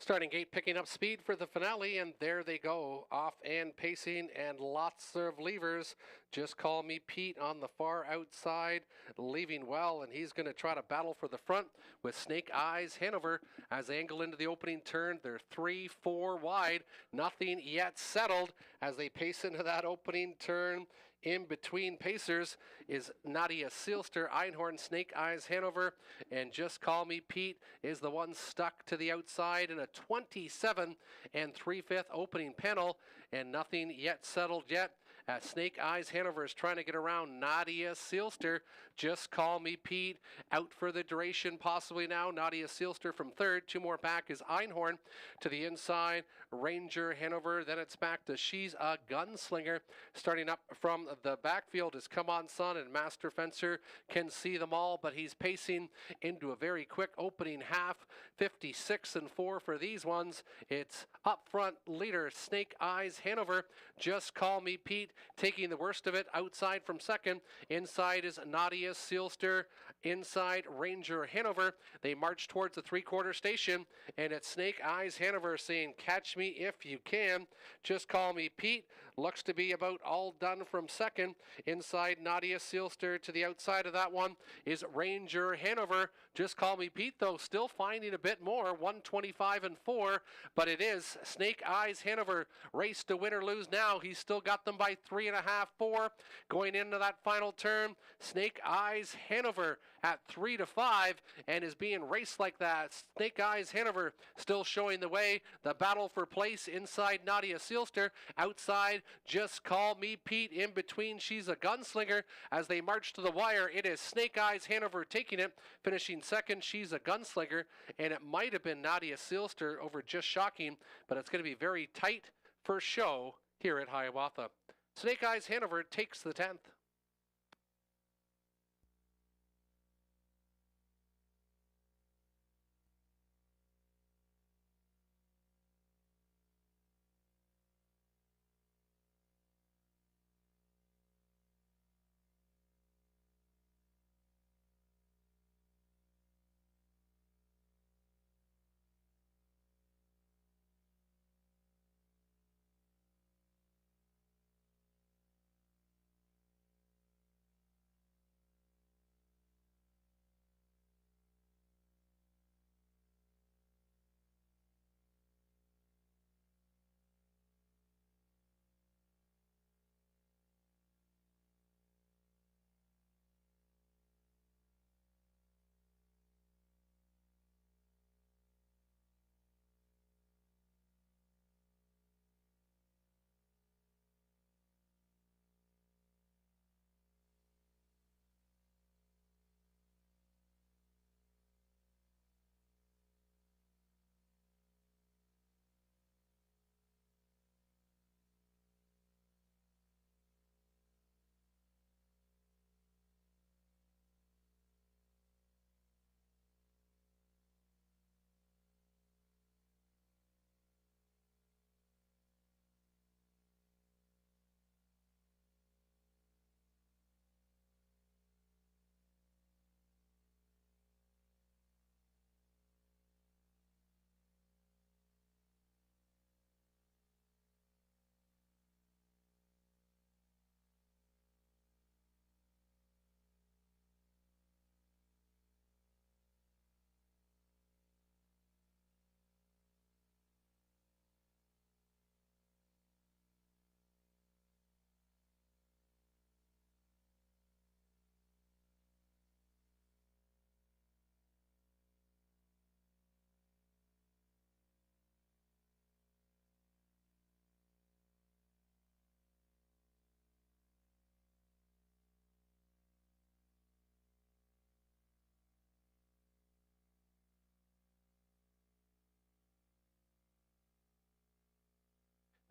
Starting gate picking up speed for the finale, and there they go, off and pacing, and lots of levers. Just Call Me Pete on the far outside, leaving well, and he's going to try to battle for the front with Snake Eyes Hanover as they angle into the opening turn. They're 3-4 wide, nothing yet settled as they pace into that opening turn. In between pacers is Nadia Seelster, Einhorn, Snake Eyes Hanover, and Just Call Me Pete is the one stuck to the outside in a 27 3/5 opening panel, and nothing yet settled yet. Snake Eyes Hanover is trying to get around Nadia Seelster. Just Call Me Pete out for the duration possibly now. Nadia Seelster from third. Two more back is Einhorn to the inside. Ranger Hanover. Then it's back to She's a Gunslinger. Starting up from the backfield is Come On Son, and Master Fencer can see them all, but he's pacing into a very quick opening half. 56-4 for these ones. It's up front leader Snake Eyes Hanover. Just Call Me Pete taking the worst of it outside from second. Inside is Nadia Seelster. Inside Ranger Hanover. They march towards the three-quarter station, and it's Snake Eyes Hanover saying, catch me if you can. Just Call Me Pete looks to be about all done from second. Inside Nadia Seelster to the outside of that one is Ranger Hanover. Just Call Me Pete, though, still finding a bit more, 125-4, but it is Snake Eyes Hanover. Race to win or lose now. He's still got them by 3.5, 4. Going into that final turn, Snake Eyes Hanover at 3-5 and is being raced like that. Snake Eyes Hanover still showing the way. The battle for place inside Nadia Seelster. Outside, Just Call Me Pete. In between, She's a Gunslinger. As they march to the wire, it is Snake Eyes Hanover taking it. Finishing second, She's a Gunslinger. And it might have been Nadia Seelster over Just Shocking, but it's going to be very tight for show here at Hiawatha. Snake Eyes Hanover takes the 10th.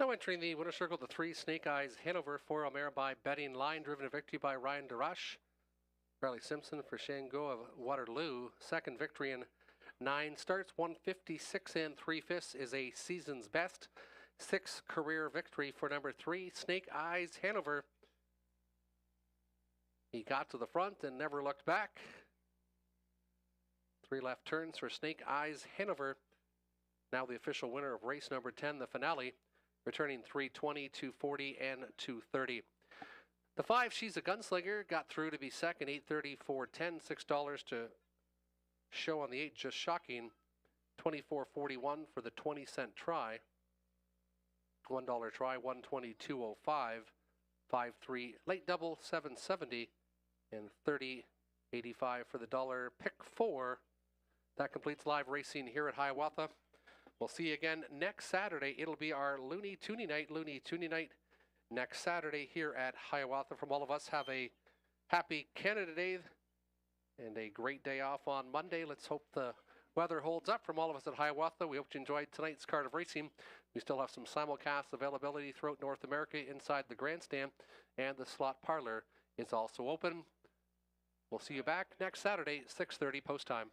Now entering the winner's circle, the 3 Snake Eyes Hanover, 4 Almere by Betting Line, driven to victory by Ryan DeRush. Riley Simpson for Shango of Waterloo. Second victory in 9 starts, 156 3/5 is a season's best. 6th career victory for number 3, Snake Eyes Hanover. He got to the front and never looked back. 3 left turns for Snake Eyes Hanover. Now the official winner of race number 10, the finale, returning 320, 240, and 230. The 5, She's a Gunslinger, got through to be second, 830, 410, $6 to show on the 8, Just Shocking, 24.41 for the 20-cent try. $1 try, 122.05, 5-3 late double, 770, and 30.85 for the dollar pick 4. That completes live racing here at Hiawatha. We'll see you again next Saturday. It'll be our Looney Tooney Night next Saturday here at Hiawatha. From all of us, have a happy Canada Day and a great day off on Monday. Let's hope the weather holds up. From all of us at Hiawatha, we hope you enjoyed tonight's card of racing. We still have some simulcast availability throughout North America inside the grandstand, and the slot parlor is also open. We'll see you back next Saturday, 6:30 post time.